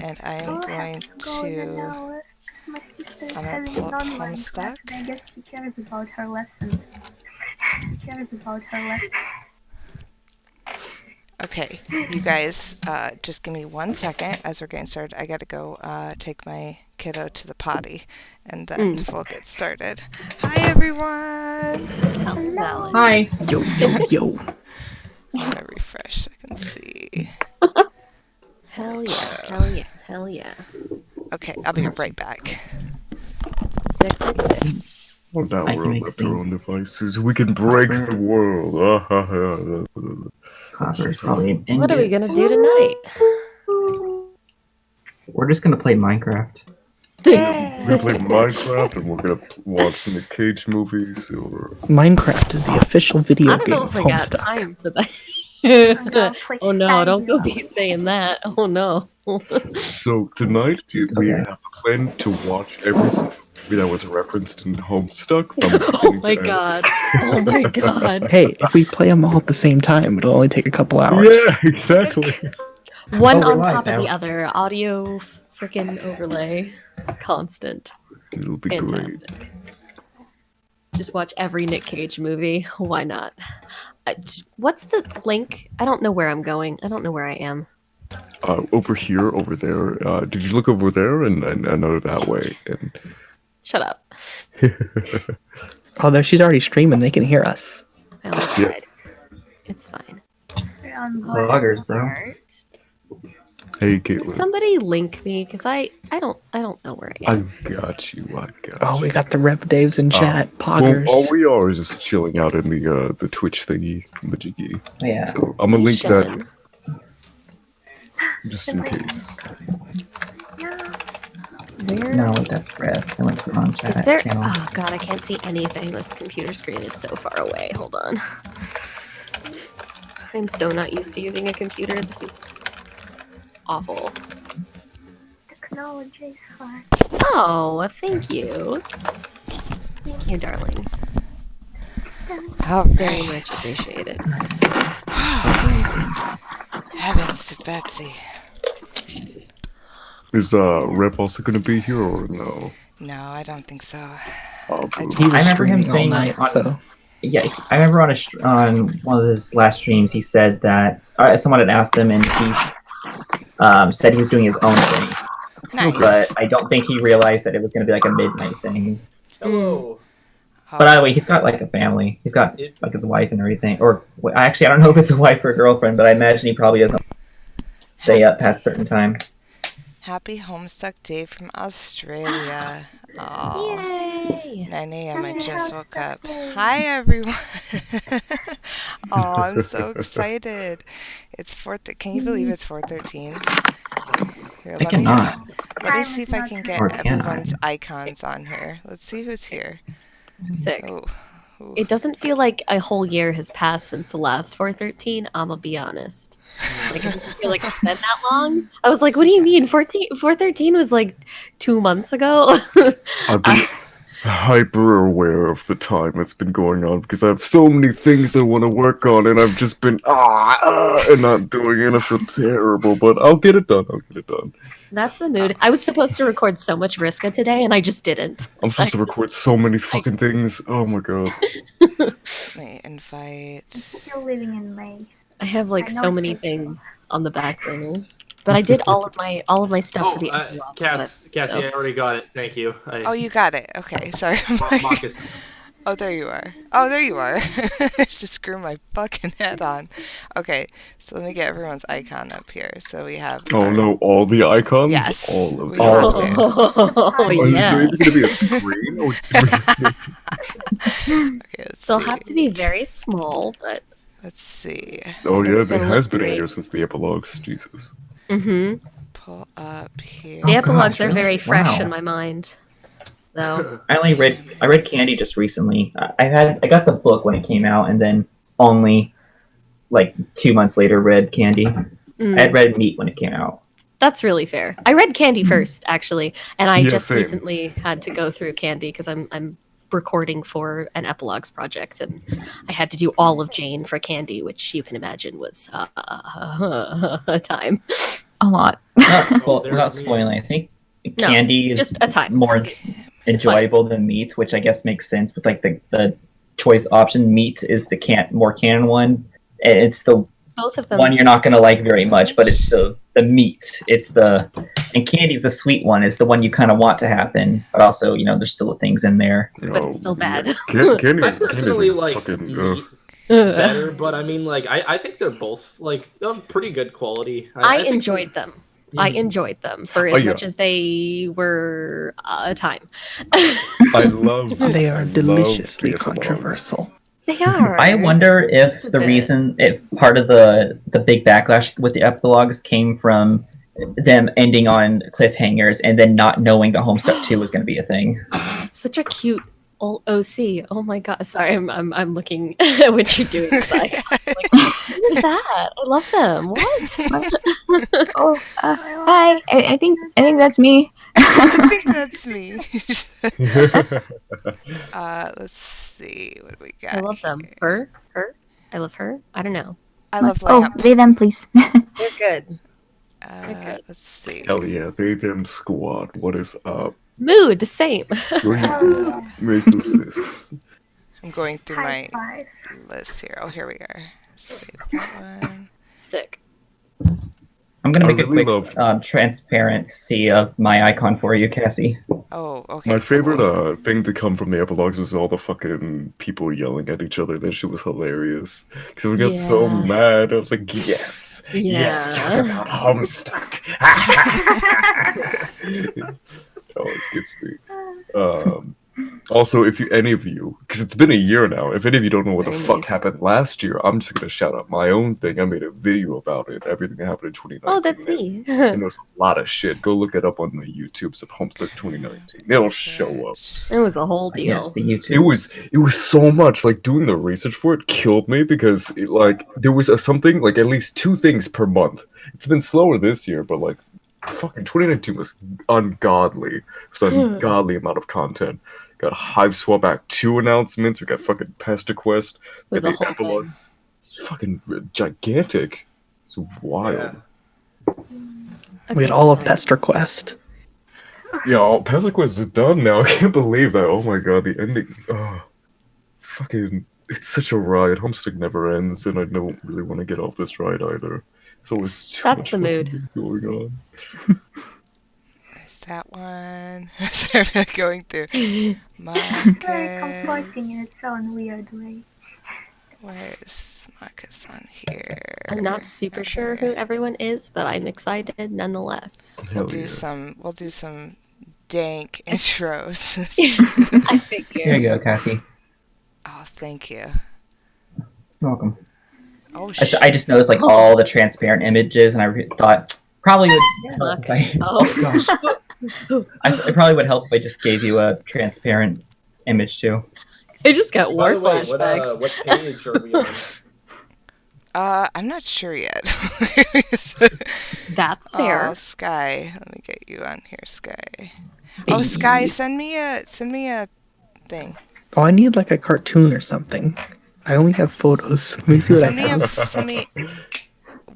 and I am going to. My sister's I'm gonna having pull an up online class, Homestuck. and I guess she cares about her lessons. Okay, you guys, just give me 1 second as we're getting started. I gotta go take my kiddo to the potty, and then we'll get started. Hi, everyone! Hello. Hi. Yo, yo, yo. I'm gonna refresh so I can see. Hell yeah, hell yeah, hell yeah. Okay, I'll be right back. 666. Well, now I we're can on make left things. our own devices. We can break the world. Copper's probably What are we gonna do tonight? We're just gonna play Minecraft. We're gonna play Minecraft and we're gonna watch Nick Cage movies or Minecraft is the official video I don't game know of if I got Homestuck. time for that. Play Oh no, don't go Skyrim. be saying that. Oh no. so tonight we Okay. have a plan to watch every single movie that was referenced in Homestuck from Oh beginning my to end. god. Oh my god. Hey, if we play them all at the same time, it'll only take a couple hours. Yeah, exactly. One Oh, we're on live top of now. the other. Audio freaking overlay. Constant. It'll be great. Fantastic. Just watch every Nick Cage movie. Why not? What's the link? I don't know where I'm going. I don't know where I am. Over here, over there. Did you look over there and another that way? And Shut up. Although she's already streaming, they can hear us. I almost Yeah. died. It's fine. Loggers, bro. Alright. Hey, Can Caitlin. somebody link me? Because I don't know where I I am. got you. I got Oh, you. we got the Rev Daves in chat. Well, Poggers. all we are is just chilling out in the Twitch thingy, the jiggy. Yeah. So I'm gonna link that Chillin'. just in case. Where No, that's red. I went to the wrong chat is there? channel. Oh god, I can't see anything. This computer screen is so far away. Hold on. I'm so not used to using a computer. This is awful. Technology is hard. Oh, thank you. Thank you, darling. All Very right. much appreciated. Heavens to Betsy. Is Rep also gonna be here or no? No, I don't think so. Oh, I boo. He was I remember him streaming all saying night, on- so Yeah, I remember on one of his last streams, he said that someone had asked him, and he said he was doing his own thing. Nice. But I don't think he realized that it was going to be like a midnight thing. Hello. But either way, he's got like a family. He's got like his wife and everything. Or actually, I don't know if it's a wife or a girlfriend, but I imagine he probably doesn't stay up past a certain time. Happy Homestuck Day from Australia. Oh, Yay! 9 a.m. I Happy just woke Homestuck up. Day. Hi, everyone. Oh, I'm so excited. It's 4. Can you believe it's 4:13? Here, I cannot. let me see if I can get Or can everyone's I? icons on here. Let's see who's here. Sick. Oh, ooh. It doesn't feel like a whole year has passed since the last 413. I'ma be honest. Like, it doesn't feel like it's been that long. I was like, what do you mean? 413 was like 2 months ago? I've been hyper aware of the time that's been going on because I have so many things I want to work on, and I've just been and not doing it. I feel terrible, but I'll get it done. That's the mood. I was supposed to record so much Vriska today, and I just didn't. I'm supposed to record so many fucking things. Oh my god. Let me invite. Still living in May. I have like I know so it's many like- things on the back burner. But I did all of my stuff Oh, for the epilogues that Cassie, so- I already got it. Thank you. Oh, you got it. Okay, sorry. I'm like- Marcus. Oh, there you are. Oh, there you are. I just screwed my fucking head on. Okay, so let me get everyone's icon up here. So we have. Oh no, all the icons? Yes, All of we them. have Oh, Oh, is there yes. even gonna be a screen? Or Okay, let's They'll see. have to be very small, but Let's see. oh yeah, It's it gonna has look been a great. year since the epilogues. Jesus. Pull up here. The Oh, epilogues gosh, are very really? fresh Wow. in my mind. Though. I read Candy just recently. I got the book when it came out, and then only like 2 months later read Candy. Mm, I had read Meat when it came out. that's really fair. I read Candy first, actually, and I Yeah, just same. recently had to go through Candy because I'm recording for an epilogues project, and I had to do all of Jane for Candy, which you can imagine was a time. a lot. Without spoiling, I think No, candy is just a time. more enjoyable than meat, which I guess makes sense with like the choice option. Meat is the more canon one. And it's the Both of them. one you're not gonna like very much, but it's the meat. And candy, the sweet one, is the one you kind of want to happen, but also there's still things in there. But it's still bad. Candy, I personally like fucking. meat better, but I mean, like, I think they're both like of pretty good quality. I think enjoyed them. I enjoyed them for as much as they were a time. I love. They are I love deliciously the epilogues. controversial. They are. I wonder Just if a the bit. reason, if part of the big backlash with the epilogues came from them ending on cliffhangers and then not knowing that Homestuck 2 was going to be a thing. Such a cute old OC. Oh my god. Sorry, I'm looking at what you're doing. Like, what is that? I love them. What? Oh, hi. I think that's me. I think that's me. Let's see what do we got. I love them. here? Her. I love her. I don't know. I love Oh, lamp. they them, please. They're good. Okay. Let's see. Hell yeah, they them squad. What is up? Mood, same. Racist. I'm going through High my five. list here. Oh, here we are. Save that one. Sick. I'm going to I make really a quick transparency of my icon for you, Cassie. Oh, okay. My favorite cool. thing to come from the epilogues was all the fucking people yelling at each other. That shit was hilarious. Because we got so Yeah. mad. I was like, yes, yes, talk Yeah. about Homestuck. Always gets me. Also, if any of you, because it's been a year now, if any of you don't know what the Very fuck nice. happened last year, I'm just gonna shout out my own thing. I made a video about it. Everything that happened in 2019. Oh, that's me. And there's a lot of shit. Go look it up on the YouTubes of Homestuck 2019. It'll show up. It was a whole deal. Yes, the YouTube. It was so much. Like doing the research for it killed me because there was something like at least 2 things per month. It's been slower this year, but like fucking 2019 was ungodly. It was an ungodly amount of content. Got Hive Swap Act 2 announcements. We got fucking Pester Quest. It was got a the whole epilogues. It's fucking gigantic. It's wild. We had all of Pester Quest. Yeah, Pester Quest is done now. I can't believe that. Oh my god, the ending. Fucking. It's such a ride. Homestuck never ends, and I don't really want to get off this ride either. It's always too That's much the mood. fucking going on. There's that one. Sorry, I'm going through. It's very Marcus. comforting in its own weird way. Where's Marcus on here? I'm not super sure who everyone is, but I'm excited nonetheless. We'll Hell do yeah. We'll do some dank intros. I Here figured. you go, Cassie. Oh, thank you. You're welcome. Oh, I just noticed like all the transparent images, and I thought probably would help if I, Oh. gosh. It probably would help if I just gave you a transparent image too. I just got By war the way, flashbacks. what page are we on? I'm not sure yet. That's fair. Oh, Sky. Let me get you on here, Sky. Oh, Sky, send me a thing. Oh, I need like a cartoon or something. I only have photos. Let me see what I have. Send me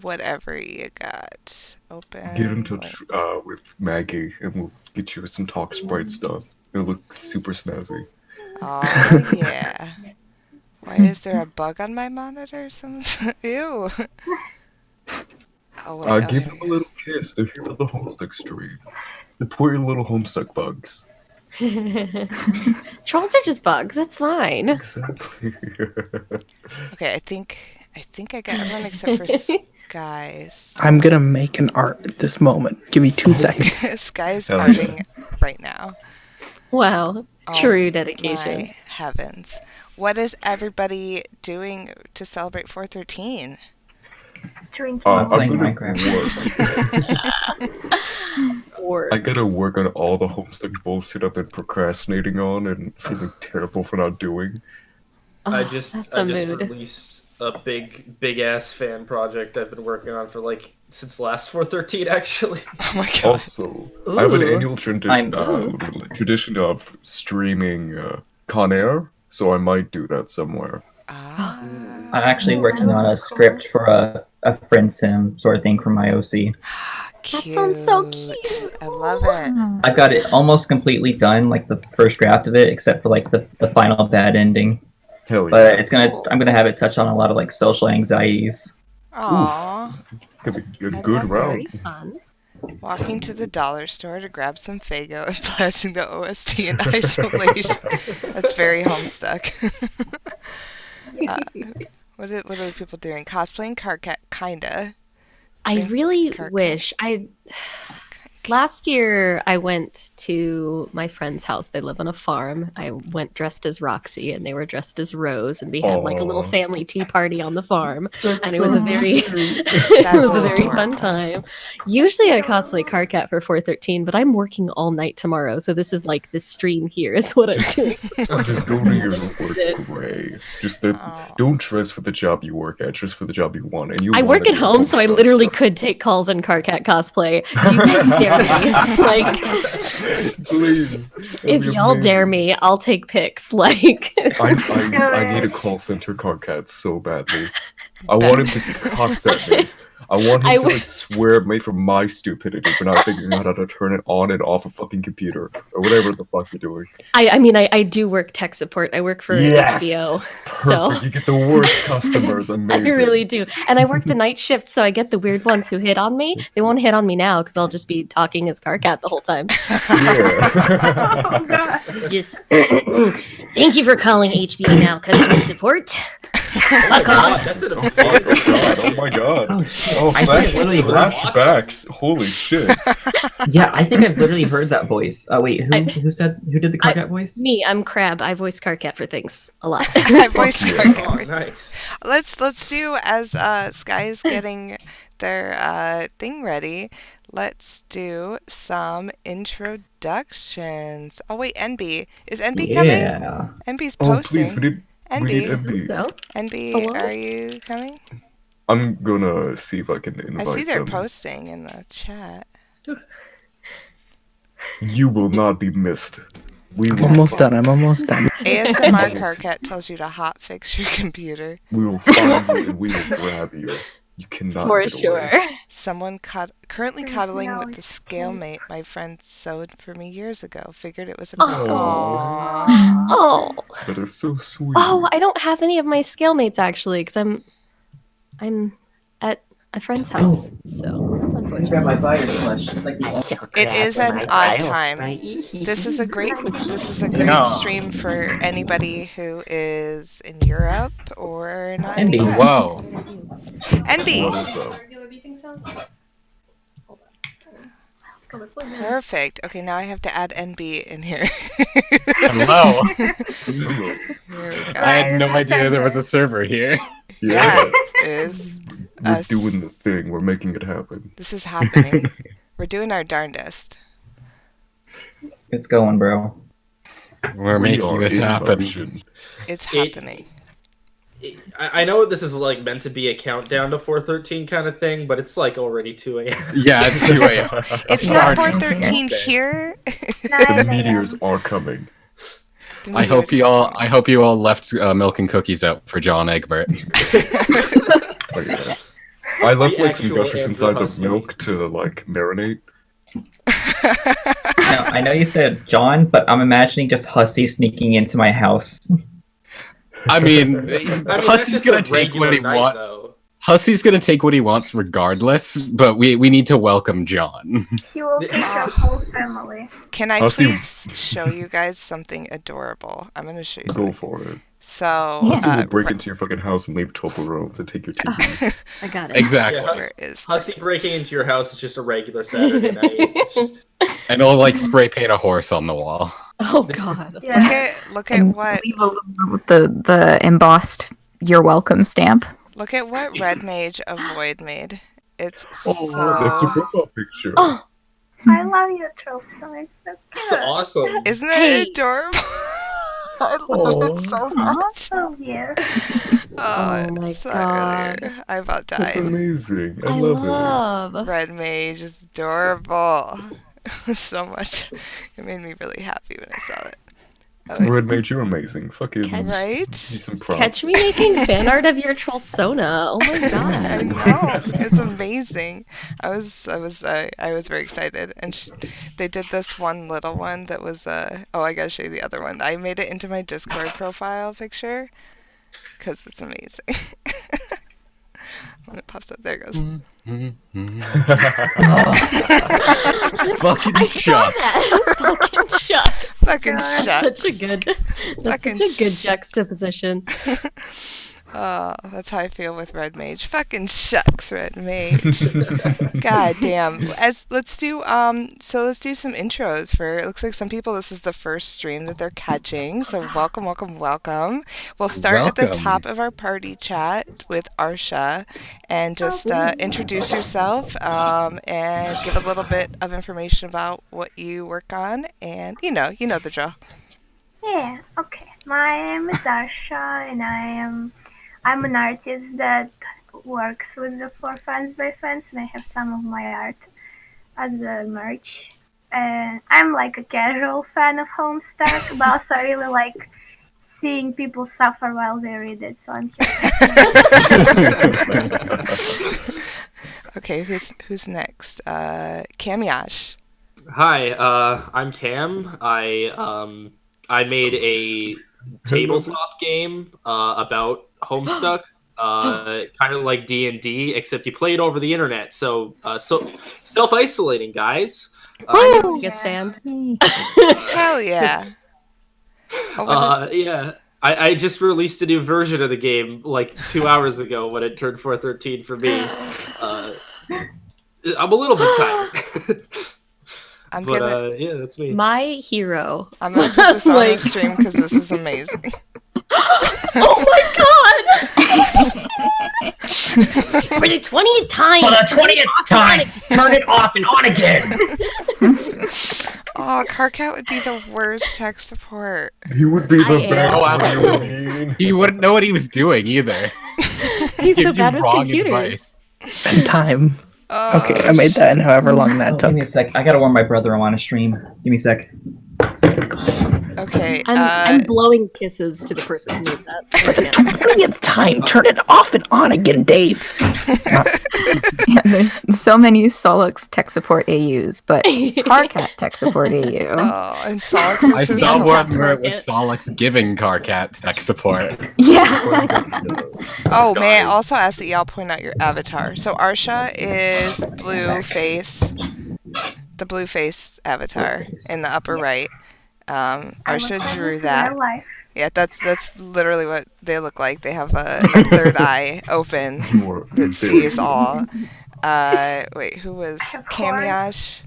whatever you got. Open. Get in touch link. with Maggie, and we'll get you some talk sprites done. It'll look super snazzy. Oh yeah. Why is there a bug on my monitor? Ew. Oh wait. Give them a little kiss. They're here for the Homestuck stream. Support your little Homestuck bugs. Trolls are just bugs. That's fine. Exactly. Okay, I think I got everyone except for Sky's. I'm gonna make an art at this moment. Give me 2 seconds. Sky's Hell arting right now. Wow. Oh, True dedication. My heavens. What is everybody doing to celebrate 413? Drinking. I'm Playing gonna Minecraft. work. Or I gotta work on all the Homestuck bullshit I've been procrastinating on and feeling terrible for not doing. I oh, just that's a mood. released a big ass fan project I've been working on for like since last 413 actually. Oh my god. Also, I have an Ooh. annual tradition of streaming Con Air, so I might do that somewhere. Ah. I'm actually working on a script for a friend sim sort of thing for my OC. That sounds so Cute. cute. I love it. I've got it almost completely done, like the first draft of it, except for like the final bad ending. Hell yeah. But I'm gonna have it touch on a lot of like social anxieties. Aww. Could be a I good love route. Very fun. Walking to the dollar store to grab some Faygo and blasting the OST in isolation. That's very Homestuck. What are people doing? Cosplaying Carcat, kinda. I Doing really Carcat. wish last year I went to my friend's house. They live on a farm. I went dressed as Roxy and they were dressed as Rose, and we had like a little Aw. family tea party on the farm. And it was a very That's fun time. Usually I cosplay Carcat for 413, but I'm working all night tomorrow, so this is like this stream here is what I'm doing. Just go to your It. work, Gray. Just Aw. don't dress for the job you work at, just for the job you want. And you I want work to at be a home, so I Homestuck. literally could take calls in Carcat cosplay. Do you guys dare me? Like, Please. if y'all dare me, I'll take pics. Like, I need a call center Carcat so badly. I want him to cuss at me. I want him I to w- like swear at me for my stupidity for not figuring out how to turn it on and off a fucking computer or whatever the fuck you're doing. I mean, I do work tech support. I work for Yes! HBO, Perfect. so You get the worst customers. I Amazing. really do. And I work the night shift, so I get the weird ones who hit on me. They won't hit on me now because I'll just be talking as Carcat the whole time. Yeah. Oh god. Just thank you for calling HBO now, customer support. Fuck off. That's an Oh, amazing. God. Oh my god. Oh, I think I literally heard. flashbacks. Holy shit. Yeah, I think I've literally heard that voice. Wait, who did the Carcat voice? Me, I'm Crab. I voice Carcat for things a lot. I voiced yeah. Carcat. Oh, nice. Let's do, as Sky is getting their thing ready, let's do some introductions. Oh wait, NB. Is NB coming? Yeah. NB's Oh, posting. please. We need NB, MB. So, NB, Hello? are you coming? I'm gonna see if I can I invite see they're them. posting in the chat. You will not be missed. We I'm will, almost done. I'm almost done. ASMR Carcat tells you to hot fix your computer. we will find you and we will grab you. You cannot for get sure. away. Someone currently There's cuddling no with the escape. scale mate my friend sewed for me years ago. Figured it was a Aw. Oh, That is so sweet. oh, I don't have any of my scale mates actually, because I'm at a friend's house. So that's unfortunate. fire flush. It's like the It is an odd time. This is a great stream for anybody who is in Europe or not in the NB. US. Whoa. NB. What is up? Perfect. Okay, now I have to add NB in here. Hello. Hello. Here we go. I had no idea there was a server here. Yeah, That is we're us. doing the thing. We're making it happen. This is happening. We're doing our darndest. It's going, bro. We're We making are this in happen. motion. It's It- happening. I know this is like meant to be a countdown to 413 kind of thing, but it's like already 2 a.m. Yeah, it's 2 a.m. It's not Darn. 413 Okay. here. The meteors are coming. The I hope meteors you all. are I hope you all left milk and cookies out for John Egbert. Oh, yeah. I left The like some actual gushers inside the Andrew milk to like marinate. Now, I know you said John, but I'm imagining just Hussy sneaking into my house. I mean, I mean, that's Hussy's just gonna a take what regular he night, wants. though. Hussey's gonna take what he wants regardless, but we need to welcome John. He will take the whole family. Can I I'll see- please show you guys something adorable? I'm gonna show you Go something. for it. So, Hussey will uh, break into your fucking house and leave Toblerone and take your TV. I got it. Exactly. Yeah, where is Hussy breaking into your house is just a regular Saturday night. It's just- And he'll like spray paint a horse on the wall. Oh God. Yeah. look at And what leave a little note with the embossed "You're welcome" stamp. Red Mage of Void made. It's Oh, that's a so profile picture. Oh, I love your trophy. It's so it's cute. awesome. isn't Hey. it adorable? I love it so much. Oh yeah. Oh my it's not God. really- I about That's died. amazing. I I love love. Red Mage is adorable. So much. It made me really happy when I saw it. Red Mage, you're amazing. Fucking Right? give you some props. Catch me making fan art of your troll Sona. Oh my I god. know, it's amazing. I was very excited, and they did this one little one that was oh, I gotta show you the other one. I made it into my Discord profile picture because it's amazing. When it pops up, there it goes. Fucking I saw shucks. that. Fucking shucks. Fucking God. shucks. Such a good. That's Fucking such a good sh- juxtaposition. Oh, that's how I feel with Red Mage. Fucking shucks, Red Mage. God damn. Let's do some intros for, it looks like some people this is the first stream that they're catching. So welcome, welcome, welcome. We'll start at the Welcome. top of our party chat with Arsha and just introduce yourself and give a little bit of information about what you work on, and you know the drill. Yeah, okay. My name is Arsha, and I'm an artist that works with the For Fans by Fans, and I have some of my art as a merch. And I'm like a casual fan of Homestuck, but also I really like seeing people suffer while they read it, so I'm Okay, who's next? Camyash. Hi, I'm Cam. I made a tabletop game about Homestuck, kind of like D&D, except you play it over the internet. So self-isolating, guys. I'm your biggest fan. Hell yeah. Oh, what is- Yeah. I just released a new version of the game like 2 hours ago when it turned 413 for me. I'm a little bit tired. Yeah, that's me. My hero. I'm gonna put this on the Like- stream because this is amazing. Oh my god! For the 20th time! For the 20th time, turn it off and on again. Oh, Carcat would be the worst tech support. He would be the I best. am. what do you mean? He wouldn't know what he was doing either. He's so Give you bad with wrong computers. And time. Oh, Okay, I made that in however long that Oh, took. give me a sec. I gotta warn my brother I'm on a stream. Give me a sec. Okay. I'm blowing kisses to the person who made that. For the 20th time, turn it off and on again, Dave. Yeah, there's so many Solux tech support AUs, but Carcat tech support AU. Oh, and Solix I is saw on one top where it market. was Solix giving Carcat tech support. Yeah. Oh, may I also ask that y'all point out your avatar? So Arsha is the blue face avatar in the upper right. Arsha drew that. My life. Yeah, that's literally what they look like. They have a third eye open that sees all. Wait, who was Of course. Camyash?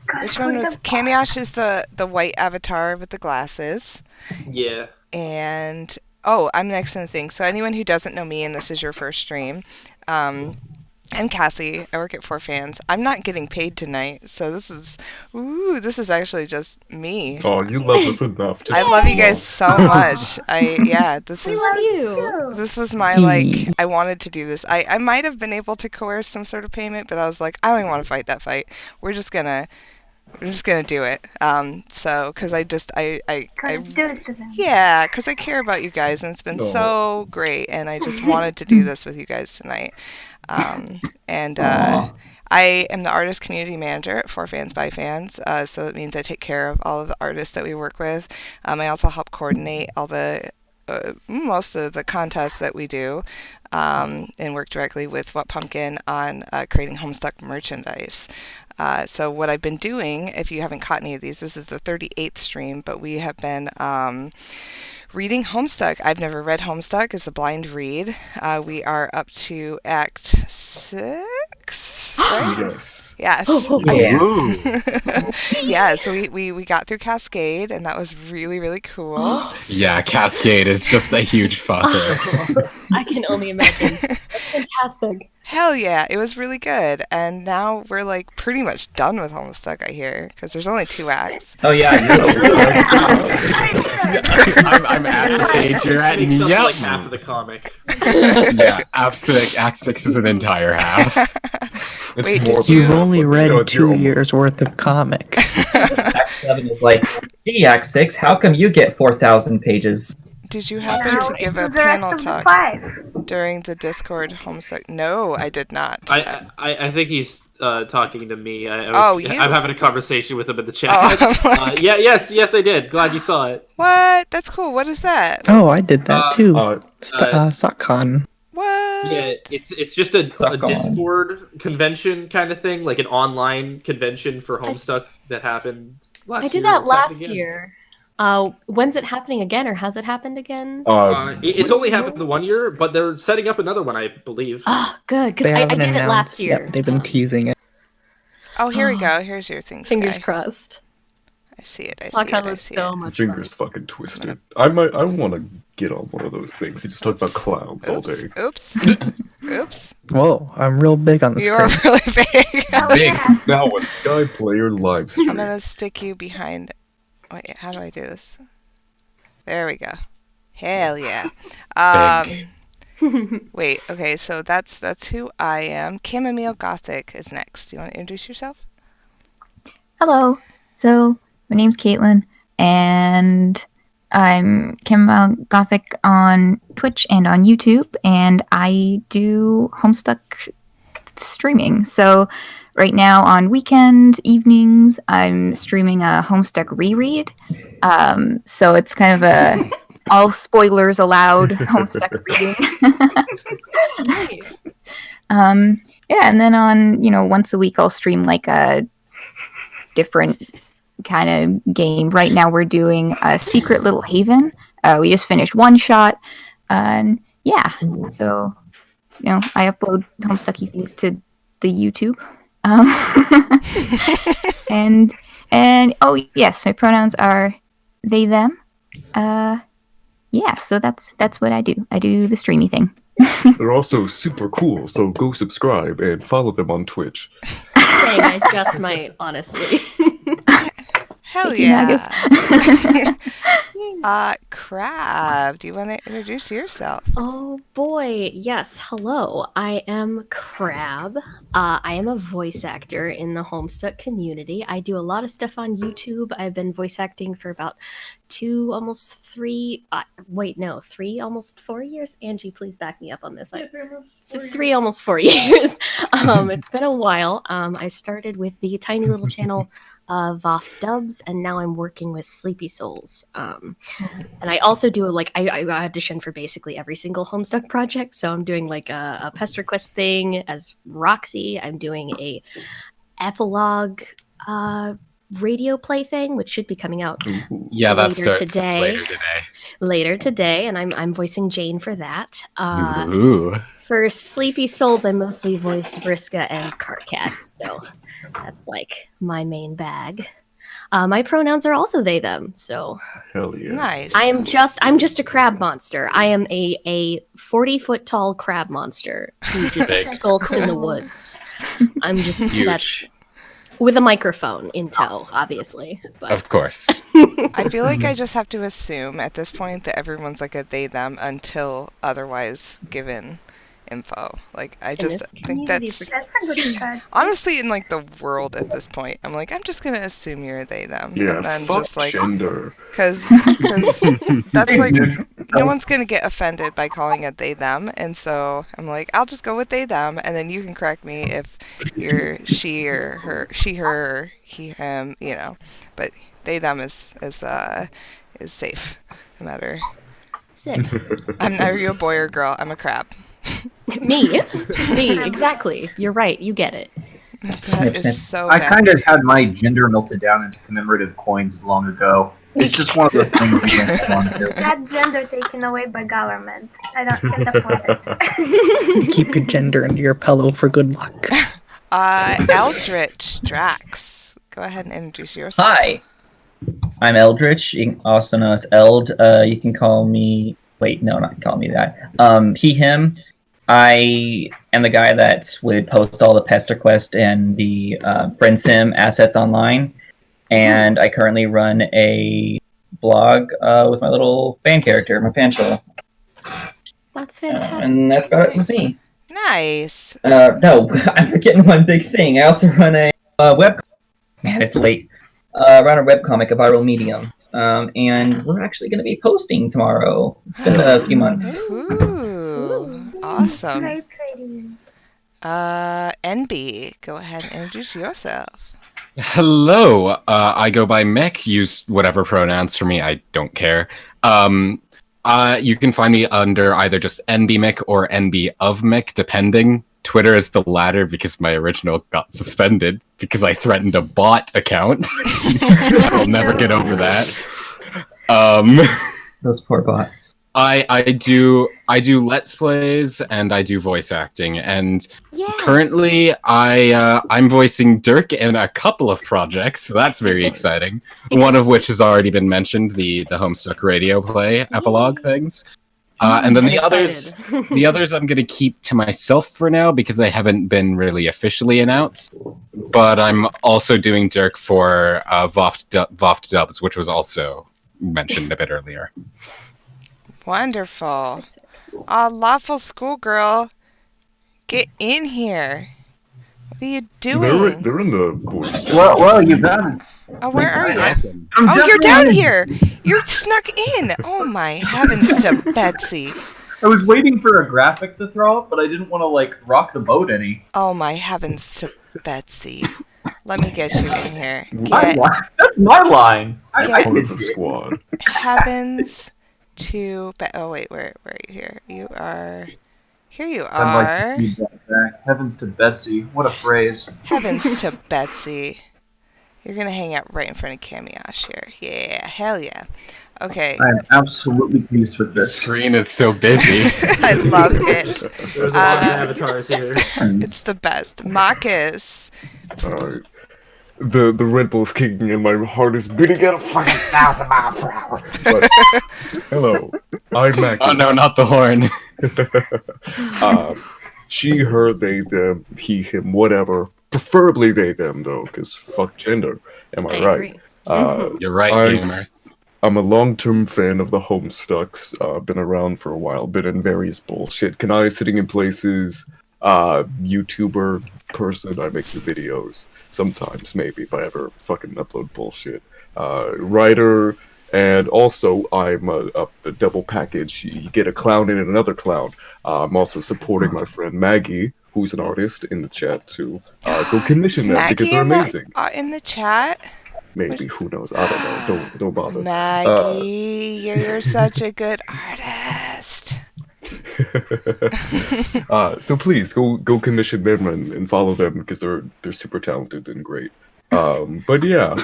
God, Which one who was the- Camyash? Is the white avatar with the glasses. Yeah. And oh, I'm next in the thing. So anyone who doesn't know me and this is your first stream, I'm Cassie. I work at 4Fans. I'm not getting paid tonight, so this is actually just me. Oh, you love us enough. Just I love you guys so much. This I is love you. this was my like. I wanted to do this. I might have been able to coerce some sort of payment, but I was like, I don't even want to fight that fight. We're just gonna do it. So because I Gotta do it to them. yeah, because I care about you guys, and it's been so great, and I just wanted to do this with you guys tonight. I am the artist community manager at 4Fans by Fans, so that means I take care of all of the artists that we work with. I also help coordinate all the most of the contests that we do, and work directly with What Pumpkin on creating Homestuck merchandise. So what I've been doing, if you haven't caught any of these, this is the 38th stream, but we have been reading Homestuck. I've never read Homestuck. It's a blind read. We are up to Act 6, right? yes. Yes. Yeah. Ooh. Yeah, so we got through Cascade, and that was really, really cool. Yeah, Cascade is just a huge fucker. I can only imagine. That's fantastic. Hell yeah, it was really good. And now we're like pretty much done with Homestuck, I hear, because there's only 2 acts. Oh yeah. I'm at the page you're at, Makes and up yep. like half of the comic. Yeah, Act 6 is an entire half. It's Wait, more did than you- You've that, only but, read it's 2 almost- years worth of comic. Act 7 is like, gee, Act 6, how come you get 4,000 pages? Did you happen Now to give a do the rest panel of the talk 5. during the Discord Homestuck? No, I did not. I think he's talking to me. Oh, you? I'm having a conversation with him in the chat. Oh, I'm like, yes, I did. Glad you saw it. what? That's cool. What is that? Oh, I did that too. Uh, SockCon. What? Yeah, it's just a Suck on. Discord convention kind of thing, like an online convention for Homestuck that happened last year. I did that It's happening last again. year. When's it happening again, or has it happened again? It's only happened the 1 year, but they're setting up another one, I believe. Oh, good, because They I haven't did it announced last year. yet. They've been teasing it. Oh, here we go. Here's your thing, Fingers Sky. crossed. I see it. I see SockCon it. I was see so it. much Fingers fun. fucking twisted. I want to get on one of those things. You just talk about clowns all day. Oops. Oops. Whoa, I'm real big on the You are screen. really big. Big. Now a Sky Player live stream. I'm gonna stick you behind. Wait, how do I do this? There we go. Hell yeah. Wait. Okay, so that's who I am. Chamomile Gothic is next. Do you want to introduce yourself? Hello. So my name's Caitlin, and I'm Chamomile Gothic on Twitch and on YouTube, and I do Homestuck streaming. So right now on weekends, evenings, I'm streaming a Homestuck reread. So it's kind of a all spoilers allowed Homestuck reading. Yeah, and then on, once a week I'll stream like a different kind of game. Right now we're doing a Secret Little Haven. We just finished one shot. And yeah, so, I upload Homestucky things to the YouTube. And oh yes, my pronouns are they, them. Yeah, so that's what I do. I do the streamy thing. They're also super cool, so go subscribe and follow them on Twitch. Dang, I just might, honestly. Hell Thank you, yeah. Crab, do you want to introduce yourself? Oh boy, yes. Hello, I am Crab. I am a voice actor in the Homestuck community. I do a lot of stuff on YouTube. I've been voice acting for about 3, almost 4 years. Angie, please back me up on this. Three, almost 4 years. It's been a while. I started with the tiny little channel Voff Dubs, and now I'm working with Sleepy Souls. And I also do I audition for basically every single Homestuck project. So I'm doing like a Pester Quest thing as Roxy. I'm doing a epilogue radio play thing, which should be coming out Yeah, that later starts today. later today. And I'm voicing Jane for that. Ooh. For Sleepy Souls, I mostly voice Vriska and Carcat, so that's like my main bag. My pronouns are also they, them, so Hell yeah. Nice. I'm just a crab monster. I am a 40-foot tall crab monster who just Big. skulks in the woods. I'm just Huge. that's with a microphone in tow, obviously. But Of course. I feel like I just have to assume at this point that everyone's like a they them until otherwise given info. Like I In just this think community, that's That's a good start. honestly in like the world at this point. I'm like I'm just gonna assume you're a they them, Yeah, and then fuck just like gender. because that's like no one's gonna get offended by calling it they them, and so I'm like I'll just go with they them, and then you can correct me if you're she or her, or he him, but they them is safe no matter. sick. Are you a boy or girl? I'm a crab. Me, exactly. You're right. You get it. That Snip, snip. is so I bad. kind of had my gender melted down into commemorative coins long ago. It's just one of those things you don't hold on to. That gender taken away by government. I can't afford it. Keep your gender under your pillow for good luck. Eldritch Drax. Go ahead and introduce yourself. Hi, I'm Eldritch, also known as Eld. You can call me. Wait, no, not call me that. He, him. I am the guy that would post all the Pester Quest and the Friend Sim assets online, and I currently run a blog with my little fan character, my fan show. That's fantastic. And that's about it with me. Nice. No, I'm forgetting one big thing. I also run a web. Man, it's late. Run a webcomic, a viral medium, and we're actually going to be posting tomorrow. It's been a few months. Ooh, awesome. Very pretty. NB, go ahead and introduce yourself. Hello, I go by Mick. Use whatever pronouns for me. I don't care. You can find me under either just NB Mick or NB of Mick, depending. Twitter is the latter because my original got suspended because I threatened a bot account. I'll never get over that. Those poor bots. I do Let's Plays and I do voice acting, and currently I'm voicing Dirk in a couple of projects, so that's very exciting. One of which has already been mentioned, the Homestuck radio play epilogue things. And then the others I'm going to keep to myself for now because they haven't been really officially announced. But I'm also doing Dirk for Voft Dubs, which was also mentioned a bit earlier. Wonderful. Lawful schoolgirl, get in here. What are you doing? They're in the voice. Well, you got it. Oh, where are you? Oh, you're down here. You're snuck in. Oh my heavens to Betsy. I was waiting for a graphic to throw up, but I didn't want to rock the boat any. Oh my heavens to Betsy. Let me get you in here. That's my line. I Part of did the squad. Heavens to oh wait, where are you here? You are here. You I'd like are. to see that back. Heavens to Betsy. What a phrase. Heavens to Betsy. You're gonna hang out right in front of Camiosh here. Yeah, hell yeah. Okay. I am absolutely pleased with The this. screen is so busy. I love it. There's a lot of avatars here. It's the best. Marcus. Alright. The Red Bull's kicking in, my heart is beating at a fucking 1,000 miles per hour. But, hello, I'm Mac. Oh no, not the horn. She, her, they, them, he, him, whatever. Preferably they, them, though, because fuck gender. Am I right? You're right, gamer. I'm a long-term fan of the Homestucks. Been around for a while. Been in various bullshit. Sitting in places. YouTuber person. I make the videos. Sometimes, maybe, if I ever fucking upload bullshit. Writer. And also, I'm a double package. You get a clown and another clown. I'm also supporting my friend Maggie, who's an artist, in the chat to go commission them because they're amazing. In the chat? Maybe, who knows? I don't know. Don't bother. Maggie, you're such a good artist. So please go commission them and follow them because they're super talented and great. But yeah,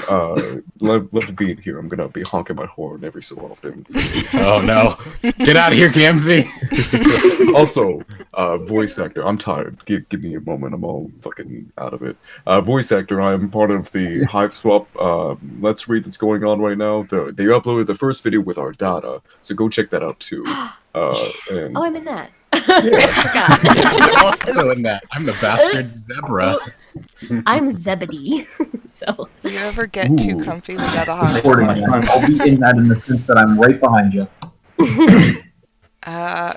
love being here. I'm gonna be honking my horn every so often. Oh no! Get out of here, Gamzee! Also, voice actor. I'm tired. Give me a moment. I'm all fucking out of it. Voice actor. I'm part of the Hype Swap Let's Read that's going on right now. They uploaded the first video with our data, so go check that out too. And I'm in that. I'm also in that. I'm the bastard zebra. I'm Zebedee. So you ever get too comfy without a hot Supporting you. I'll be in that in the sense that I'm right behind you.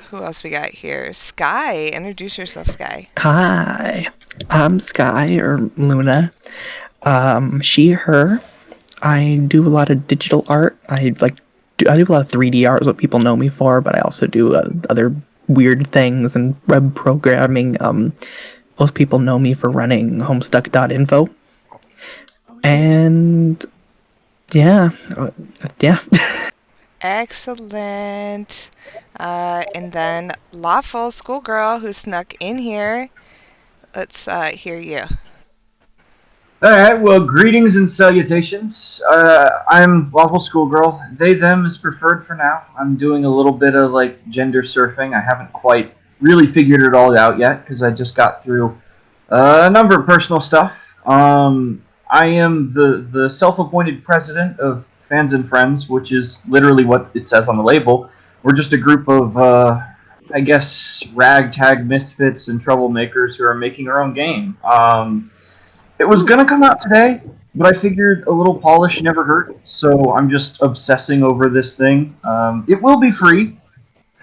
Who else we got here? Sky. Introduce yourself, Sky. Hi, I'm Sky or Luna. She, her. I do a lot of digital art. I do a lot of 3D art is what people know me for, but I also do other weird things and web programming. Most people know me for running Homestuck.info. And yeah. Excellent. And then Lawful Schoolgirl who snuck in here. Let's hear you. Alright, well, greetings and salutations. I'm Waffle Schoolgirl. They, them is preferred for now. I'm doing a little bit of, gender surfing. I haven't quite really figured it all out yet, because I just got through a number of personal stuff. I am the self-appointed president of Fans and Friends, which is literally what it says on the label. We're just a group of, ragtag misfits and troublemakers who are making our own game. It was gonna come out today, but I figured a little polish never hurt, so I'm just obsessing over this thing. It will be free.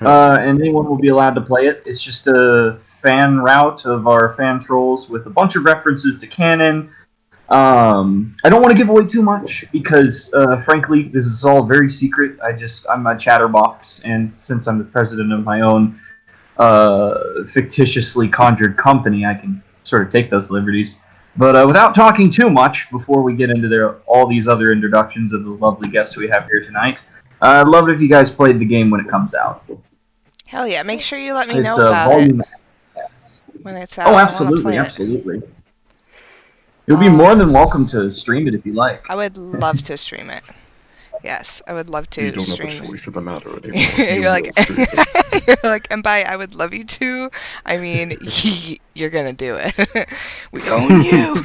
and anyone will be allowed to play it. It's just a fan route of our fan trolls with a bunch of references to canon. I don't want to give away too much because, frankly, this is all very secret. I'm a chatterbox, and since I'm the president of my own fictitiously conjured company, I can sort of take those liberties. But without talking too much, before we get into all these other introductions of the lovely guests we have here tonight, I'd love it if you guys played the game when it comes out. Hell yeah! Make sure you let me It's know about volume. it when it's out. Oh, I wanna absolutely, play it. absolutely. You'll be more than welcome to stream it if you like. I would love to stream it. Yes, I would love to You don't have a stream choice in the matter anymore. you're like, you're like, and by I would love you to, I mean, you're gonna do it. We own you.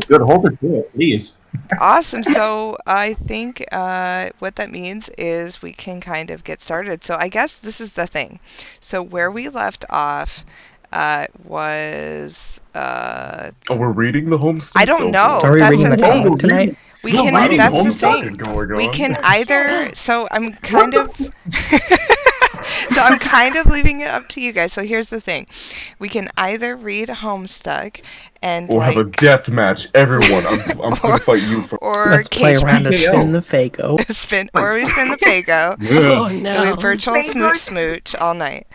Good. Hold it to it, please. Awesome. So I think what that means is we can kind of get started. So I guess this is the thing. So where we left off was Oh, we're reading the Homestuck? I don't know. Are we That's reading the the thing. comic tonight? We can. reading That's the Homestuck thing. is going We on. can either. So I'm kind of. So I'm kind of leaving it up to you guys. So here's the thing: we can either read Homestuck and Or have a death match. Everyone, I'm going to fight you for. or Let's play cage around and match. spin the Fago. Or we spin the Fago. Oh And no. we virtual smooch all night.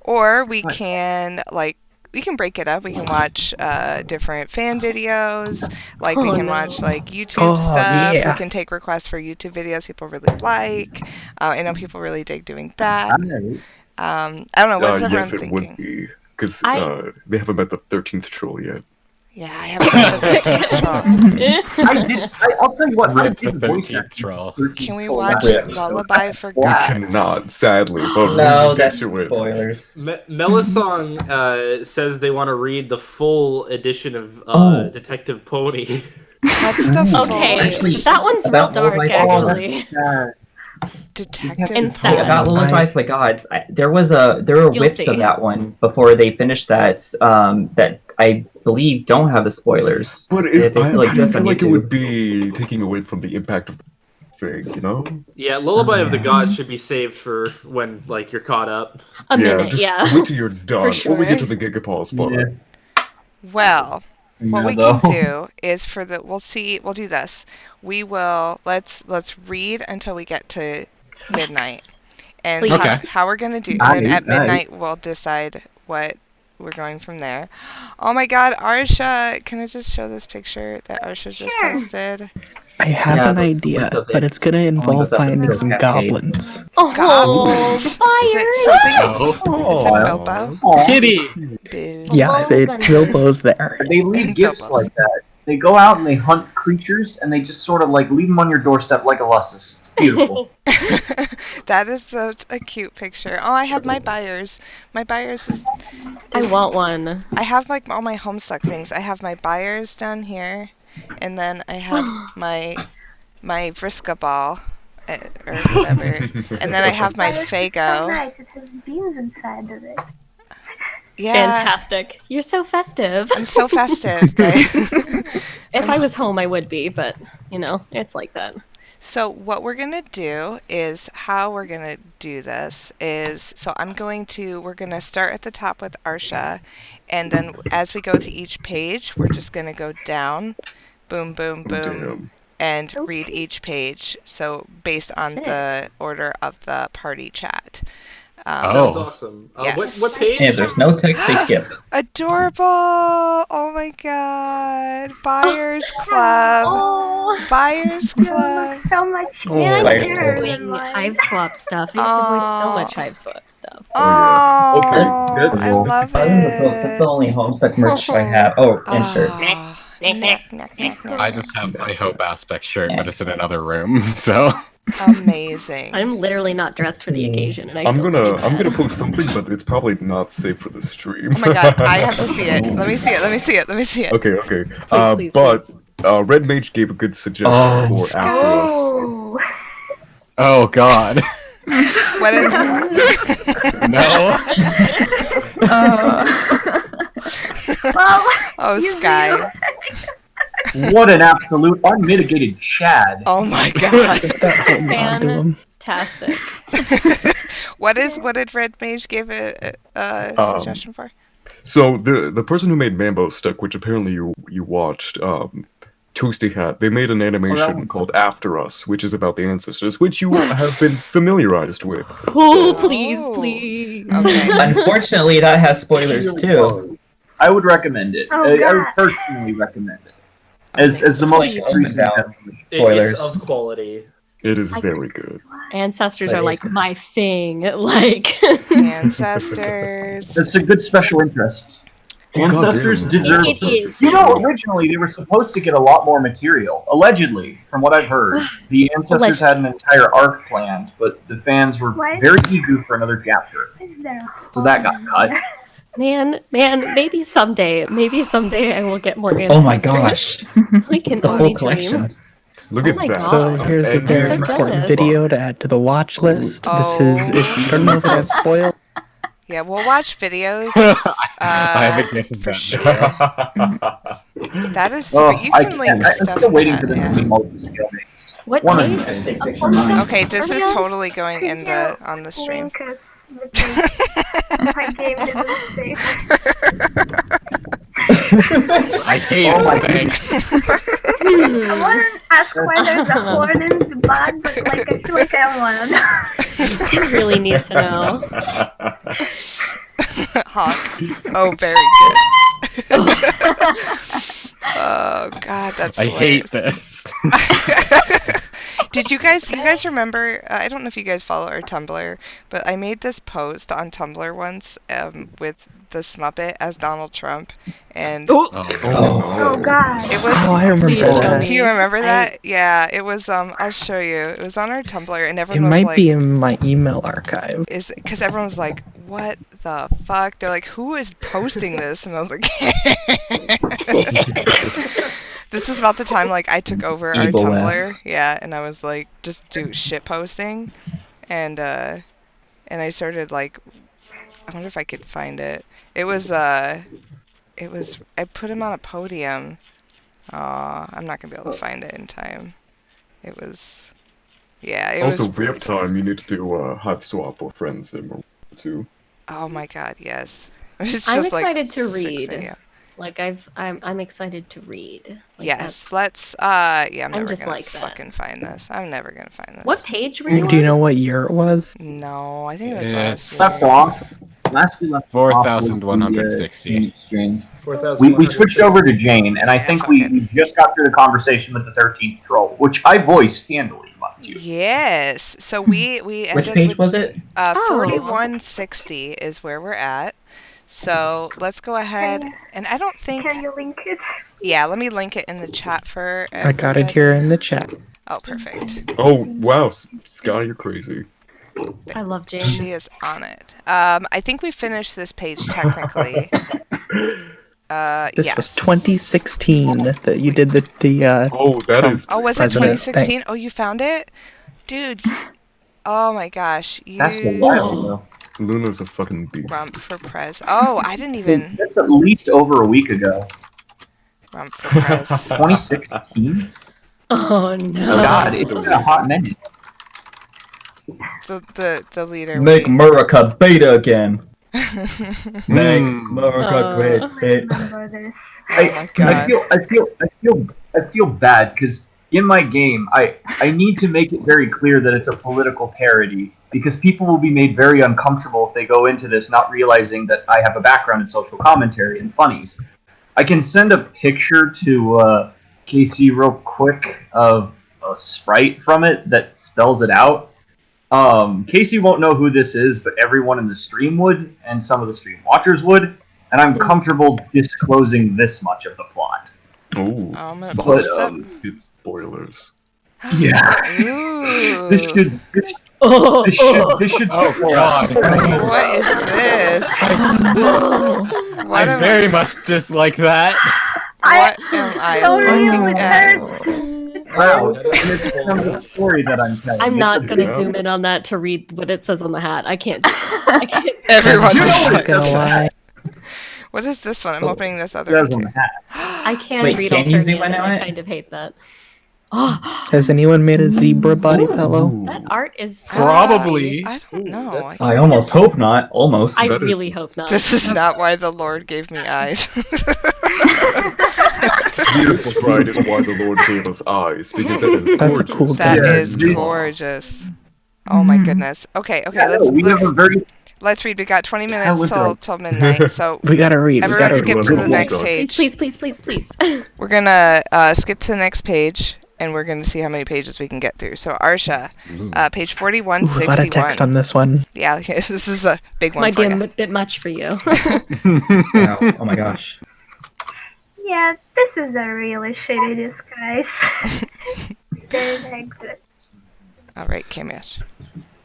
Or we can we can break it up. We can watch different fan videos. Like we Oh, can no. watch like YouTube stuff. yeah. We can take requests for YouTube videos people really like. I know people really dig doing that. I don't know. What is everyone yes, it thinking? would be. Because I- they haven't met the 13th troll yet. Yeah, I haven't heard the 13th song. I'll tell you what. I Rip did the voice 13th acting. troll. Can we 13th watch troll episode. Lullaby for We God? cannot, sadly. But No, we'll that's get to it. spoilers. Melisong says they want to read the full edition of Oh. Detective Pony. What's the full Okay, Actually, that one's real about dark, Lullaby- actually. Detective And Hey, sad. about Lullaby for the Gods, there were You'll whips see. of that one before they finished that. That I believe don't have the spoilers. But They still I exist feel on like it YouTube. would be taking away from the impact of the thing, you know? Yeah, Lullaby of the Gods should be saved for when you're caught up. A minute, just yeah. wait till you're done. For Or we get to sure. the Gigapause spot. Yeah. Well, what Yeah, we though. can do is we'll do this. We will let's read until we get to midnight. And Please. Okay. how we're gonna do, and then at Nice. midnight we'll decide what we're going from there. Oh my God, Arsha! Can I just show this picture that Arsha just Sure. posted? I have Yeah, an but idea, look up but it. it's gonna Only involve goes up finding until some Cascade. goblins. Oh, Goblins. Is it something? Oh. Is it Oh. Bilbo? Kitty! Bill- Yeah, Bilbo's there. They leave gifts Bilbo. like that. They go out and they hunt creatures, and they just sort of leave them on your doorstep like a Lussus. It's beautiful. That is such a cute picture. Oh, I have my buyers. My buyers is I want one. I have all my Homestuck things. I have my buyers down here, and then I have my Vriska ball, or whatever, and then I have my That is so Fago. nice. It has beans inside of it. Yeah, Fantastic. You're so festive. I'm so festive, guys. If I was home, I would be, but, it's like that. So what we're gonna do is how we're gonna do this is we're gonna start at the top with Arsha, and then as we go to each page, we're just gonna go down, boom, boom, boom, Damn. and read each page. So based on Sick. the order of the party chat. Sounds Oh. awesome. Yes. What page? Hey, if there's no text, they skip. Adorable! Oh my God! Buyers Club. Oh, Buyers You Club. look so much Yeah, cuter you're than doing mine. Hive Swap stuff. I used to voice so much Hive Swap stuff. Oh, Okay, that's I love Other than the books, that's the it. only Homestuck merch I have. Oh, and shirts. Ah, knack, knack, knack, knack. I just have my Hope Aspect shirt, but it's in another room, so... Amazing. I'm literally not dressed for the occasion, and I I'm feel gonna really I'm bad. gonna post something, but it's probably not safe for the stream. Oh my God, I have to see it. Let me see it. Let me see it. Let me see it. Okay, okay. Please, but please. Red Mage gave a good suggestion Oh. for after us. Oh, Oh, God. What is No. well, Oh, you Sky. What an absolute unmitigated Chad. Oh my God. Get that home on to him. Fantastic. What did Red Mage give a suggestion for? So the person who made Mambo Stuck, which apparently you watched, Toasty Hat, they made an animation called After Us, which is about the ancestors, which you have been familiarized with. Oh, please. Okay. Unfortunately, that has spoilers too. I would recommend it. Oh, I God. would personally recommend it. As the most Like open recent down. estimate. Spoilers. It's of quality. It is very good. Ancestors That are is- like my thing. Like Ancestors. That's a good special interest. Oh, Ancestors goddamn. deserve. It is. You know, originally they were supposed to get a lot more material. Allegedly, from what I've heard, the Ancestors had an entire arc planned, but the fans were What? very eager for another chapter, Is there a so that got hole in cut. there? Man, maybe someday I will get more ancestors. Oh my gosh. We can The only whole collection. dream. Look Oh at my that. God. So here's a And very so important jealous. video to add to the watch list. This is, if you don't know if that's spoiled, Yeah, we'll watch videos. I have a gift of for that. sure. That is super. Oh, You I can can't. link I'm stuff still in waiting chat, for them yeah. to be multi-scale mates. What One of page? these days. Of Take Homestuck? mine. Okay, this is Turn me totally going in Could on the stream. link us because my game isn't safe. I hate Oh my it. Thanks. I wouldn't ask whether the horde is bad, but like I feel like I wanna know. You really need to know. Hawk. Oh, very good. Oh God, that's. I hate hilarious. this. Did you guys remember? I don't know if you guys follow our Tumblr, but I made this post on Tumblr once with the Smuppet as Donald Trump, and Oh God. it was. oh, I remember Please show that. me. Do you remember I- that? Yeah, it was. I'll show you. It was on our Tumblr, and It everyone was might like, be in my email archive. "Is because everyone was like, what the fuck?" They're like, "Who is posting this?" And I was like, "This is about the time like I took over our Evil Tumblr, yeah, and I was like, just do shit posting, and I started like, I wonder if I could find it. It was I put him on a podium. I'm not gonna be able to find it in time. It was, yeah, it Also, was if we have weird. time, you need to do a hive swap or friends sim too. Oh my God, yes. It's I'm just, like, excited to 6 read. a.m. Like I'm excited to read. Like, Yes, that's- let's. Yeah, I'm never just gonna like that. fucking find this. I'm never gonna find this. What page were you Do you on? know what year it was? No, I think it was It's- last Left year. off. Last we left off was the, 4,160. Jane exchange. 4,000. We switched over to Jane, and I Yeah, think fuck we, it. we just got through the conversation with the 13th troll, which I voiced handily, mind you. Yes. So we ended Which page with, was it? Oh. 4160 is where we're at. So let's go ahead, and I don't think. Can you link it? Yeah, let me link it in the chat for. I got it everybody. here in the chat. Oh, perfect. Oh wow, Sky, you're crazy. I love Jane. She is on it. I think we finished this page technically. This yes. was 2016 that you did the Oh, that Trump is. Oh, was it president 2016? Oh, you found it, dude. Oh my gosh, you That's a while ago. Luna's a fucking beast. rump for prez. Oh, I didn't even That's at least over a week ago. rump for prez. 2016? Oh no. Oh god, it's been a hot minute. The leader. Make America beta again. Make Hmm. America great. Remember this. Oh my God. I feel bad because in my game I need to make it very clear that it's a political parody because people will be made very uncomfortable if they go into this not realizing that I have a background in social commentary and funnies. I can send a picture to Casey real quick of a sprite from it that spells it out. Casey won't know who this is, but everyone in the stream would, and some of the stream watchers would, and I'm comfortable disclosing this much of the plot. Oh, I'm gonna pull But, this up. it's spoilers. Yeah. Ooh. This should Oh, Oh god. What is this? What I'm am very much just like that. What am I Sorry, looking it at? hurts. Wow, and it's from the story that I'm telling. I'm It's not a gonna big- zoom in on that to read what it says on the hat. I can't do that. I can't. Everyone You know just what like it says on the lie. What is this one? I'm opening this It other one says on too. the hat. I can Wait, read can you Alternian, zoom in and on I it? kind of hate that. Has anyone made a zebra body pillow? That art is so Probably. I don't know. I almost hope not. Almost. I That is- really hope not. This is not why the Lord gave me eyes. This right is why the Lord gave us eyes, because that is That's a gorgeous. cool That thing. is gorgeous. Oh my goodness. Okay, Yeah, no, we have a very let's read. We got 20 Hell, minutes look at till midnight, so We gotta read. We everyone gotta skip read. to the read. next Please, page. Please. We're gonna skip to the next page, and we're gonna see how many pages we can get through. So Arsha, page 41, Ooh, a lot of text 61. on this one. Yeah, this is a big one Might for be a you. bit much for you. Wow. Oh my gosh. Yeah, this is a really shitty disguise. There's an exit. All right, Kamish.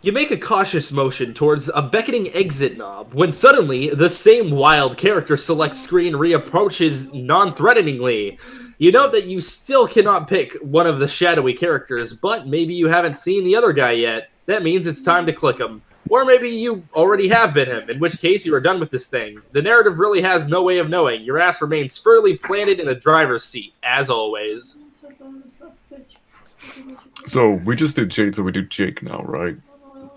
You make a cautious motion towards a beckoning exit knob when suddenly the same wild character select screen reapproaches non-threateningly. You note that you still cannot pick one of the shadowy characters, but maybe you haven't seen the other guy yet. That means it's time to click him. Or maybe you already have been him, in which case you are done with this thing. The narrative really has no way of knowing. Your ass remains firmly planted in the driver's seat, as always. So we just did Jade, so we do Jake now, right?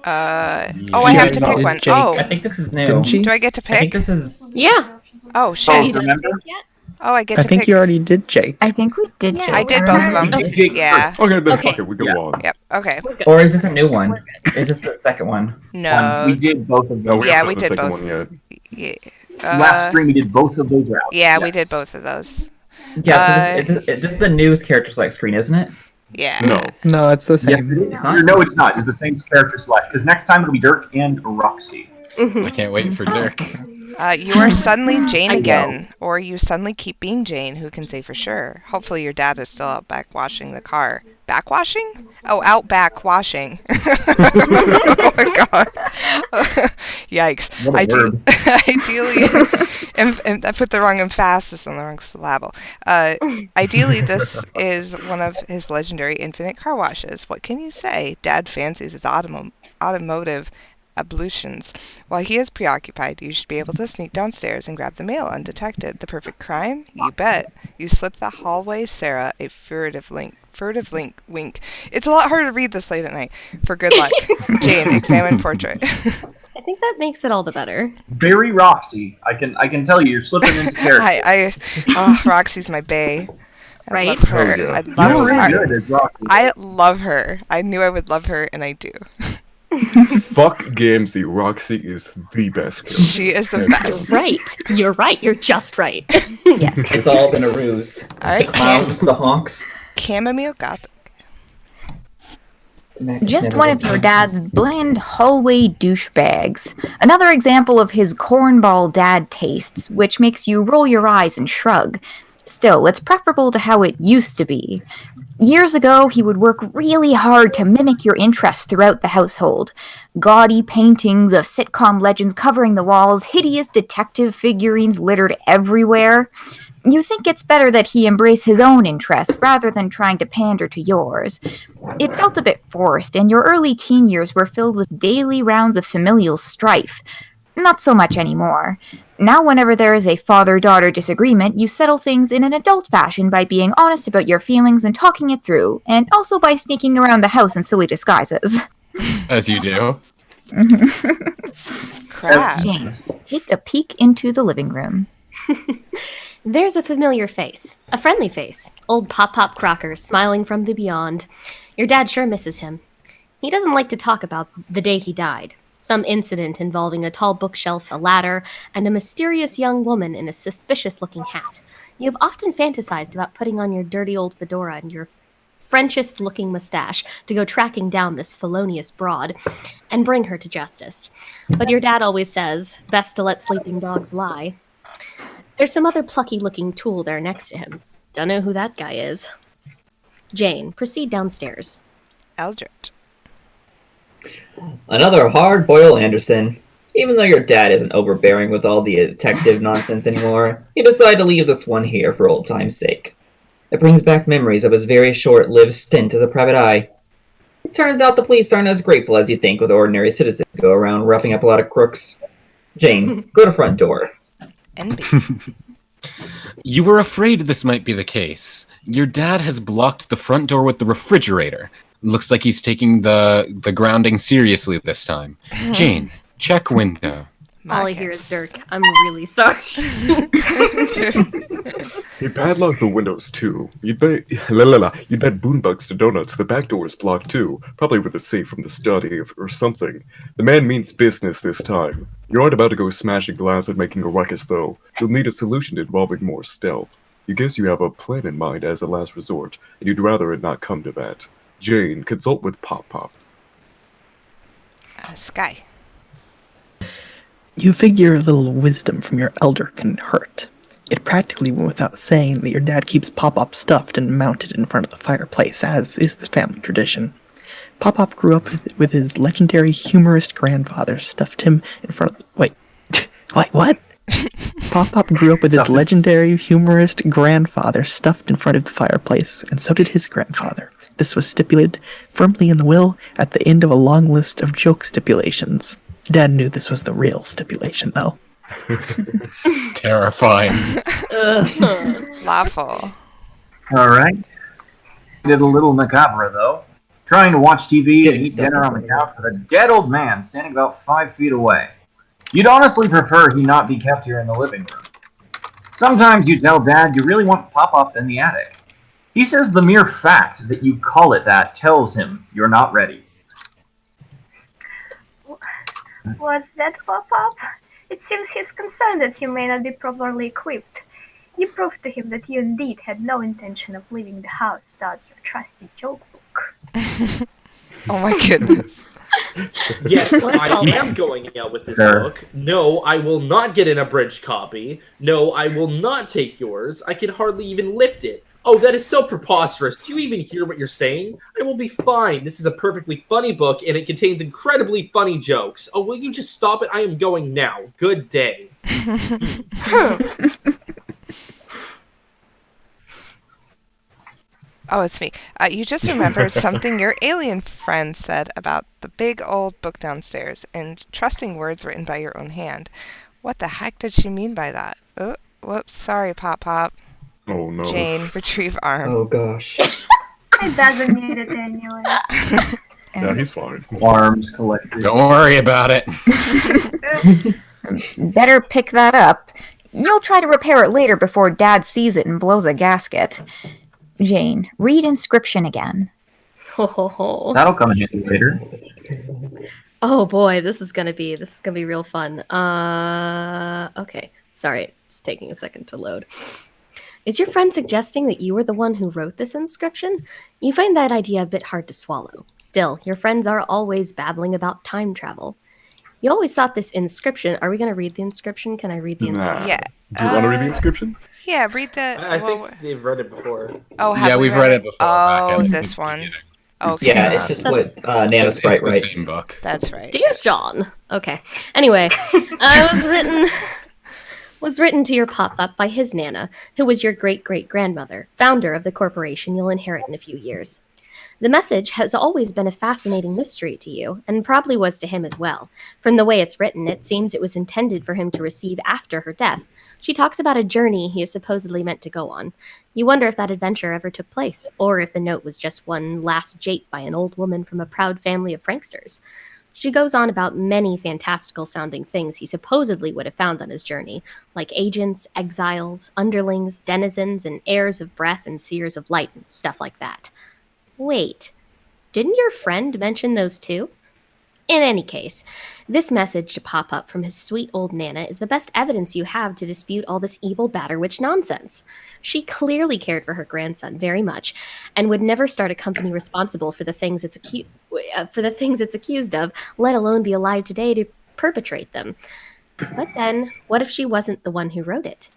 Oh, I have to pick Did one. Jake- Oh, I think this is new. Didn't she? do I get to I think pick? this is. Yeah. Oh, Oh, shit. You done remember? picked yet? Oh, I get I to think pick. you already did Jake. I think we did. Yeah, Jake. I did I both of remember. them. Jake Yeah. Okay, then Okay. fuck it, we go on. Yep. Okay. We're good. Or is this a new one? Is this the second one? No. We did both of No, those. we Yeah, haven't we done the did second both. one yet. Yeah. Last stream we did both of those routes. Yeah, we Yes. did both of those. Yeah. So this is a news character select screen, isn't it? Yeah. No. No, it's the Yes, same. it is. It's not? No, it's not. It's the same character select. Because next time it'll be Dirk and Roxy. I can't wait for Dirk. You are suddenly Jane I know. again, or you suddenly keep being Jane. Who can say for sure? Hopefully, your dad is still out back washing the car. Back washing? Oh, out back washing. Oh my god! Yikes! What a word. Ideally, and I put the wrong emphasis on the wrong syllable. Ideally, this is one of his legendary infinite car washes. What can you say? Dad fancies his automotive ablutions. While he is preoccupied, you should be able to sneak downstairs and grab the mail undetected. The perfect crime? You bet. You slip the hallway Sarah a furtive wink. It's a lot harder to read this late at night. For good luck. Jane, examine portrait. I think that makes it all the better. Very Roxy. I can tell you, you're slipping into character. Roxy's my bae. I Right? love her. Oh, yeah. I You love were really her. good as Roxy. I love her. I knew I would love her, and I do. Fuck Gamzee, Roxy is the best character. She is the best. You're right. You're just right. Yes. It's all been a ruse. All right, The clowns, the honks. Chamomile Gothic. Just one of your dad's bland hallway douchebags. Another example of his cornball dad tastes, which makes you roll your eyes and shrug. Still, it's preferable to how it used to be. Years ago, he would work really hard to mimic your interests throughout the household. Gaudy paintings of sitcom legends covering the walls, hideous detective figurines littered everywhere. You think it's better that he embrace his own interests rather than trying to pander to yours. It felt a bit forced, and your early teen years were filled with daily rounds of familial strife. Not so much anymore. Now whenever there is a father-daughter disagreement, you settle things in an adult fashion by being honest about your feelings and talking it through, and also by sneaking around the house in silly disguises. As you do. Crap. Jane, take a peek into the living room. There's a familiar face. A friendly face. Old Pop Crocker smiling from the beyond. Your dad sure misses him. He doesn't like to talk about the day he died. Some incident involving a tall bookshelf, a ladder, and a mysterious young woman in a suspicious-looking hat. You have often fantasized about putting on your dirty old fedora and your Frenchest-looking mustache to go tracking down this felonious broad and bring her to justice. But your dad always says, best to let sleeping dogs lie. There's some other plucky-looking tool there next to him. Don't know who that guy is. Jane, proceed downstairs. Eldritch. Another hard-boiled Anderson. Even though your dad isn't overbearing with all the detective nonsense anymore, he decided to leave this one here for old time's sake. It brings back memories of his very short-lived stint as a private eye. It turns out the police aren't as grateful as you'd think with ordinary citizens who go around roughing up a lot of crooks. Jane, go to front door. NB. You were afraid this might be the case. Your dad has blocked the front door with the refrigerator. Looks like he's taking the grounding seriously this time. Jane, check window. All I hear is Dirk. I'm really sorry. He padlocked the windows too. You'd bet Boonbugs to donuts. The back door is blocked too, probably with a safe from the study or something. The man means business this time. You aren't about to go smashing glass and making a ruckus though. You'll need a solution involving more stealth. You guess you have a plan in mind as a last resort, and you'd rather it not come to that. Jane, consult with Pop Pop. Sky. You figure a little wisdom from your elder can hurt. It practically went without saying that your dad keeps Pop-Pop stuffed and mounted in front of the fireplace, as is the family tradition. Pop-Pop grew up with his legendary humorist grandfather stuffed him in front of... Wait, what? Pop-Pop grew up with his legendary humorist grandfather stuffed in front of the fireplace, and so did his grandfather. This was stipulated firmly in the will at the end of a long list of joke stipulations. Dad knew this was the real stipulation, though. Terrifying. Lawful. All right. Did a little macabre, though. Trying to watch TV and eat dinner on the couch with a dead old man standing about 5 feet away. You'd honestly prefer he not be kept here in the living room. Sometimes you tell Dad you really want Pop-Up in the attic. He says the mere fact that you call it that tells him you're not ready. Was that Pop-Up? It seems he's concerned that you may not be properly equipped. You proved to him that you indeed had no intention of leaving the house without your trusty joke book. Oh my goodness. Yes, I am going out with this book. No, I will not get an abridged copy. No, I will not take yours. I can hardly even lift it. Oh, that is so preposterous. Do you even hear what you're saying? I will be fine. This is a perfectly funny book, and it contains incredibly funny jokes. Oh, will you just stop it? I am going now. Good day. Oh, it's me. You just remembered something your alien friend said about the big old book downstairs and trusting words written by your own hand. What the heck did she mean by that? Oh, whoops. Sorry, Pop-Pop. Oh, no. Jane, retrieve arm. Oh, gosh. It doesn't need it anyway. Yeah, he's fine. Arms collected. Don't worry about it. Better pick that up. You'll try to repair it later before Dad sees it and blows a gasket. Jane, read inscription again. That'll come in handy later. Oh boy, this is gonna be real fun. Okay. Sorry, it's taking a second to load. Is your friend suggesting that you were the one who wrote this inscription? You find that idea a bit hard to swallow. Still, your friends are always babbling about time travel. You always thought this inscription... Are we going to read the inscription? Can I read the inscription? Yeah. Do you want to read the inscription? Yeah, read the... I think they've read it before. Oh, yeah, we've read it before. Oh, this one. Okay. Yeah, it's just what Nana Sprite writes. It's the same book. That's right. Dear John. Okay. Anyway, was written to your Pop-Up by his Nana, who was your great-great-grandmother, founder of the corporation you'll inherit in a few years. The message has always been a fascinating mystery to you, and probably was to him as well. From the way it's written, it seems it was intended for him to receive after her death. She talks about a journey he is supposedly meant to go on. You wonder if that adventure ever took place, or if the note was just one last jape by an old woman from a proud family of pranksters. She goes on about many fantastical-sounding things he supposedly would have found on his journey, like agents, exiles, underlings, denizens, and heirs of breath and seers of light and stuff like that. Wait, didn't your friend mention those too? In any case, this message to pop up from his sweet old Nana is the best evidence you have to dispute all this evil Batterwitch nonsense. She clearly cared for her grandson very much, and would never start a company responsible for the things it's accused of, let alone be alive today to perpetrate them. But then, what if she wasn't the one who wrote it?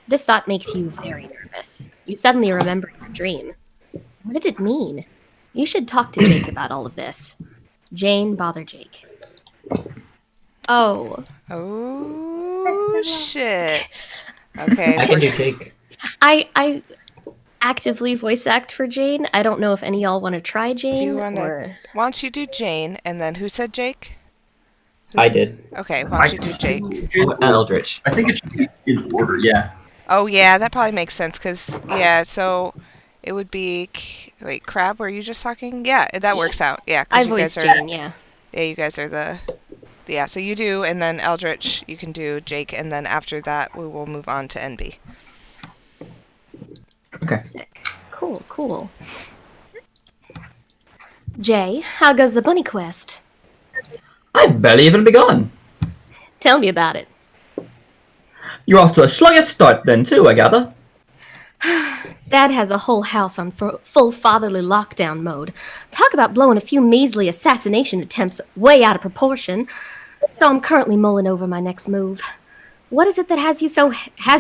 This thought makes you very nervous. You suddenly remember your dream. What did it mean? You should talk to Jake about all of this. Jane, bother Jake. Oh. Oh, shit. Okay. I can do Jake. I actively voice act for Jane. I don't know if any of y'all want to try Jane. Do you want to... or... Why don't you do Jane, and then who said Jake? I did. Okay, why don't you do Jake? Eldritch. I think it should be in order, yeah. Oh yeah, that probably makes sense because yeah, so it would be wait, Crab. Were you just talking? Yeah, that works out. Yeah, I because you guys voiced are Jane, yeah. yeah, you guys are the yeah. So you do, and then Eldritch, you can do Jake, and then after that we will move on to NB. Okay. Sick. Cool. Jay, how goes the bunny quest? I've barely even begun. Tell me about it. You're off to a sluggish start then, too, I gather. Dad has a whole house on full fatherly lockdown mode. Talk about blowing a few measly assassination attempts way out of proportion. So I'm currently mulling over my next move. What is it that has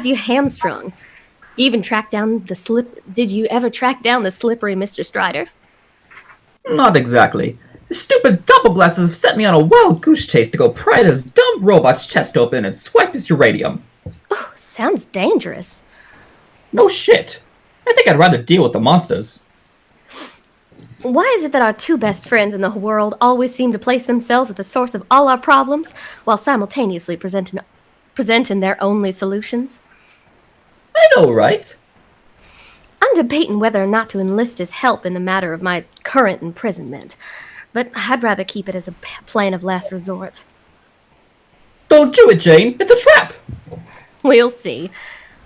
you hamstrung? Did you ever track down the slippery Mr. Strider? Not exactly. The stupid doppelglasses have set me on a wild goose chase to go pry this dumb robot's chest open and swipe his uranium. Oh, sounds dangerous. No shit. I think I'd rather deal with the monsters. Why is it that our two best friends in the world always seem to place themselves at the source of all our problems while simultaneously presenting their only solutions? I know, right? I'm debating whether or not to enlist his help in the matter of my current imprisonment, but I'd rather keep it as a plan of last resort. Don't do it, Jane. It's a trap. We'll see.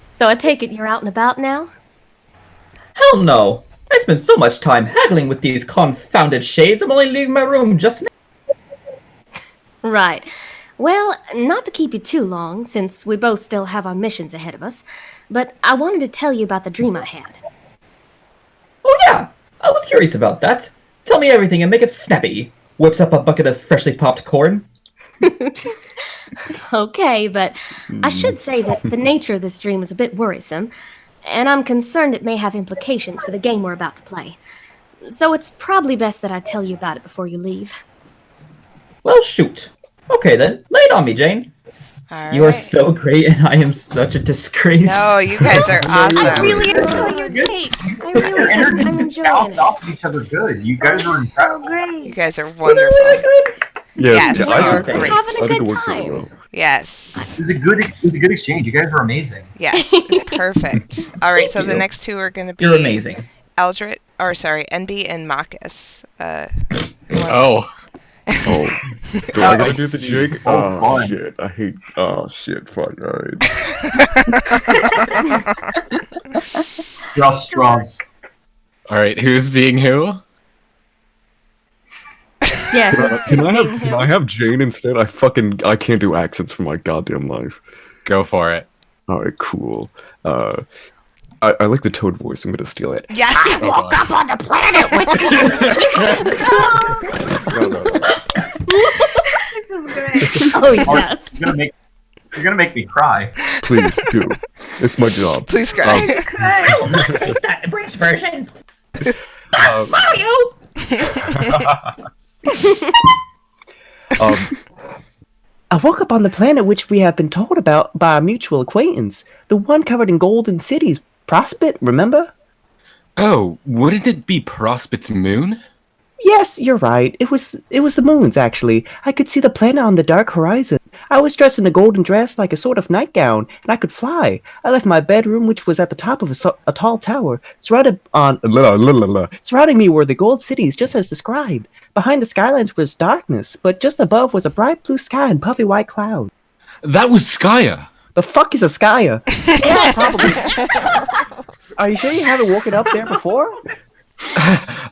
So I take it you're out and about now? Hell no. I spent so much time haggling with these confounded shades, I'm only leaving my room just now. Right. Well, not to keep you too long, since we both still have our missions ahead of us, but I wanted to tell you about the dream I had. Oh yeah, I was curious about that. Tell me everything and make it snappy. Whips up a bucket of freshly popped corn. Okay, but I should say that the nature of this dream is a bit worrisome, and I'm concerned it may have implications for the game we're about to play. So it's probably best that I tell you about it before you leave. Well, shoot. Okay then, lay it on me, Jane. All You are right. so great, and I am such a disgrace. No, you guys are awesome. I really enjoy your take. I'm enjoying Bounced it. off of each other good. You guys were incredible. You guys are wonderful. Yes, Yes, I you're think so. great. Having a I think good it works really time. well. Yes. It was a good exchange. You guys were amazing. Yes, it's perfect. All right, so Thank the you. next two are going to be You're amazing. Eldritch, or sorry, NB and Marcus. Oh. Oh, do I gotta do the see. jig? Oh, Oh fun. shit! I hate. Oh shit! Fuck! All right. Draw straws. All right, who's being who? Yeah, Can I have Jane instead? I can't do accents for my goddamn life. Go for it. All right, cool. I like the Toad voice. I'm gonna steal it. Yeah. Oh, boy. Up on the planet No. This is great. Oh, yes. You're gonna make me cry. Please do. It's my job. Please cry. I will not take that the British version. Mario! I woke up on the planet which we have been told about by a mutual acquaintance. The one covered in golden cities. Prospect, remember? Oh, wouldn't it be Prospect's moon? Yes, you're right. It was the moon's, actually. I could see the planet on the dark horizon. I was dressed in a golden dress like a sort of nightgown, and I could fly. I left my bedroom, which was at the top of a tall tower. Surrounding me were the gold cities, just as described. Behind the skylines was darkness, but just above was a bright blue sky and puffy white cloud. That was Skya. The fuck is a skya? Yeah, probably. Are you sure you haven't woken up there before?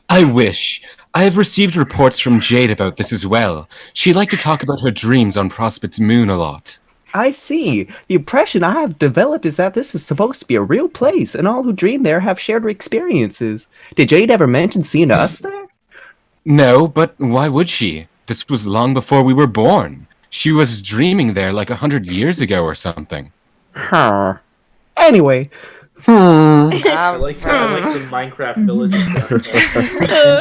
I wish. I have received reports from Jade about this as well. She liked to talk about her dreams on Prospect's moon a lot. I see. The impression I have developed is that this is supposed to be a real place, and all who dream there have shared experiences. Did Jade ever mention seeing us there? No, but why would she? This was long before we were born. She was dreaming there like 100 years ago or something. Huh. Anyway. I like the Minecraft village. Oh,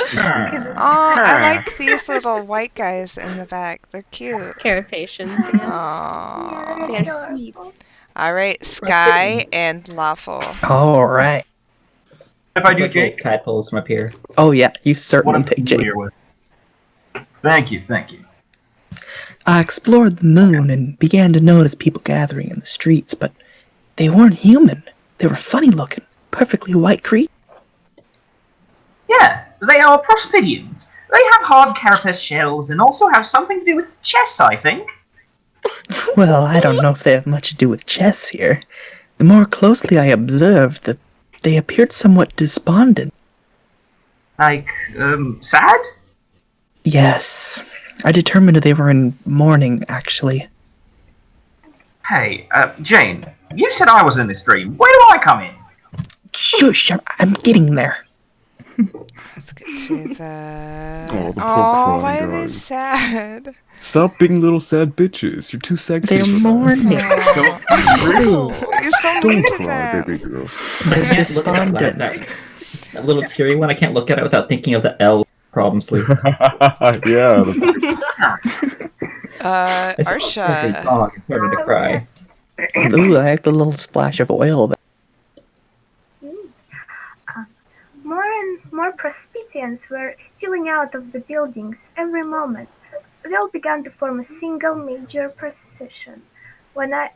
I like these little white guys in the back. They're cute. Carapations. Aww. They're sweet. All right, Sky and Lawful. All right. If I do Like little Jake, tadpoles from up here. Oh yeah, you what certainly I'm take Jake. familiar with. Thank you. I explored the moon and began to notice people gathering in the streets, but They weren't human. They were funny looking, perfectly white creatures. Yeah, they are prospidians. They have hard carapace shells and also have something to do with chess, I think. Well, I don't know if they have much to do with chess here. The more closely I observed, they appeared somewhat despondent. Like, sad? Yes. I determined they were in mourning, actually. Hey, Jane, you said I was in this dream. Where do I come in? Shush, I'm getting there. Let's get to the... Oh, the poor Oh, why crying are they guys. sad? Stop being little sad bitches. You're too sexy. They're for that. mourning. Oh, you're so mean Don't to cry, them. baby girl. I can't look at Despondent. that little teary one. I can't look at it without thinking of the L problem sleeve. Yeah. Arsha. I'm starting to cry. Ooh, I like the little splash of oil there. More and more prospitians were filling out of the buildings every moment. They all began to form a single major procession. When I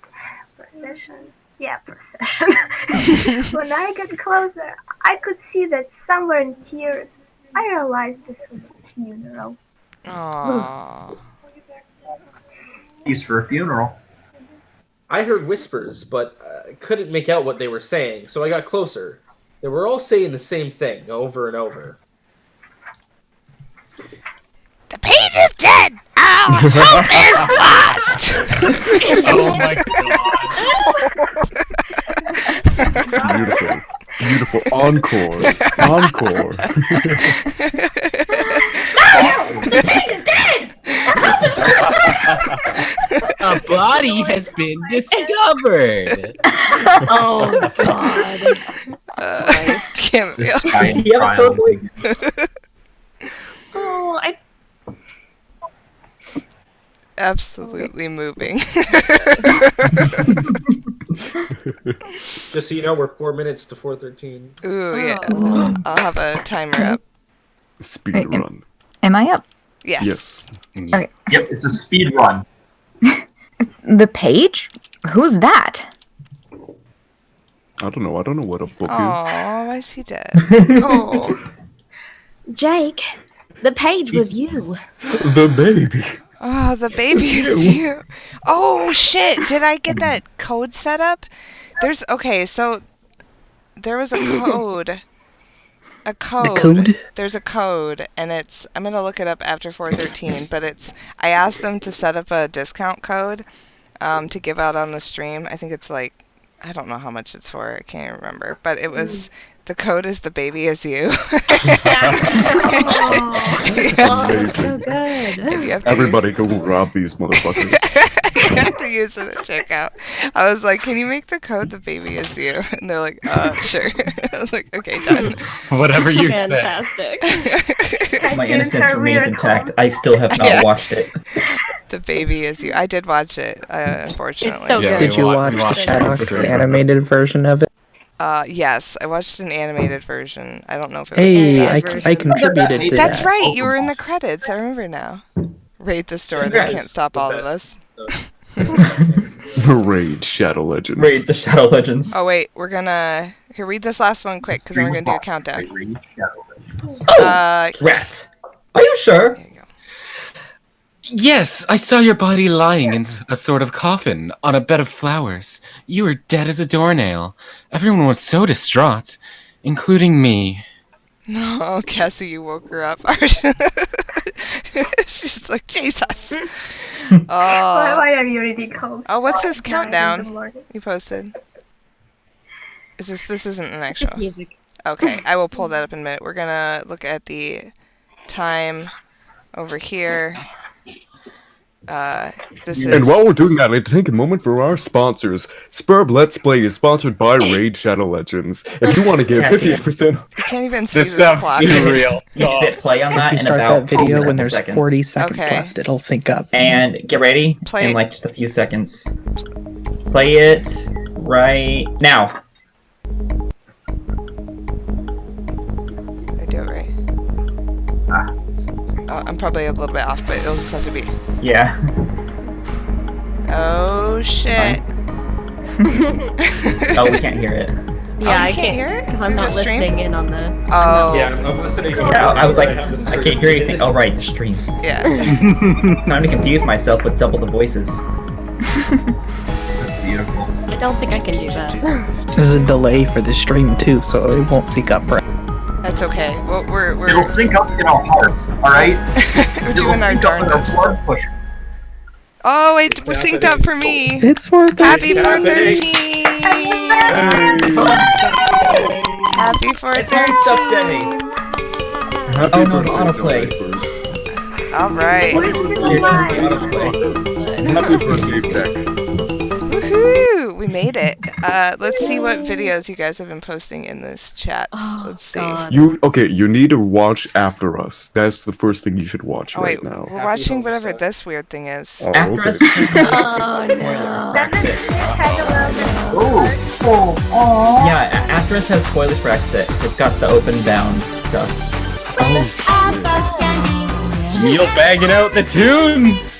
got closer, I could see that some were in tears. I realized this was a funeral. Aww. Use for a funeral. I heard whispers, but couldn't make out what they were saying, so I got closer. They were all saying the same thing over and over. The page is dead! Our hope is lost! Oh my god. Beautiful. Beautiful. Encore. Encore. The page is dead! A body has been discovered. Oh god. Can't feel. Does he have a toad voice? Oh, I Absolutely moving. Just so you know, we're 4 minutes to 4:13. Ooh, yeah. Oh. I'll have a timer up. Speed Wait, run. Am I up? Yes. Yes. Yep, it's a speed run. The page? Who's that? I don't know. I don't know what a book is. Oh, why is he dead? Oh. Jake, the page was you. The baby. Oh, the baby is you. Oh, shit. Did I get that code set up? Okay, so there was a code. A code. The code? There's a code, and I'm going to look it up after 413, but I asked them to set up a discount code to give out on the stream. I think it's like, I don't know how much it's for. I can't even remember, but it was, the code is the baby is you. Oh, that's so good. You have to Everybody go rob these motherfuckers. you have to use it at checkout. I was like, can you make the code the baby is you? And they're like, sure. I was like, okay, done. Whatever you say. Fantastic. My innocence remains intact. I still have not Yeah. watched it. The baby is you. I did watch it, unfortunately. It's so Yeah, good. Did you we watch the watched Shadow's it. animated version of it? Yes, I watched an animated version. I don't know if it was Hey, the I dub version. contributed to That's that. right, you were in the credits. I remember now. Raid the store that Congrats. can't stop The all of best. us. Raid Shadow Legends. Raid the Shadow Legends. Oh wait, we're gonna read this last one quick because then we're gonna do a countdown. Rat. Are you sure? There you go. Yes, I saw your body lying in a sort of coffin on a bed of flowers. You were dead as a doornail. Everyone was so distraught, including me. No, Cassie, you woke her up. She's like, Jesus. Why are you ridiculous? Oh, what's this 9 in the countdown morning? you posted? This isn't an actual. Just music. Okay, I will pull that up in a minute. We're gonna look at the time over here. This is. And while we're doing that, I'd like to take a moment for our sponsors. Spurb Let's Play is sponsored by Raid Shadow Legends. If you want to give Yeah, 50%... You can't even see This the sounds clock. too real. You should hit play on If that you in start about that video 10 when there's seconds. 40 seconds Okay. left, it'll sync up. And get ready Play in it. like just a few seconds. Play it right now. I do it right. Oh, I'm probably a little bit off, but it'll just have to be. Yeah. Oh shit. Oh, we can't hear it. Yeah, you I can't hear it because I'm through not the stream? listening in on the. Oh. Yeah, I'm listening. Yeah, I was like, I can't hear anything. Oh, right, the stream. Yeah. Time to confuse myself with double the voices. That's beautiful. I don't think I can do that. There's a delay for the stream too, so it won't sync up right. That's okay. Well, we're It'll sync up in our heart, alright? we're doing our darndest. blood push. Oh wait, we're synced up for me. It's for Happy It's happening. 413. Happy It's Homestuck Day. 413. Happy Oh, no, the birthday, autoplay. Jennifer. All right. Happy birthday, Beck. Woohoo! We made it. Let's see what videos you guys have been posting in this chat. Oh, Let's see. God. You need to watch after us. That's the first thing you should watch Oh right wait, now. we're watching whatever this weird thing is. Oh, After okay. Oh no. Yeah, After Us has spoilers for Exit, so it's got the open bound stuff. Neil bagging out the tunes!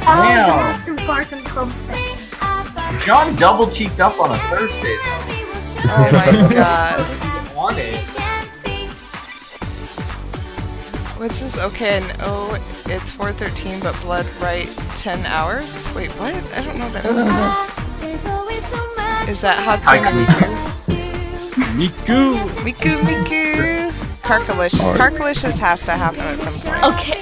Damn. Most important Homestuck. John double cheeked up on a Thursday though. Oh my god. On it. What's this? Okay, and oh, it's 413, but blood right 10 hours? Wait, what? I don't know what that means. Is that Hatsune Miku? Miku! Miku! Carcalicious. Alright. Carcalicious has to happen at some point. Okay.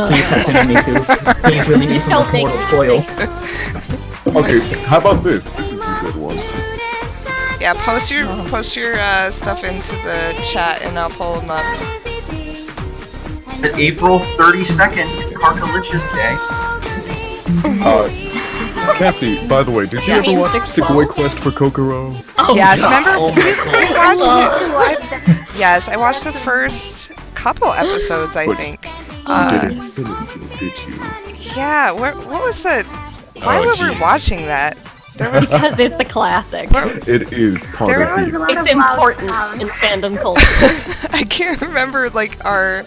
Please, Hatsune Miku. Please really me from No, this thank mortal you. coil. Okay, how about this? This is a good one. Yeah, post your stuff into the chat and I'll pull them up. April 32nd is Carcalicious Day. Cassie, by the way, did you Yes. ever watch 612? Stickaway Quest for Kokoro? Oh, Yes, God. remember? Oh my We god. watched it. Yes, I watched the first couple episodes, I But- think. Didn't finish it, did you? Yeah, what was the... Why Oh, were we jeez. watching that? There was... Because it's a classic. It is part There of was the... It's important in fandom culture. I can't remember, like, our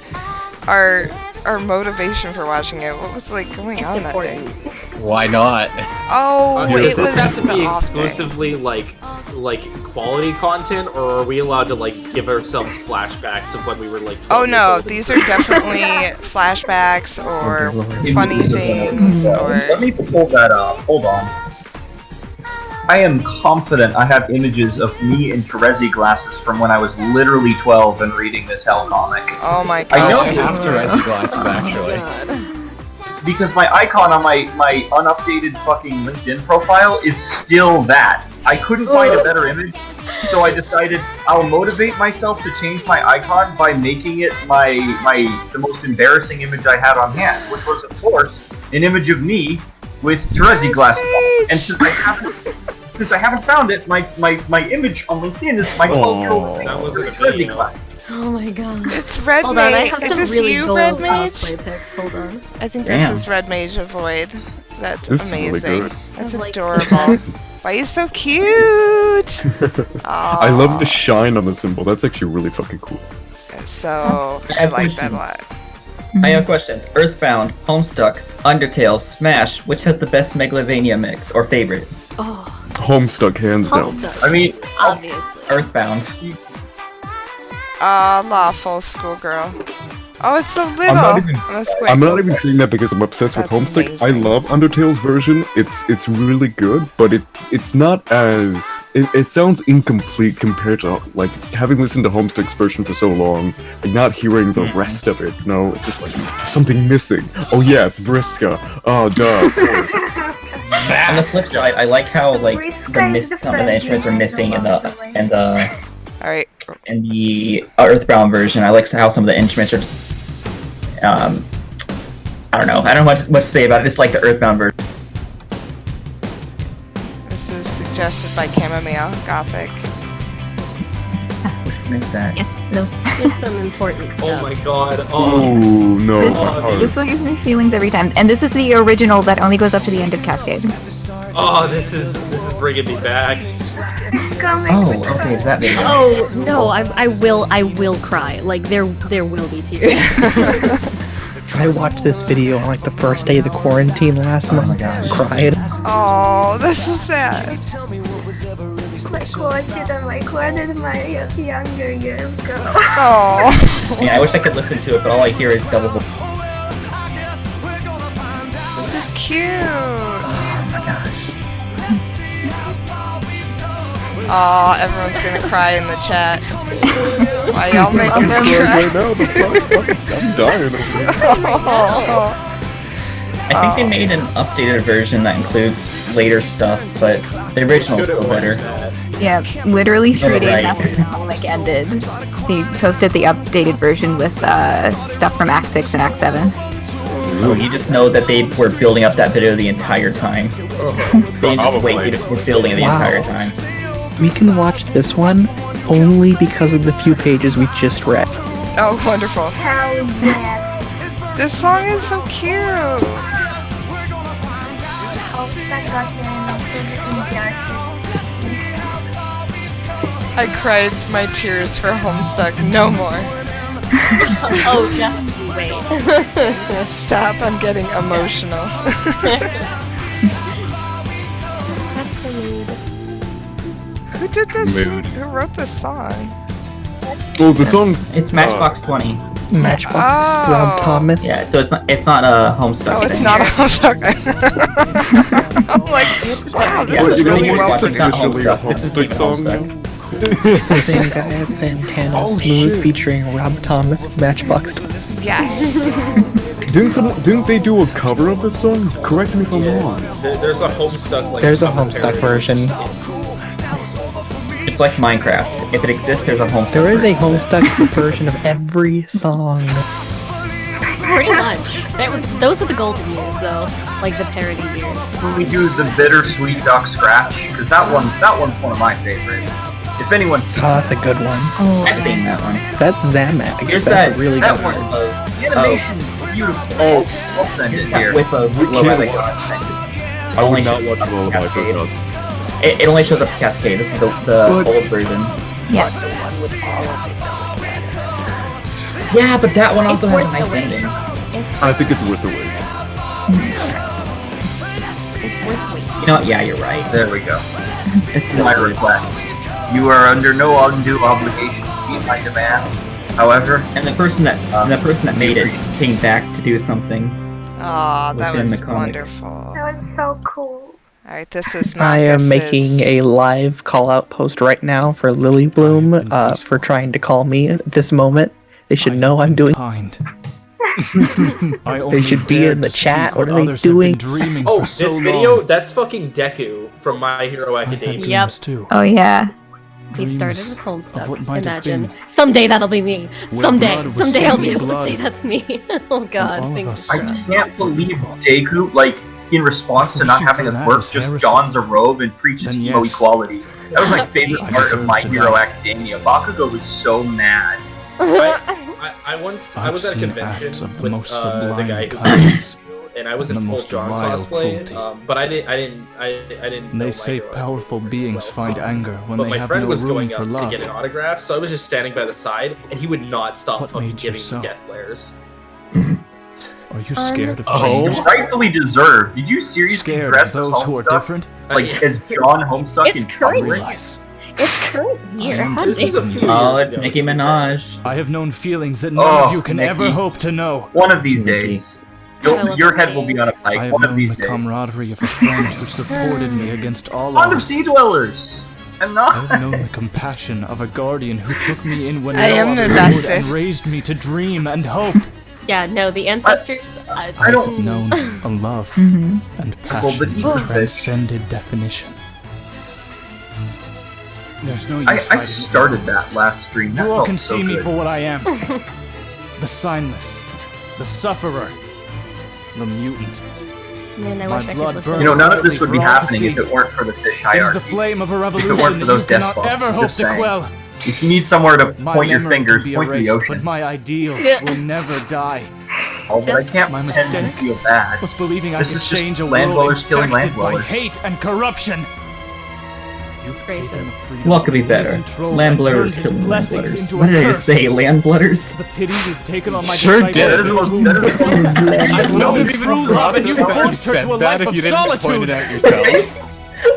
motivation for watching it. What was, like, going It's on that important. day? Why not? Oh, Wait, it does was this have to the be off day. exclusively like quality content, or are we allowed to like give ourselves flashbacks of when we were like 12 Oh years no, old? these are definitely flashbacks or Okay, funny things or... Let me pull that up. Hold on. I am confident I have images of me in Terezi glasses from when I was literally 12 and reading this hell comic. Oh my god. I know I have Terezi glasses, actually. Because my icon on my unupdated fucking LinkedIn profile is still that. I couldn't find a better image, so I decided I'll motivate myself to change my icon by making it the most embarrassing image I had on hand, which was of course an image of me with Terezi glasses on. And since I haven't found it, my image on LinkedIn is my 12-year-old That wasn't a Terezi video. glasses. Oh my god. It's Red Hold on, I Mage. have Is some this really you, cool Red Mage? cosplay pics. Hold on. I think Damn. this is Red Mage Avoid. That's This is amazing. really good. That's I like adorable. this. Why are you so cute? I love the shine on the symbol. That's actually really fucking cool. So, I have like that a questions. lot. I have questions. Earthbound, Homestuck, Undertale, Smash. Which has the best Megalovania mix or favorite? Oh, Homestuck, hands down. Homestuck. I mean, Obviously. Earthbound. Lawful schoolgirl. Oh, it's so little. On a squid. I'm not even saying that because I'm obsessed with That's Homestuck. amazing. I love Undertale's version. It's really good, but it's not as it sounds incomplete compared to like having listened to Homestuck's version for so long and not hearing the rest of it. No, it's just like something missing. Oh yeah, it's Vriska. Oh duh. Of course. On the flip side, I like how like some of the instruments are missing in the Alright. Earthbound version. I like how some of the instruments are. I don't know. I don't know what to say about it. Just like the Earthbound version. This is suggested by Chamomile Gothic. Which one is that? Yes, hello. Here's some important Oh stuff. my god. Oh no. This one gives me feelings every time. And this is the original that only goes up to the end of Cascade. Oh, this is bringing me back. Oh, okay, is that video? Oh no, I will cry. Like there will be tears. I watched this video on like the first day of the quarantine last month. Cried. Oh, that's so sad. Like watched and recorded my younger years ago. Oh. Yeah, I wish I could listen to it, but all I hear is double. This is cute. Oh, everyone's gonna cry in the chat. Why y'all making me cry? Right now, I'm dying over here. I think they made an updated version that includes later stuff, but the original is still better. Yeah, literally 3 You're days right. after the comic ended, they posted the updated version with stuff from Act 6 and Act 7. Oh, you just know that they were building up that video the entire time. They didn't just wait, they just were building it the entire time. We can watch this one only because of the few pages we just read. Oh, wonderful. Hell yes. This song is so cute. I cried my tears for Homestuck. No more. Oh, just wait. Stop, I'm getting emotional. That's the mood. Who did this? Mood. Who wrote this song? Oh, the song. It's Matchbox 20. Matchbox, Oh. Rob Thomas. Yeah, so it's not a Homestuck Oh, it's thing. not a Homestuck. I'm like, wow, Yeah, But you know really what? watch It's it's not officially a Homestuck. This is Homestuck Team song Homestuck. now. It's the same guy as Santana Oh, Smooth shit. featuring Rob Thomas, Matchbox. yes. Didn't they do a cover of this song? Correct me if I'm wrong. There's a Homestuck like. There's a cover Homestuck parody. version. It's like Minecraft. If it exists, there's a Homestuck. There is a version. Homestuck version of every song. Pretty much. Those were the golden years, though. Like the parody years. When we do the bittersweet duck scratch, because that one's one of my favorites. If anyone's seen Oh, that's a good one. I've seen that one. That's Zamak. Here's That's that. a really that good one, one. the animation is beautiful. Oh. I'll send it here. With a low can't like, I would not watch Lullaby for Cascade. God. It only shows up to Cascade. This is the But- old version. Yeah. Yeah, but that one also It's has a worth the nice wait. ending. I think it's worth the wait. It's worth waiting. You know what? Yeah, you're right. There we go. It's It's my request. You are under no undue obligation to meet my demands. However, And the person that made it came back to do something. Aw, that Within was the comic. wonderful. That was so cool. Alright, this is not. I am this making is... a live call out post right now for Lily Bloom for trying to call me at this moment. They should know I'm doing. They should be in the chat. What are they doing? Oh, this video? That's fucking Deku from My Hero Academia. Yep. Oh, yeah. He started with Homestuck. what might have Imagine. been. Someday that'll be me. Someday. blood was Someday I'll be simply able to say blood. that's me. Oh god. all of Fingers us. I crossed. can't believe Deku, like, in response to not having his work, just dons a robe and preaches Then emo yes. equality. That was my favorite I part of deserve My to Hero die. Academia. Bakugo was so mad. I was at a I've seen convention acts of the with most the sublime guy who kindness and I was and in the full most John vile cosplay, cruelty. but I didn't know They My say Hero powerful Academia beings well. find anger when But they my have friend no was room going for up love. to get an autograph, so I was just standing by the side, and he would not stop What fucking made you giving so? me death glares. Are you scared of It's change? rightfully deserved. Did you seriously Scared dress of as those who are Homestuck? different? Like, as John Homestuck It's in current. public? Realize. It's current year. How This is a dare few you? Oh, years it's ago, Nicki to be fair. Minaj. I have known feelings that none Oh, of you can ever Nikki. hope to know. One of these Nikki. days. I love Your that head will name. be on a I pike have one of known these the days. camaraderie of a friend who supported me against all Bond of odds. Sea Dwellers! And I not. have known the compassion of a guardian who took me in when I no am others would invested. and raised me to dream and hope. Yeah, no, the ancestors. I don't- I've known a love Mm-hmm. and Well, passion but even that this- transcended definition. There's no use I hiding it. started that last stream. That You all felt can so see me good. for what I am. The signless, the sufferer, the mutant. Man, I My wish I could blood listen. burns. You know, none of this would be We're all to happening if see. it weren't for the fish It is the hierarchy. flame of a If it revolution weren't for that those you cannot despots, ever I'm hope just to saying. quell. If you need somewhere to My point your memory fingers, can be point to the erased, but ocean. my ideals will never die. Oh, but I Just can't my pretend to mistake feel bad. Was believing I This could is just change a land world dwellers killing land infected by dwellers. hate and corruption. Racist. What could be better? Landblutters killing landblutters. What did I just say? Landblutters? The pity you've taken on my Sure disciple. did. I've known through love, and you forced her to a life of solitude.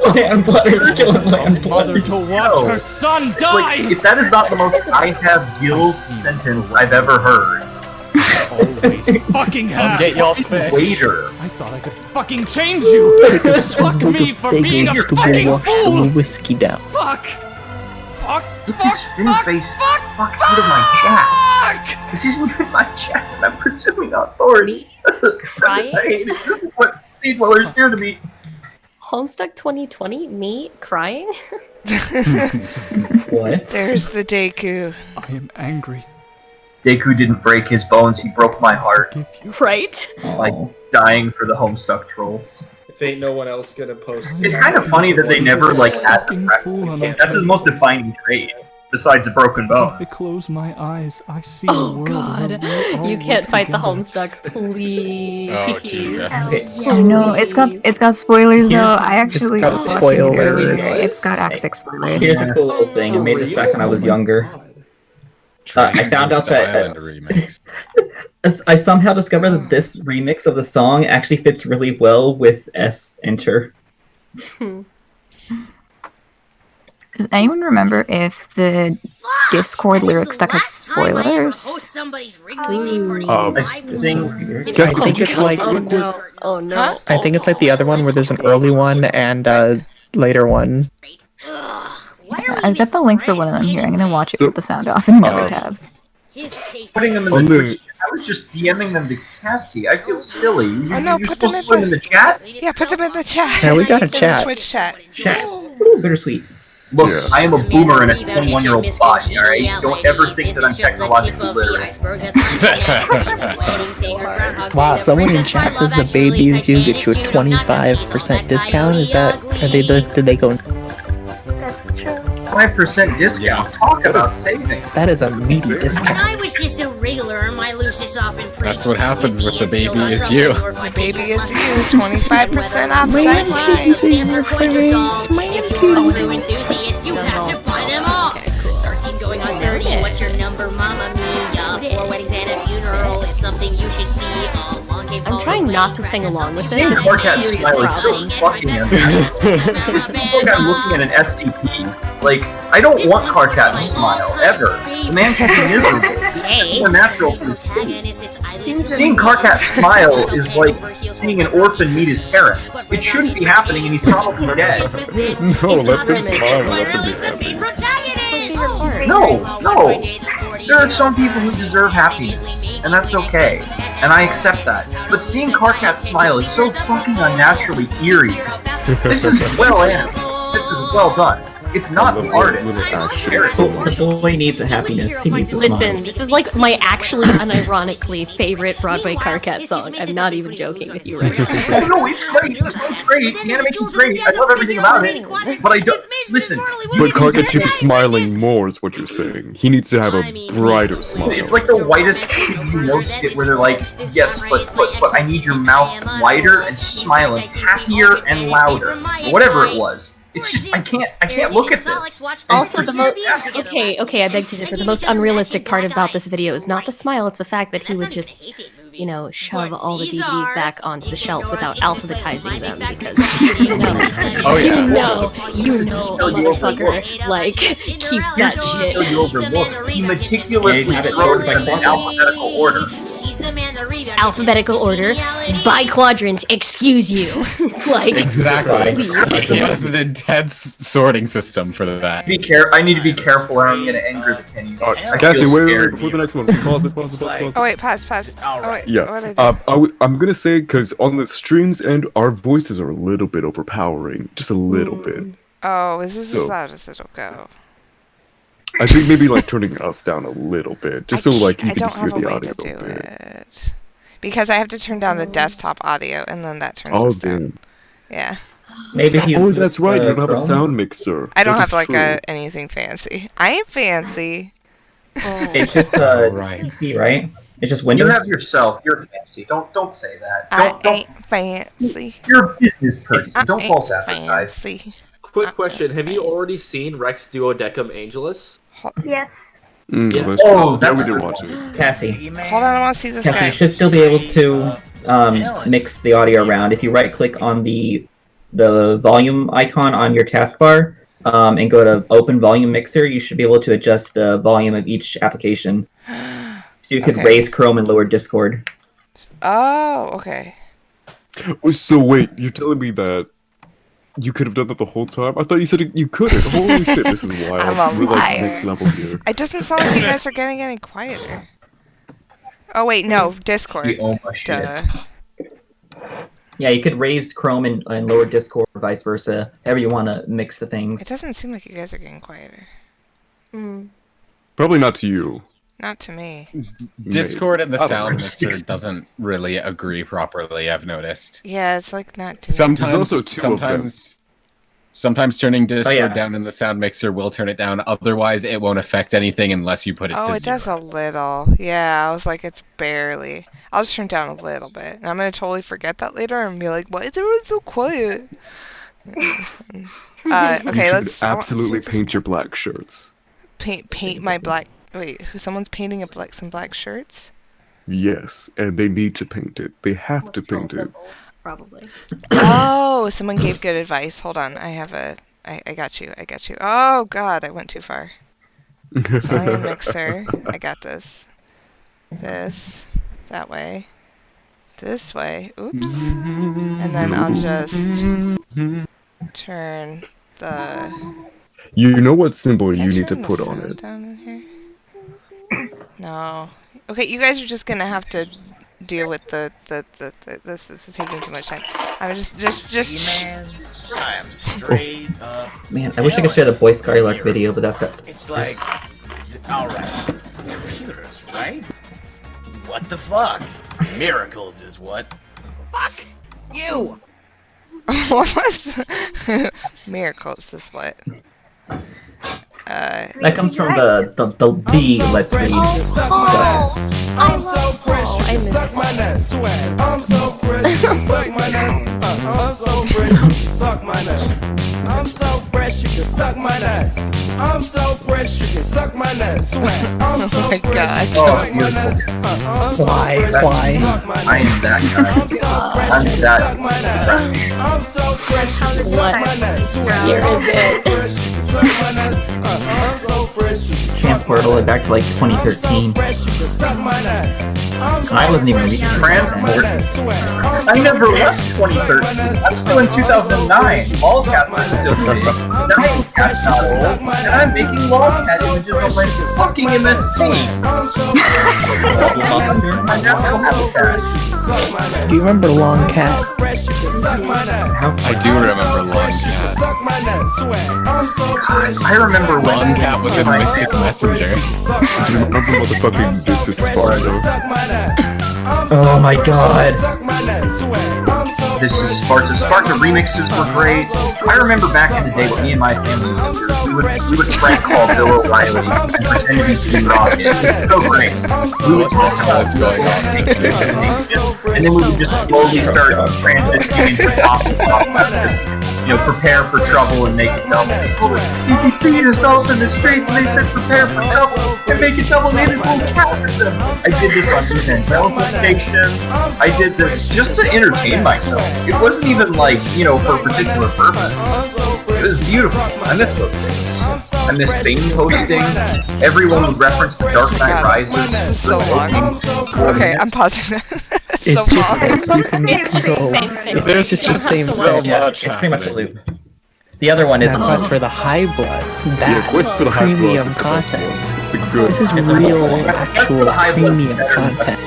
Landblutters killing landblutters. Mother to watch her son die. Like, if that is not the most I have gills sentence I've ever heard. Always fucking have. I'll get y'all fixed. Waiter. I thought I could fucking change you. Fuck me for being a fucking wash the fool. whiskey down. Fuck. Fuck. Look at this fin face. Fuck out of my chat. This isn't even my chat, and I'm presuming authority. Crying? This is what Sea Dwellers do to me. Homestuck 2020? Me crying? What? There's the Deku. I am angry. Deku didn't break his bones, he broke my heart. Right? Like, dying for the Homestuck trolls. If ain't no one else gonna post. It's kind of funny that they never, like, had the practice. That's his most defining trait, besides a broken bone. If I close my eyes, I see Oh a world god. where we all You can't work fight the together. Homestuck, please. Oh, Jesus. I know it's got spoilers though. I actually got was watching it spoilers. earlier. It's got Act 6 spoilers. Here's a cool little thing. I made this back when I was younger. I found out that I somehow discovered that this remix of the song actually fits really well with S Enter. Does anyone remember if the Discord lyric stuck as spoilers? I think it's like Oh no. Oh no. I think it's like the other one where there's an early one and a later one. I've got the link for one of them here. I'm gonna watch it with the sound off in another tab. putting them in the I was just DMing them to Cassie. I feel silly. Oh no, You're put them supposed to put them in the chat? Yeah, put them in the chat. Yeah, we got a In the chat. Twitch chat. Chat. Ooh, bittersweet. Look, I am a boomer in a 21-year-old body, alright? Don't ever think that I'm technologically literate. Wow, someone in chat says the babies do get you a 25% discount. Is that did they go? That's true. 5% discount. Talk about saving. That is a meaty discount. I was just a regular, my Lucius often That's what happens with the baby is you. The baby is you. 25% off Man, site kitties in your face. Man, kitties in your enthusiast, you have to buy them all. 13 going on 30, what's your number, Mama Mia? 4 weddings and a funeral is something you should see. I'm trying not to sing along with this. Seeing This is a Carcat serious smile is problem. so fucking It's like I'm looking at an SCP. Like, I don't want Carcat to smile, ever. The man should be miserable. It's more natural for his state. Seeing Carcat smile is like seeing an orphan meet his parents. It shouldn't be happening and he's probably dead. No, let them smile. Let them be happy. No. There are some people who deserve happiness, and that's okay. And I accept that. But seeing Carcat smile is so fucking unnaturally eerie. This is well animated. This is well done. It's not the artist. The boy needs a happiness. He needs a smile. Listen, this is like my actually unironically favorite Broadway Carcat song. I'm not even joking with you right now. Oh no, it's great. It's great. The animation's great. I love everything about it. But I don't listen. But Carcat should be smiling more, is what you're saying. He needs to have a brighter smile. It's like the whitest you know skit where they're like, yes, but I need your mouth wider and smiling happier and louder. Or whatever it was. It's just I can't look at this. Also, the most okay, I beg to differ. The most unrealistic part about this video is not the smile; it's the fact that he would just, you know, shove all the DVDs back onto the shelf without alphabetizing them because Oh, yeah. you know, a motherfucker like keeps that shit. You overlook. He meticulously throws them in alphabetical order. Alphabetical order by quadrant. Excuse you, like Exactly. please. There's an intense sorting system for that. I need to be careful or I'm gonna anger the Kennies. I Cassie, feel wait, scared. before the next one. Pause. Oh wait, pause. Oh wait, Yeah, what did I do? I'm gonna say, because on the streams end, our voices are a little bit overpowering. Just a little bit. Oh, is this as So- loud as it'll go? I think maybe like turning us down a little bit, just so like you I can don't hear have a the way audio to a do bit. it. Because I have to turn down the desktop audio and then that turns Oh us down. damn. Yeah. Maybe if you Oh, use, that's right. You don't have a Chrome. sound mixer. I don't That have is like true. anything fancy. I ain't fancy. It's just Right. PC, right? It's just You Windows. have yourself. You're fancy. Don't say that. I Don't. ain't fancy. You're a business person. I Don't ain't false advertise. fancy. quick question. Have you already seen Rex Duodecum Angelus? Yes. Yeah. That's Oh, true. Yeah, we that's did a watch good it. Cassie. Hold on, I want to see this Cassie, guy. you should still be able to mix the audio around. If you right-click on the volume icon on your taskbar and go to Open Volume Mixer, you should be able to adjust the volume of each application. So you could Okay. raise Chrome and lower Discord. Oh, okay. So wait, you're telling me that you could have done that the whole time? I thought you said you couldn't. Holy shit, this is wild. I'm a We're like liar. next level here. It doesn't sound like you guys are getting any quieter. Oh wait, no, Discord. You almost shit. Duh. Yeah, you could raise Chrome and lower Discord, or vice versa. However you want to mix the It things. doesn't seem like you guys are getting quieter. Probably not to you. Not to me. Discord and the Maybe. sound Otherwise. mixer doesn't really agree properly, I've noticed. Yeah, it's like not doing Sometimes, There's also two of them. sometimes turning Discord yeah. down in the sound mixer will turn it down. Otherwise, it won't affect anything unless you put it Oh, to it zero. does a little. Yeah, I was like, it's barely. I'll just turn it down a little bit. And I'm going to totally forget that later and be like, why is everyone so quiet? Okay, You let's... should absolutely paint your black shirts. Paint my black... Wait, someone's painting some black shirts? Yes, and they need to paint it. They have to paint it. Probably. Oh, someone gave good advice. Hold on, I got you. Oh god, I went too far. Volume mixer. I got this. This. That way. This way. Oops. And then I'll just turn the... You know what symbol you Can I need to turn the put on sound it. down in here? No. Okay, you guys are just gonna have to deal with this is taking too much time. I'm just man, I am straight up. Man, I wish I could share the Boy Skylark video, but that's got... It's like, alright, computers, right? What the fuck? Miracles is what? Fuck you! What was Miracles is what? That comes from the Let's Read. I'm so fresh, you can suck my nuts. Swag. I'm so fresh, you can suck my nuts. I'm so fresh, you can suck my nuts. I'm so fresh, you can suck my nuts. I'm so fresh, you can suck my nuts. Swag. I'm so fresh, you can suck my nuts. Why? I am that guy. I'm that fresh. I'm so fresh, you can suck my nuts. Here is it. I'm so fresh, you can Transport all the way back to like 2013. I wasn't even reading Transport. I never left 2013. I'm still in 2009. Lolcats are still big. Nine-Cat's not old. And I'm making Lolcat images on my fucking MSP. I now have a cat. Do you remember Long Cat? I do remember Long Cat. I remember when Long Cat was in Mystic Messenger. Do you remember motherfucking This is Sparta? Oh my god. This is Sparta. Sparta remixes were great. I remember back in the day what me and my family used to do. We would prank call Bill O'Reilly and pretend to be Steve Rocket. It was so great. We would talk about going on? and then we would just slowly start transitioning to pop. Prepare for trouble and make it double. You can see yourself in the streets and they said prepare for trouble and make it double. Made this little cat with them. I did this on evangelical stations. I did this just to entertain myself. It wasn't even like, for a particular purpose. It was beautiful. I miss those days. I miss Bane posting. Everyone would reference The Dark Knight Rises. This is so long. Okay, I'm pausing that. It's So just long. you can go. There's It's just the same so thing. much. It's pretty much a loop. The other one is Quest for the High Bloods. That Quest for the High Bloods premium is the best content. one. It's the good. This is real, actual premium content.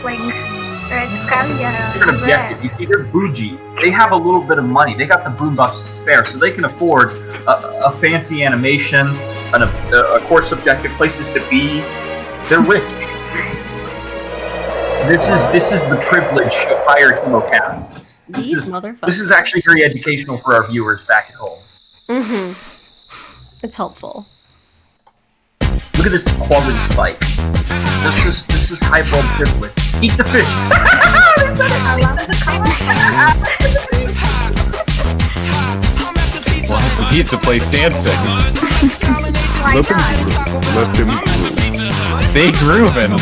Like, there's caviar. They're an objective. You see, they're bougie. They have a little bit of money. They got the boombox to spare, so they can afford a fancy animation, a course objective, places to be. They're rich. This is the privilege of higher hemocasts. These motherfuckers. This is actually very educational for our viewers back at home. It's helpful. Look at this quality spike. This is high blood privilege. Eat the fish. I love the color. pizza place dancing. Let them groove. They grooving.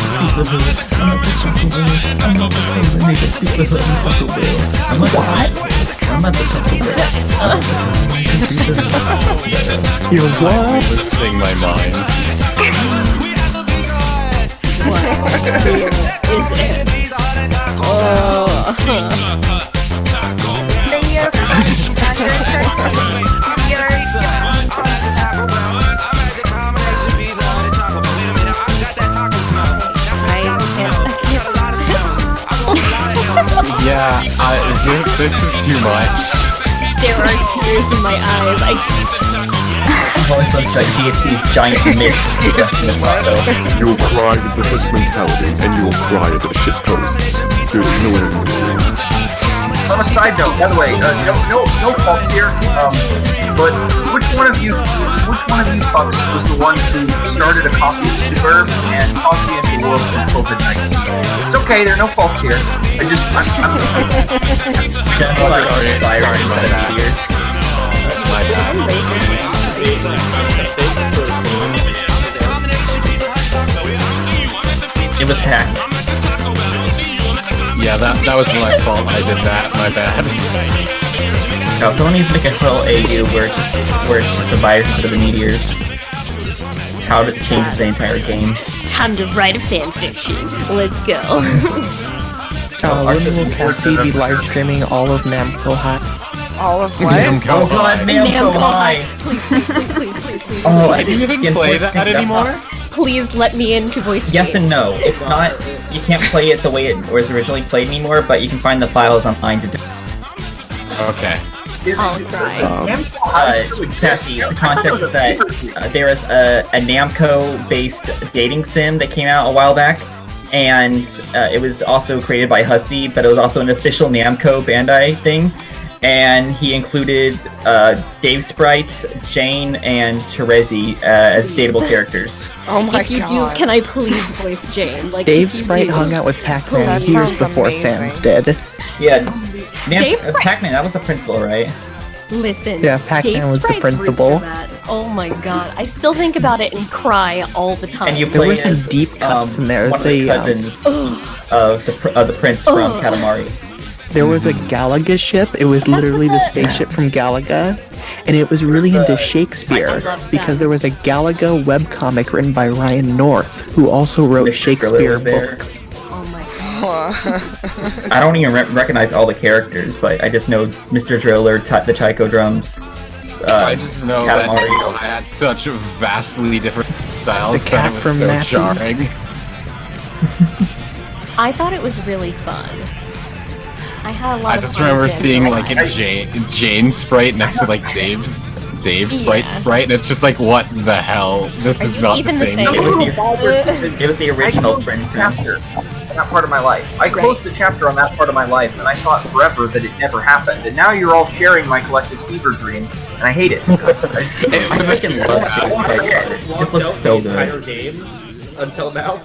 You're what? Losing my mind. What is it? Yeah, this is too much. There are tears in my eyes. I've always looked like GHC's giant mist. You'll cry at the first mentality, and you'll cry at the shit post. There's no end. On a side note, by the way, no faults here. But which one of you fucks was the one who started a coffee suburb and coffee in the world in COVID-19? It's okay, there are no faults here. I'm My bad. It was hacked. Yeah, that was my fault. I did that. My bad. No, someone needs to make a whole AU where it's just the virus instead of the meteors. How does it change the entire game? Time to write a fanfiction. Let's go. When will Cassie be live streaming all of Namco High? All of what? Oh god, Namco High! Please. Oh, I didn't even play that anymore? Please let me into voice. Yes and no. It's not. You can't play it the way it was originally played anymore, but you can find the files online to do. Okay. I'll cry. Cassie, the context is that there is a Namco-based dating sim that came out a while back, and it was also created by Hussey, but it was also an official Namco Bandai thing. And he included Dave Sprites, Jane, and Terezi as dateable characters. Oh my if you god. do, can I please voice Jane? Like, Dave Sprite hung out with Pac-Man years before Sans did. Yeah, Pac-Man, that was the principal, right? Listen, Yeah, Pac-Man Dave was the Sprites principal. voiced that. Oh my god, I still think about it and cry all the time. And you There play were some as, deep cuts in there. one of the cousins of the prince from Katamari. There was a Galaga ship. It was literally the spaceship from Galaga. And it was really into Shakespeare because there was a Galaga webcomic written by Ryan North, who also wrote Shakespeare books. I don't even recognize all the characters, but I just know Mr. Driller, the Chaiko drums. I just know that Katamari. I had such vastly different styles The that cat it was from so Nappy. jarring. I thought it was really fun. I had a lot I of just fun remember again. seeing like a Jane sprite next to like Dave sprite, and it's just like, what the hell? This is not the same game. It was the original Prince chapter on that part of my life. I closed the chapter on that part of my life, and I thought forever that it never happened. And now you're all sharing my collective fever dream, and I hate it. I freaking love it. It just looks so entire good. game until now.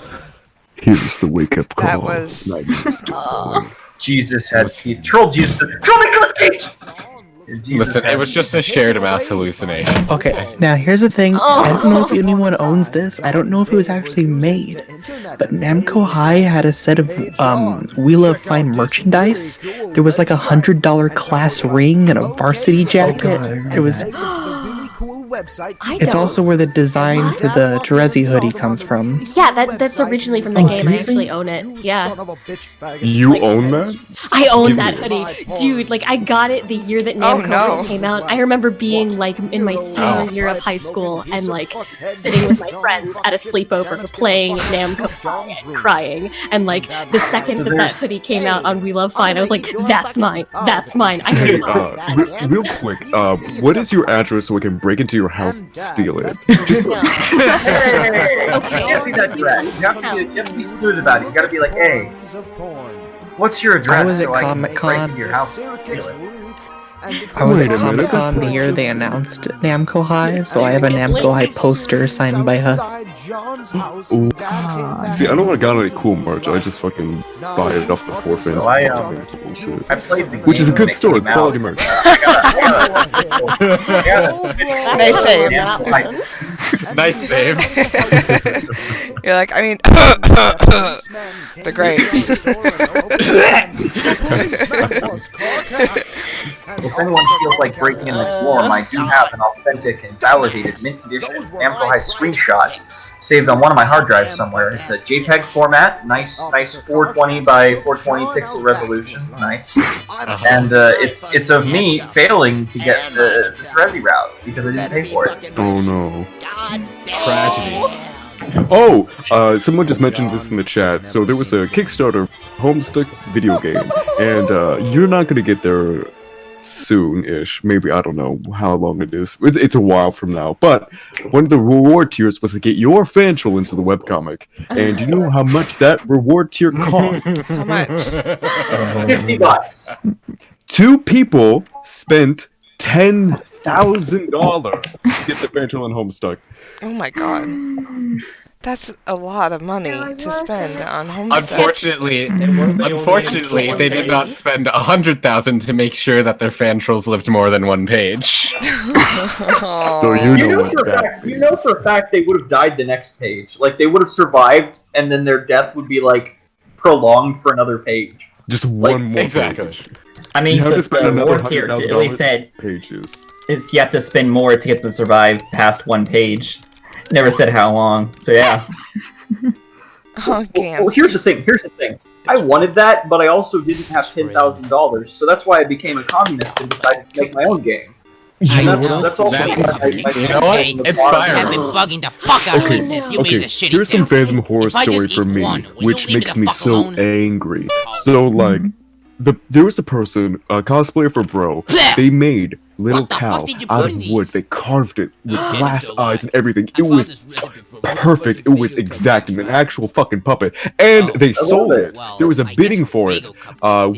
Here's the wake-up call. That was. Jesus had Steve. Troll Jesus. Troll Nicolas Cage! Listen, it was just a shared mass hallucination. Okay, now here's the thing. I don't know if anyone owns this. I don't know if it was actually made. But Namco High had a set of Wheel of Fine merchandise. There was like $100 class ring and a varsity jacket. It was... It's also where the design for the Terezi hoodie comes from. Yeah, that's originally from the game. I actually own it. Yeah. You own that? I own Give that me hoodie. Dude, like, I got it the year that Namco came out. I remember being, like, in my senior year of high school and, like, sitting with my friends at a sleepover playing Namco and crying. And, like, the second that hoodie came out on We Love Fine, I was like, that's mine. That's mine. I Hey, love that. real quick, what is your address so we can break into your house and steal it? Just You can't be that direct. You have to be smooth about it. You gotta be like, hey, what's your address? I was at so I can Comic break Con. into your house and steal it. I was Wait at a minute. Comic Con the year they announced Namco High, so I have a Namco High poster signed by her. Ooh. See, I don't got any cool merch. I just fucking buy it off the forefans. So I played the game. Which is a good store, quality merch. Nice save. Nice save. You're like, I mean, they're great. If anyone feels like breaking in the form, I do have an authentic and validated mint condition Amplify screenshot saved on one of my hard drives somewhere. It's a JPEG format, nice 420 by 420 pixel resolution, nice. And it's of me failing to get the Trezzy route because I didn't pay for it. Oh no. Tragedy. Oh, someone just mentioned this in the chat. So there was a Kickstarter Homestuck video game, and you're not gonna get there soon-ish. Maybe, I don't know how long it is. It's a while from now. But one of the reward tiers was to get your fan troll into the webcomic. And do you know how much that reward tier cost? How much? $50. 2 people spent $10,000 to get the fan troll in Homestuck. Oh my god. That's a lot of money to spend on Homestuck. Unfortunately, they did not spend 100,000 to make sure that their fan trolls lived more than one page. So you know for a fact they would have died the next page. Like they would have survived, and then their death would be like prolonged for another page. Just one more exactly. page. I mean, You have to spend the another reward here $100,000 clearly said pages. is you have to spend more to get to survive past one page. Never said how long, so yeah. Oh, damn. Well, here's the thing. I wanted that, but I also didn't have $10,000, so that's why I became a communist and decided to make my own game. And that's also you know what? Inspiring. I've been bugging the fuck out of me since you made this shitty here's some film. fandom horror If I story just for eat me, one, will you which leave me makes the me fuck so alone? angry. So like, there was a person, a cosplayer for Bro. They made Little Cow out of wood. They carved it with glass eyes and everything. It was perfect. It was exact, an actual fucking puppet. And they sold it. There was a bidding for it,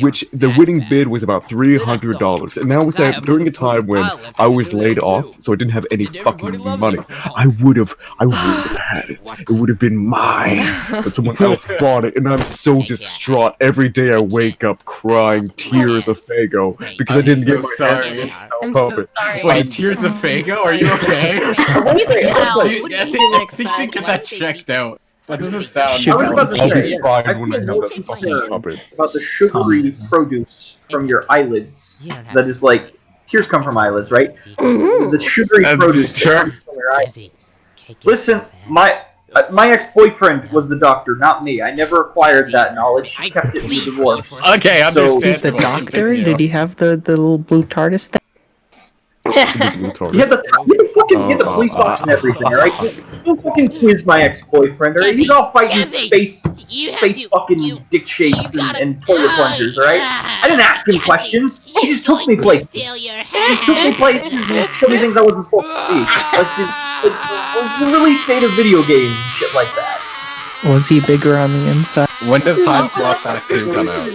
which the winning bid was about $300. And that was during a time when I was laid off, so I didn't have any fucking money. I would have had it. It would have been mine, but someone else bought it, and I'm so distraught. Every day I wake up crying tears of Fago because I didn't get my sorry. I'm so sorry. Wait, tears of Fago? Are you okay? Wow. I think she should get that checked out. That doesn't sound. I was about to I'll say, be fried when I have that fucking puppet. about the sugary produce from your eyelids. That is like tears come from eyelids, right? The sugary produce that comes from your eyelids. Listen, my ex-boyfriend was the doctor, not me. I never acquired that knowledge. He kept it in the divorce. Okay, understandable. He's the doctor? Did he have the little blue TARDIS thing? He had the police box and everything, alright? Don't fucking quiz my ex-boyfriend, alright? He's all fighting space fucking dick shapes and toilet plungers, alright? I didn't ask him questions. He just took me places. He just took me places and showed me things I wasn't supposed to see. Like the release date of video games and shit like that. Was he bigger on the inside? When does Hot Swap Back 2 come out?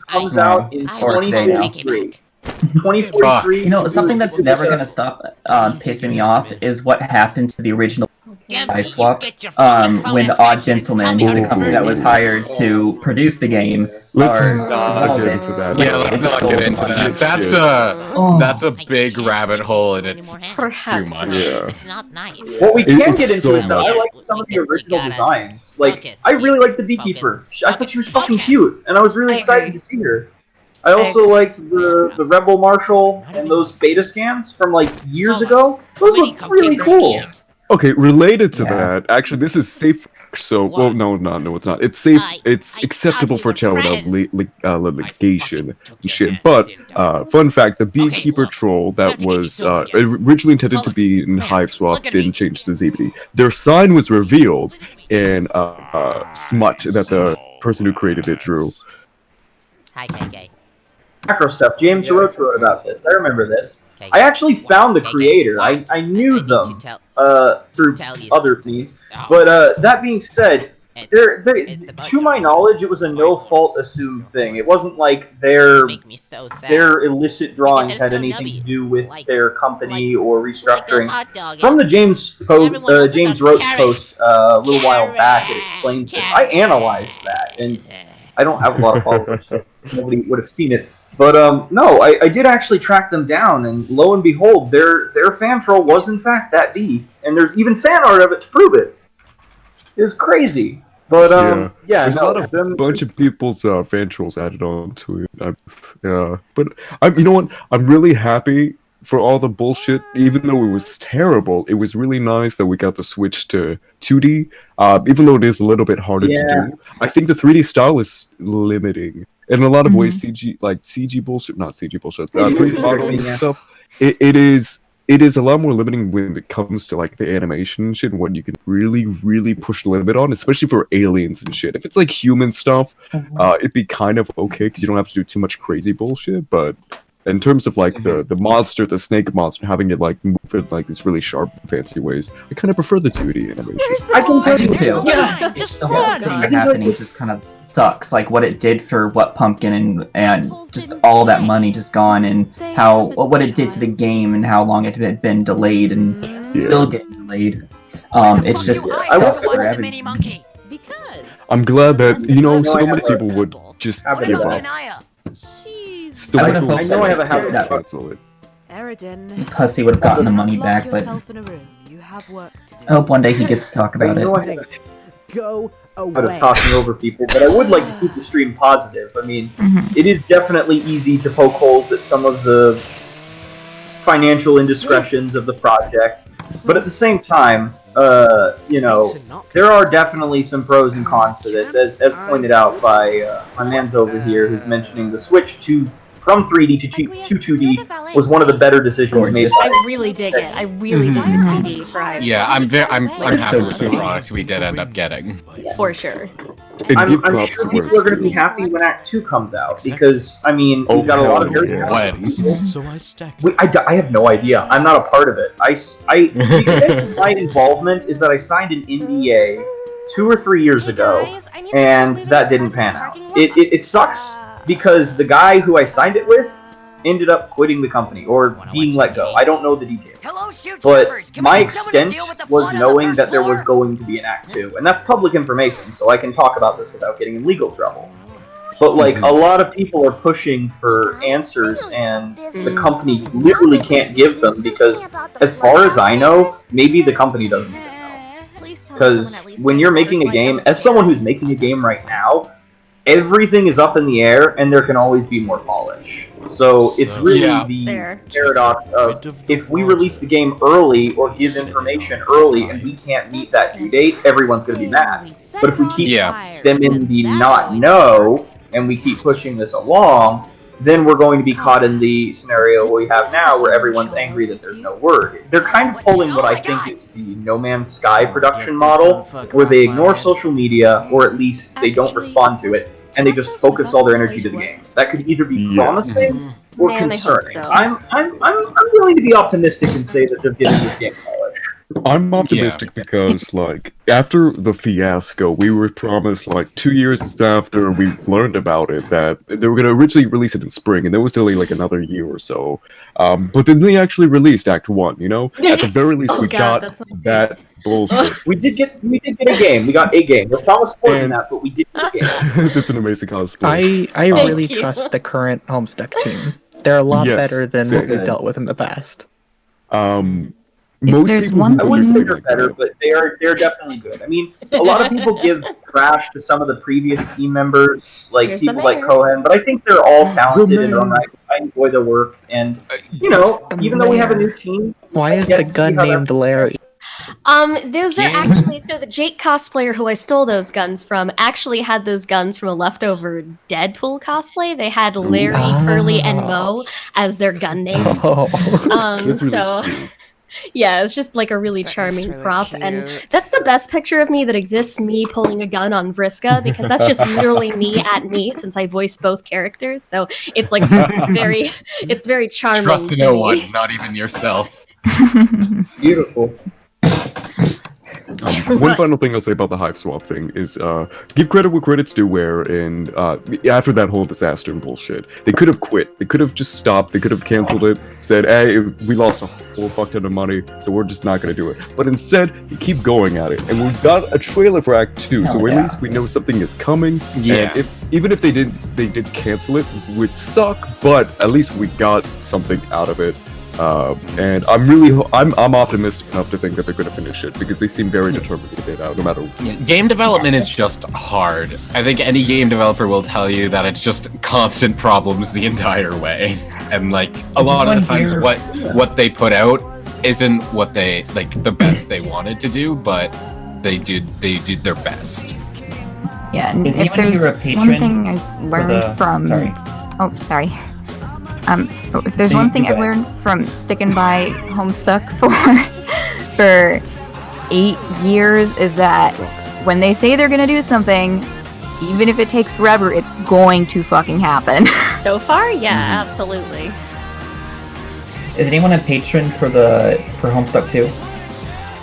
Comes out in 2043. 2043. You know, something that's never gonna stop pissing me off is what happened to the original Ice Swap when the Odd Gentleman, the company that was hired to produce the game, Let's not get into that. Yeah, let's not get into that. That's a big rabbit hole, and it's too much. Yeah. What we can get It's so into is that I like some of the original designs. Like, I really like the Beekeeper. I thought she was fucking cute, and I was really excited to see her. I also liked the Rebel Marshal and those beta scans from like years ago. Those look really cool. Okay, related to that, actually, this is safe. So, well, no, it's not. It's safe. It's acceptable for a child without litigation and shit. But, fun fact: the Beekeeper troll that was originally intended to be in Hive Swap didn't change to ZBD. Their sign was revealed in smut that the person who created it drew. Macro stuff. James Roach wrote about this. I remember this. I actually found the creator. I knew them through other means. But that being said, To my knowledge, it was a no-fault assumed thing. It wasn't like their illicit drawings had anything to do with their company or restructuring. From the James Roach post a little while back, it explains this. I analyzed that, and I don't have a lot of followers, so nobody would have seen it. But no, I did actually track them down, and lo and behold, their fan troll was in fact that D, and there's even fan art of it to prove it. It's crazy. But yeah, there's a lot of bunch of people's fan trolls added on to it. But you know what? I'm really happy for all the bullshit. Even though it was terrible, it was really nice that we got the switch to 2D. Even though it is a little bit harder to do, I think the 3D style is limiting. In a lot of ways, CG bullshit, not CG bullshit, 3D modeling stuff. It is a lot more limiting when it comes to like the animation and shit, and what you can really push the limit on, especially for aliens and shit. If it's like human stuff, it'd be kind of okay because you don't have to do too much crazy bullshit. But in terms of like the monster, the snake monster, having it like move in like these really sharp, fancy ways, I kind of prefer the 2D animation. I can tell you too. The whole thing happening just kind of sucks. Like what it did for What Pumpkin and just all that money just gone, and what it did to the game and how long it had been delayed and still getting delayed. It's just sucks for everything. I'm glad that so many people would just give up. I would have hoped that Pussy would have gotten the money back, but I hope one day he gets to talk about it. Go out of talking over people, but I would like to keep the stream positive. I mean, it is definitely easy to poke holes at some of the financial indiscretions of the project, but at the same time, there are definitely some pros and cons to this, as pointed out by my man's over here, who's mentioning the switch from 3D to 2D was one of the better decisions made. I really dig it. I really dig the 2D for Hive. Yeah, I'm happy with the product we did end up getting. For sure. I'm sure people are going to be happy when Act 2 comes out, because, I mean, we've got a lot of very I have no idea. I'm not a part of it. The extent of my involvement is that I signed an NDA 2 or 3 years ago, and that didn't pan out. It sucks, because the guy who I signed it with ended up quitting the company or being let go. I don't know the details. But my extent was knowing that there was going to be an Act 2. And that's public information, so I can talk about this without getting in legal trouble. But like, a lot of people are pushing for answers, and the company literally can't give them because, as far as I know, maybe the company doesn't even know. Because when you're making a game, as someone who's making a game right now, everything is up in the air, and there can always be more polish. So it's really the paradox of, if we release the game early or give information early and we can't meet that due date, everyone's going to be mad. But if we keep them in the not know, and we keep pushing this along, then we're going to be caught in the scenario we have now, where everyone's angry that there's no word. They're kind of pulling what I think is the No Man's Sky production model, where they ignore social media, or at least they don't respond to it, and they just focus all their energy to the game. That could either be promising or concerning. So. I'm willing to be optimistic and say that they're giving this game polish. I'm optimistic because, like, after the fiasco, we were promised, like, 2 years after we learned about it, that they were going to originally release it in spring, and there was only, like, another year or so. But then they actually released Act 1, you know? At the very least, we got that bullshit. We did get a game. We got a game. We're promised more than that, but we did get a game. That's an amazing cosplay. I really trust the current Homestuck team. They're a lot better than what we've dealt with in the past. Most people I wouldn't say they're better, but they're definitely good. I mean, a lot of people give trash to some of the previous team members, like people like Cohen, but I think they're all talented in their own rights. I enjoy their work, and even though we have a new team, why is the gun named Larry? Those are actually, so the Jake cosplayer who I stole those guns from actually had those guns from a leftover Deadpool cosplay. They had Larry, Curly, and Mo as their gun names. So yeah, it's just like a really charming prop, and that's the best picture of me that exists, me pulling a gun on Vriska, because that's just literally me at me, since I voice both characters. So it's like it's very charming. Trust no one, not even yourself. Beautiful. One final thing I'll say about the Hive Swap thing is give credit where credit's due where, and after that whole disaster and bullshit, they could have quit. They could have just stopped. They could have canceled it, said, hey, we lost a whole fuck ton of money, so we're just not going to do it. But instead, they keep going at it. And we've got a trailer for Act 2, so at least we know something is coming. Yeah. And even if they did cancel it, it would suck, but at least we got something out of it. And I'm optimistic enough to think that they're going to finish it because they seem very determined to get it out, no matter what. Game development is just hard. I think any game developer will tell you that it's just constant problems the entire way, and like a lot of the times, what they put out isn't what they like the best they wanted to do, but they did their best. Yeah, and if there's one thing I learned from... Sorry. If there's one thing I've learned from sticking by Homestuck for 8 years is that when they say they're gonna do something, even if it takes forever, it's going to fucking happen. So far, yeah, absolutely. Is anyone a patron for Homestuck 2?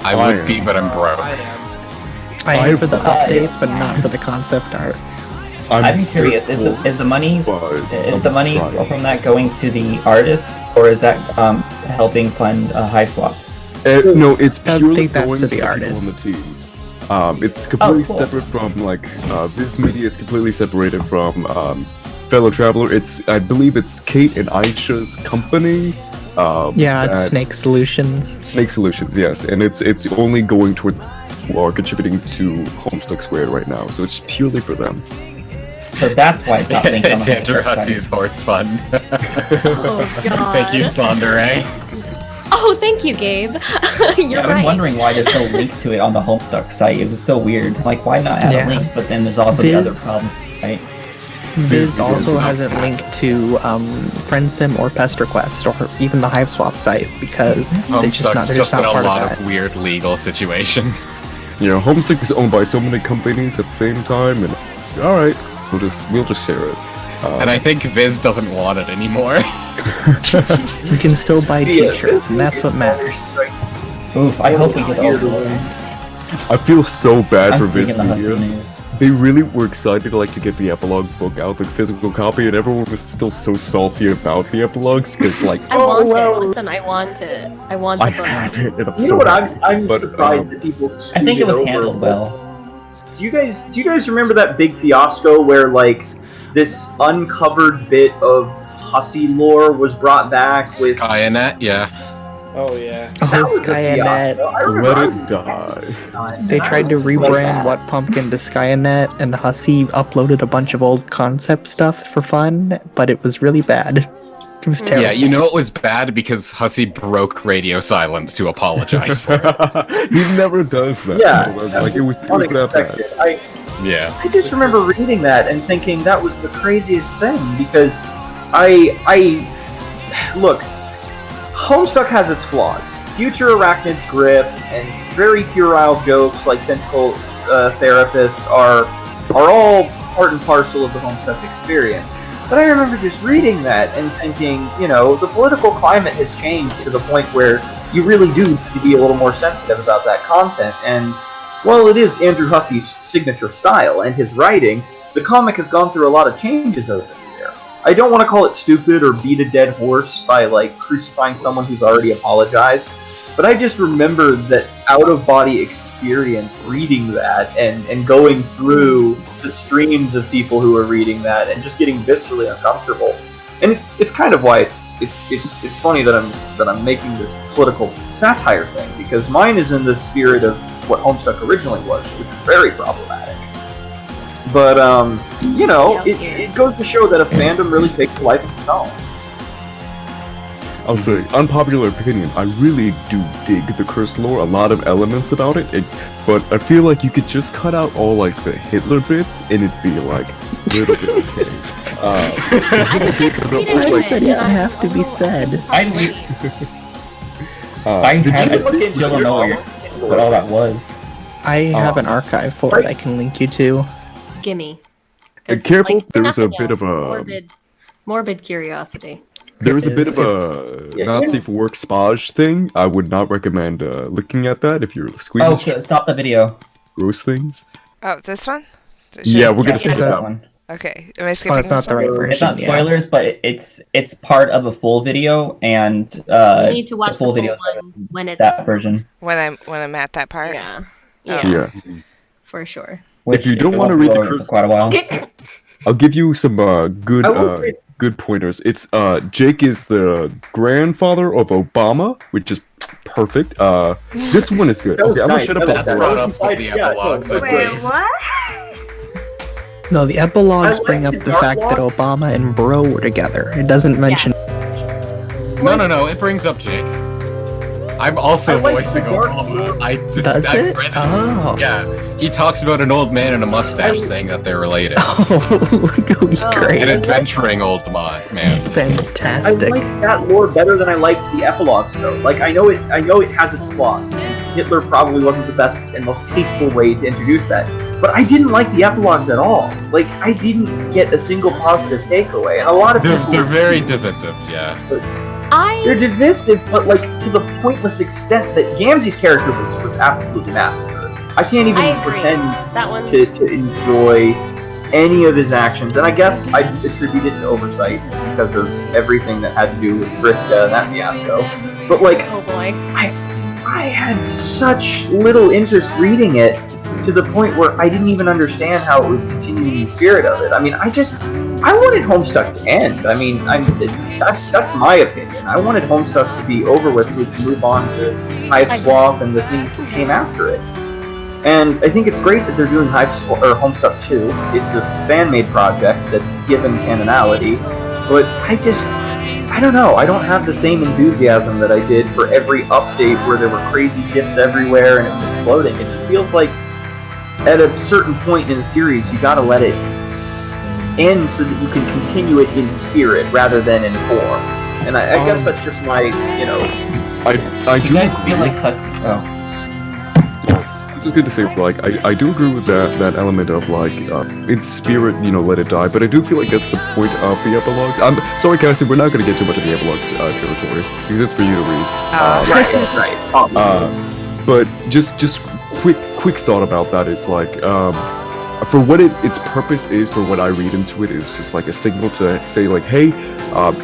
I would be, but I'm broke. I am for the updates, but not for the concept art. I'm curious. Is the money from that going to the artists, or is that helping fund Hive Swap? No, it's purely that's going to to the the artists. people on the team. It's completely separate from Viz Media. It's completely separated from Fellow Traveler. I believe it's Kate and Aisha's company. It's Snake Solutions. Snake Solutions, yes, and it's only going towards who are contributing to Homestuck Squared right now. So it's purely for them. So that's why it's not linked on It's the Andrew Hussey's horse fund. Oh, God. Thank you, Slondere. Oh, thank you, Gabe. You're I've right. been wondering why there's no link to it on the Homestuck site. It was so weird. Like, why not add a link? But then there's also the other problem, right? Viz also hasn't linked to FriendSim or PesterQuest or even the Hive Swap site because they're just not, Homestuck's just in a part lot of of weird legal situations. You know, Homestuck is owned by so many companies at the same time, and all right, we'll just share it. And I think Viz doesn't want it anymore. We can still buy T-shirts, and that's what matters. Oof! I hope we get all those. I feel so bad for I'm Viz thinking the Media. Husky news. They really were excited to get the epilogue book out, the physical copy, and everyone was still so salty about the epilogues because I want it. Listen, I want it. I want the I book. have it, and I'm You so know what? happy. I'm But, surprised that people. I think it was over. handled well. Do you guys remember that big fiasco where this uncovered bit of Hussey lore was brought back with Skynet? Yeah. Oh yeah. That was a Skynet. fiasco. I remember Let I it die. They tried to rebrand What Pumpkin to Skynet, and Hussey uploaded a bunch of old concept stuff for fun, but it was really bad. It was terrible. Yeah, you know it was bad because Hussey broke radio silence to apologize for it. He never does that. Yeah, it was that bad. unexpected. Yeah. I just remember reading that and thinking that was the craziest thing because I look, Homestuck has its flaws. Future Arachnid's grip and very puerile jokes like Tentacle Therapist are all part and parcel of the Homestuck experience. But I remember just reading that and thinking, the political climate has changed to the point where you really do need to be a little more sensitive about that content. And while it is Andrew Hussey's signature style and his writing, the comic has gone through a lot of changes over the year. I don't want to call it stupid or beat a dead horse by crucifying someone who's already apologized, but I just remember that out-of-body experience reading that and going through the streams of people who are reading that and just getting viscerally uncomfortable. And it's kind of why it's funny that I'm making this political satire thing, because mine is in the spirit of what Homestuck originally was, which is very problematic. But it goes to show that a fandom really takes a life of its own. I'll say, unpopular opinion, I really do dig the curse lore, a lot of elements about it, but I feel like you could just cut out all the Hitler bits and it'd be a little bit okay. Things that didn't have to be said. I still don't know what all that was. I have an archive for it I can link you to. Gimme. Careful, there's a nothing bit else, of a... morbid curiosity. There is a bit of a not safe for work spage thing. I would not recommend looking at that if you're squeamish. Oh, stop the video. Gross things. Oh, this one? Yeah, we're gonna skip that one. Okay, am I skipping it's not this the one? right version. It's not yeah. spoilers, but it's part of a full video, and You need to watch the full video one when it's that version. When I'm at that part. Yeah. Yeah. For sure. If you don't want to read the for quite a while, I'll give you some good pointers. It's Jake is the grandfather of Obama, which is perfect. This one is good. Okay, I'm gonna shut up. That's brought up with the epilogues. Wait, what? No, the epilogues bring up the fact that Obama and Bro were together. It doesn't mention. No. It brings up Jake. I'm also voicing Obama. Does it? read it. Oh. Yeah. He talks about an old man and a mustache saying that they're related. Great. An adventuring old man. Fantastic. I like that lore better than I liked the epilogues, though. Like, I know it has its flaws. Hitler probably wasn't the best and most tasteful way to introduce that. But I didn't like the epilogues at all. Like, I didn't get a single positive takeaway. And a lot of people... They're very divisive, yeah. They're divisive, but, like, to the pointless extent that Gamzee's character was absolutely massive. I can't even pretend to enjoy any of his actions, and I guess I attribute it to oversight because of everything that had to do with Vriska and that fiasco. But like, oh boy, I had such little interest reading it to the point where I didn't even understand how it was continuing the spirit of it. I mean, I wanted Homestuck to end. I mean, that's my opinion. I wanted Homestuck to be over with so we could move on to Hive Swap and the things that came after it. And I think it's great that they're doing Homestuck 2. It's a fan-made project that's given canonality, but I don't know. I don't have the same enthusiasm that I did for every update where there were crazy gifs everywhere and it was exploding. It just feels like at a certain point in the series, you gotta let it end so that you can continue it in spirit rather than in form. And I guess that's just my, I do feel like that's... I was going to say, like, I do agree with that element of, like, in spirit, let it die, but I do feel like that's the point of the epilogue. I'm sorry, Cassie, we're not going to get too much of the epilogue territory, because it's for you to read. Right. But just quick thought about that is, like, for what its purpose is, for what I read into it, is just, like, a signal to say, like, hey,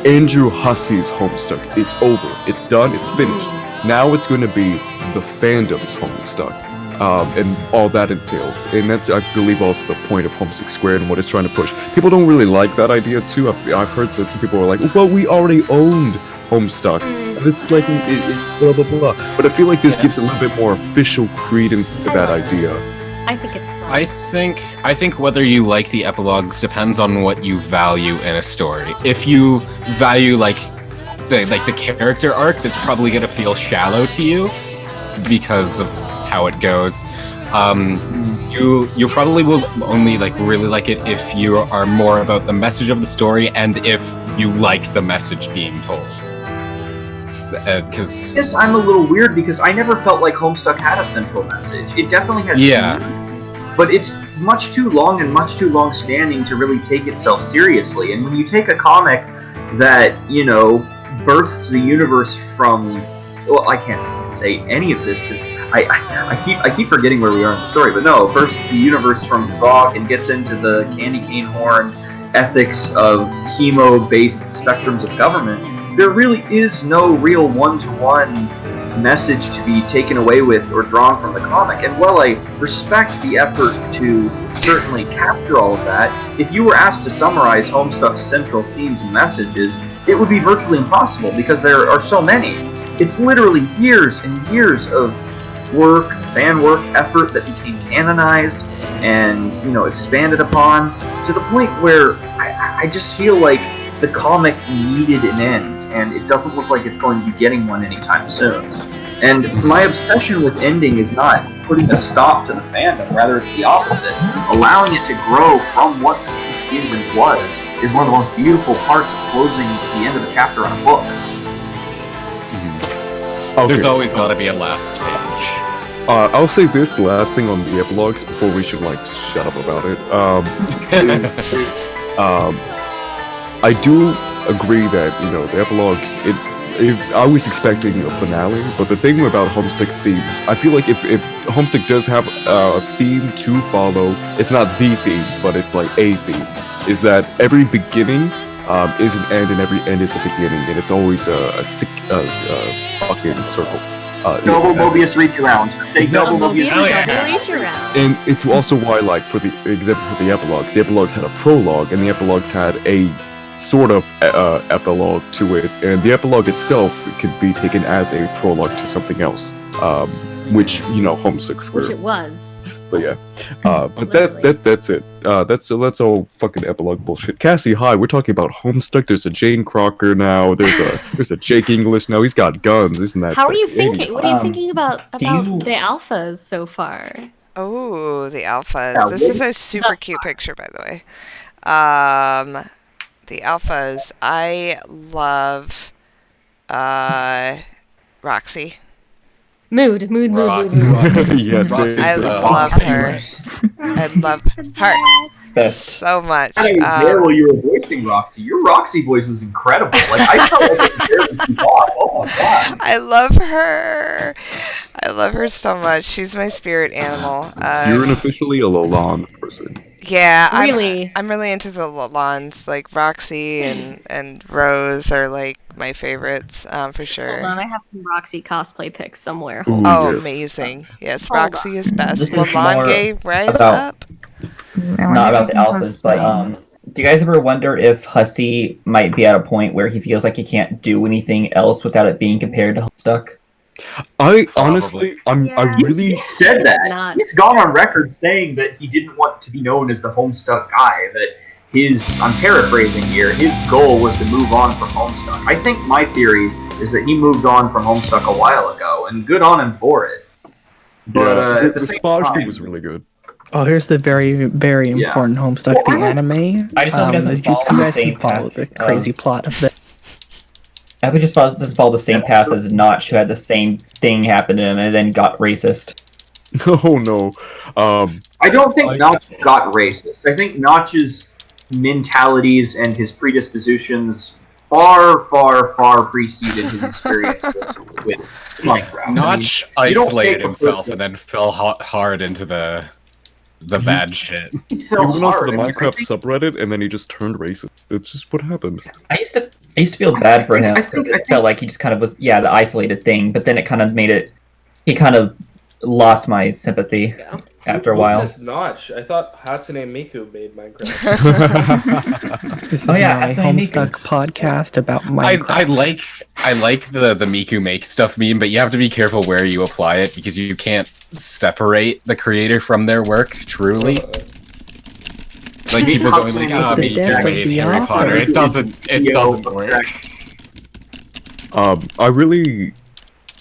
Andrew Hussey's Homestuck is over. It's done. It's finished. Now it's going to be the fandom's Homestuck. And all that entails. And that's, I believe, also the point of Homestuck Squared and what it's trying to push. People don't really like that idea, too. I've heard that some people are like, well, we already owned Homestuck. And it's like, blah, blah, blah. But I feel like this gives a little bit more official credence to that idea. I think it's fun. I think whether you like the epilogues depends on what you value in a story. If you value, like the character arcs, it's probably going to feel shallow to you because of how it goes. You probably will only really like it if you are more about the message of the story and if you like the message being told. Because I'm a little weird because I never felt like Homestuck had a central message. It definitely had but it's much too long and much too long-standing to really take itself seriously. And when you take a comic that births the universe from, well, I can't say any of this because I keep forgetting where we are in the story, but no, first the universe from Vok and gets into the candy cane horn ethics of chemo-based spectrums of government. There really is no real one-to-one message to be taken away with or drawn from the comic. And while I respect the effort to certainly capture all of that, if you were asked to summarize Homestuck's central themes and messages, it would be virtually impossible because there are so many. It's literally years and years of work, fan work, effort that became canonized and, expanded upon to the point where I just feel like the comic needed an end, and it doesn't look like it's going to be getting one anytime soon. And my obsession with ending is not putting a stop to the fandom, rather it's the opposite. Allowing it to grow from what this is and was is one of the most beautiful parts of closing the end of a chapter on a book. Okay. There's always got to be a last page. I'll say this last thing on the epilogues before we should shut up about it. agree that the epilogues. I was expecting a finale, but the thing about Homestuck's themes, I feel like if Homestuck does have a theme to follow, it's not the theme, but it's like a theme. Is that every beginning is an end, and every end is a beginning, and it's always a fucking circle. Double Mobius reach around. Say double Mobius reach around. And it's also why, like, for the epilogues had a prologue, and the epilogues had a sort of epilogue to it, and the epilogue itself could be taken as a prologue to something else, which Homestuck's were. Which it was. But yeah, but that's it. That's all fucking epilogue bullshit. Cassie, hi. We're talking about Homestuck. There's a Jane Crocker now. There's a Jake English now. He's got guns, isn't that? How are you sexy? thinking? What are you thinking about the alphas so far? Oh, the alphas. This is a super cute picture, by the way. The alphas. I love Roxy. Mood. Yes, I love her. I love her so much. I don't even care while you were voicing Roxy. Your Roxy voice was incredible. Like, I felt like it was what you thought. Oh my god. I love her. I love her so much. She's my spirit animal. You're an officially a Lalonde person. Yeah, really. I'm really into the Lalondes. Like Roxy and Rose are like my favorites, for sure. Hold on, I have some Roxy cosplay pics somewhere. Ooh, Oh, yes. amazing! Yes, Roxy is best. This is Lalonde, rise about- up. Not about the alphas, but do you guys ever wonder if Hussey might be at a point where he feels like he can't do anything else without it being compared to Homestuck? I honestly, I really He said that. Not- He's gone on record saying that he didn't want to be known as the Homestuck guy. That I'm paraphrasing here, his goal was to move on from Homestuck. I think my theory is that he moved on from Homestuck a while ago, and good on him for it. But the Spodge thing was really good. Oh, here's the very, very important Homestuck, the anime. I just hope it doesn't follow you the guys same can follow path the crazy of- plot of that. I hope it just doesn't follow the same path as Notch, who had the same thing happen to him and then got racist. Oh no. I don't think Notch got racist. I think Notch's mentalities and his predispositions far preceded his experience with Minecraft. Notch isolated himself and then fell hard into the bad shit. He went onto the Minecraft subreddit and then he just turned racist. It's just what happened. I used to feel bad for him because it felt like he just kind of was, the isolated thing, but then it kind of made it, he kind of lost my sympathy after a while. Who's this Notch? I thought Hatsune Miku made Minecraft. This is Oh, yeah, my Hatsune Homestuck podcast about Minecraft. I like the Miku make stuff meme, but you have to be careful where you apply it because you can't separate the creator from their work truly. Like people going like, Miku made Harry Potter. It doesn't work. I really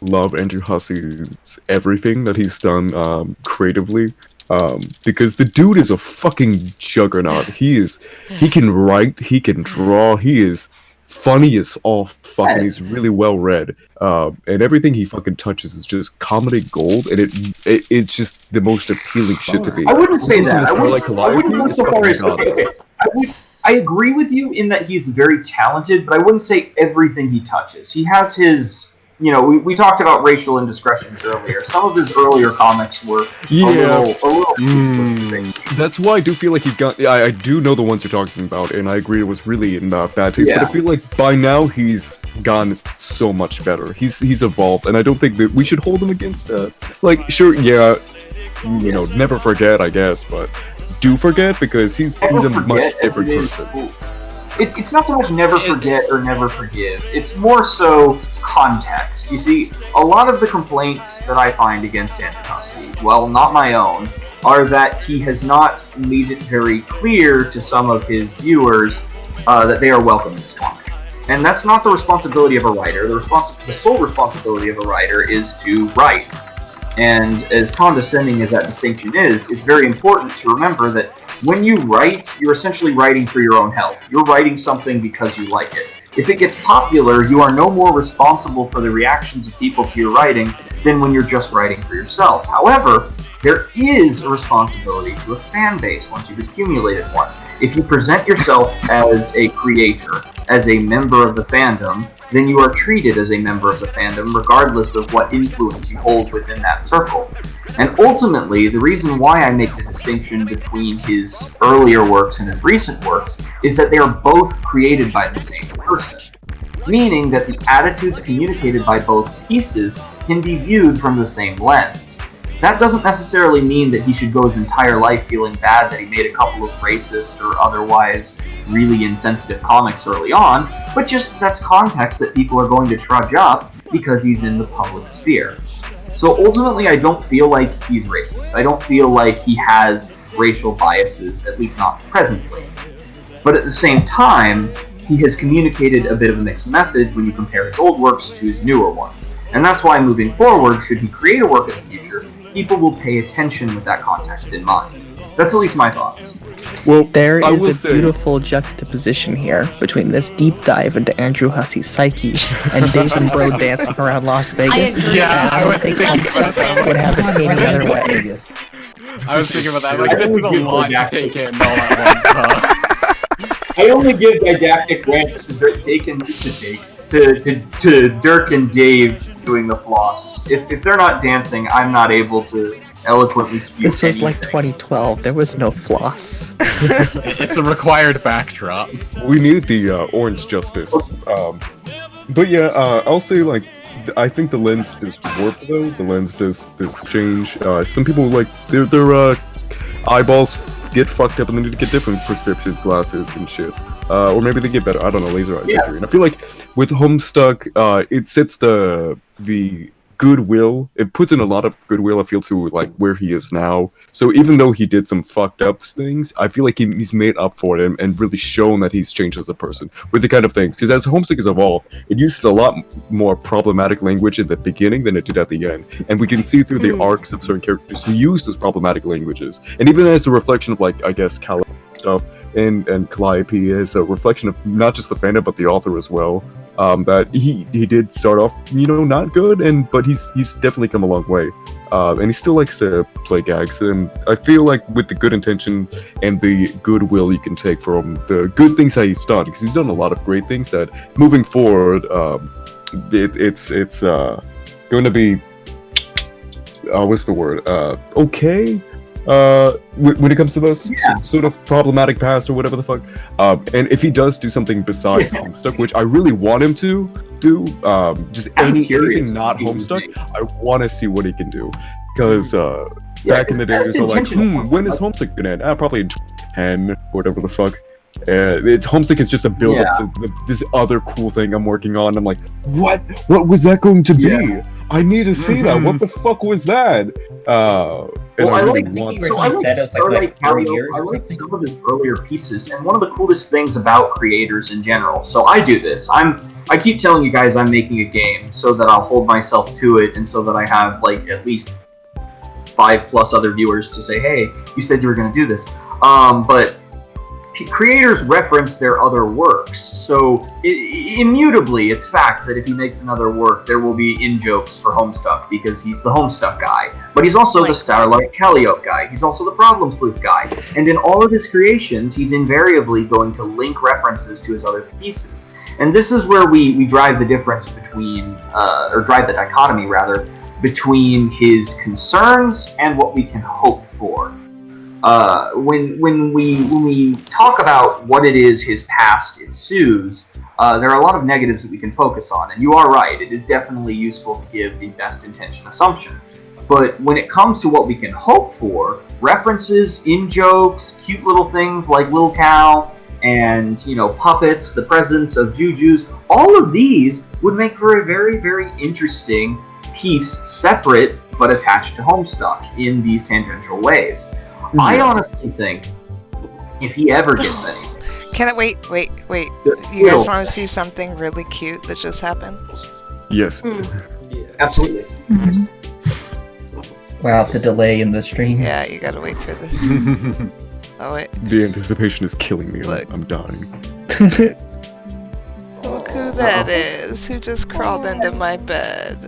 love Andrew Hussey's everything that he's done creatively. Because the dude is a fucking juggernaut. He can write, he can draw, he is funny as all fuck, and he's really well read. And everything he fucking touches is just comedy gold, and it's just the most appealing shit to me. I wouldn't say that. I Starlight wouldn't go so far as I agree with you in that he's very talented, but I wouldn't say everything he touches. He has his, we talked about racial indiscretions earlier. Some of his earlier comics were a little useless to say. That's why I do feel like he's got. I do know the ones you're talking about, and I agree it was really in bad taste. Yeah. But I feel like by now he's gotten so much better. He's evolved, and I don't think that we should hold him against that. Like, sure, yeah, never forget, I guess, but do forget because he's a much different person. It's not so much never forget or never forgive. It's more so context. You see, a lot of the complaints that I find against Andrew Hussey, well, not my own, are that he has not made it very clear to some of his viewers that they are welcome in this comic. And that's not the responsibility of a writer. The sole responsibility of a writer is to write. And as condescending as that distinction is, it's very important to remember that when you write, you're essentially writing for your own health. You're writing something because you like it. If it gets popular, you are no more responsible for the reactions of people to your writing than when you're just writing for yourself. However, there is a responsibility to a fan base once you've accumulated one. If you present yourself as a creator as a member of the fandom, then you are treated as a member of the fandom regardless of what influence you hold within that circle. And ultimately, the reason why I make the distinction between his earlier works and his recent works is that they are both created by the same person, meaning that the attitudes communicated by both pieces can be viewed from the same lens. That doesn't necessarily mean that he should go his entire life feeling bad that he made a couple of racist or otherwise really insensitive comics early on, but just that's context that people are going to trudge up because he's in the public sphere. So ultimately, I don't feel like he's racist. I don't feel like he has racial biases, at least not presently. But at the same time, he has communicated a bit of a mixed message when you compare his old works to his newer ones. And that's why moving forward, should he create a work in the future, people will pay attention with that context in mind. That's at least my thoughts. Well, there is a beautiful juxtaposition here between this deep dive into Andrew Hussey's psyche and Dave and Bro dancing around Las Vegas. I was thinking about that. Would have it any other way. I was thinking about that. Like, this is a lot to take in all at once. I only give didactic rants to Dirk and Dave doing the floss. If they're not dancing, I'm not able to eloquently speak. This was like 2012. There was no floss. It's a required backdrop. We need the orange justice. But yeah, I'll say like I think the lens does warp though. The lens does change. Some people like their eyeballs get fucked up and they need to get different prescription glasses and shit. Or maybe they get better. I don't know, laser eye surgery. And I feel like with Homestuck, it sets the goodwill. It puts in a lot of goodwill, I feel, to like where he is now. So even though he did some fucked up things, I feel like he's made up for them and really shown that he's changed as a person with the kind of things. Because as Homestuck has evolved, it used a lot more problematic language at the beginning than it did at the end. And we can see through the arcs of certain characters who use those problematic languages. And even as a reflection of like, I guess, Cal stuff and Calliope is a reflection of not just the fandom but the author as well. That he did start off, not good, but he's definitely come a long way. And he still likes to play gags, and I feel like with the good intention and the goodwill you can take from the good things that he's done, because he's done a lot of great things, that moving forward, it's going to be what's the word? Okay. When it comes to those sort of problematic past or whatever the fuck, and if he does do something besides Homestuck, which I really want him to do, just anything not Homestuck, I want to see what he can do, because back in the day, it was all like, when is Homestuck gonna end? Probably in 10 or whatever the fuck. It's Homestuck is just a build up to this other cool thing I'm working on. I'm like, what was that going to be? I need to see that. What the fuck was that? And I like some of his earlier pieces, and one of the coolest things about creators in general. So I do this. I keep telling you guys I'm making a game so that I'll hold myself to it, and so that I have like at least 5+ other viewers to say, hey, you said you were going to do this. But creators reference their other works, so immutably it's fact that if he makes another work, there will be in-jokes for Homestuck, because he's the Homestuck guy. But he's also the Starlight Calliope guy, he's also the Problem Sleuth guy, and in all of his creations, he's invariably going to link references to his other pieces. And this is where we drive the difference between, or drive the dichotomy rather, between his concerns and what we can hope for. When we talk about what it is his past ensues, there are a lot of negatives that we can focus on, and you are right, it is definitely useful to give the best intention assumption. But when it comes to what we can hope for, references, in-jokes, cute little things like Lil Cal, and, puppets, the presence of Jujus, all of these would make for a very, very interesting piece, separate but attached to Homestuck in these tangential ways. I honestly think if he ever gets any... Can I wait? You guys want to see something really cute that just happened? Yes. Absolutely. Wow, the delay in the stream. Yeah, you gotta wait for this. Oh, wait. The anticipation is killing me. I'm dying. Look who that is. Who just crawled into my bed.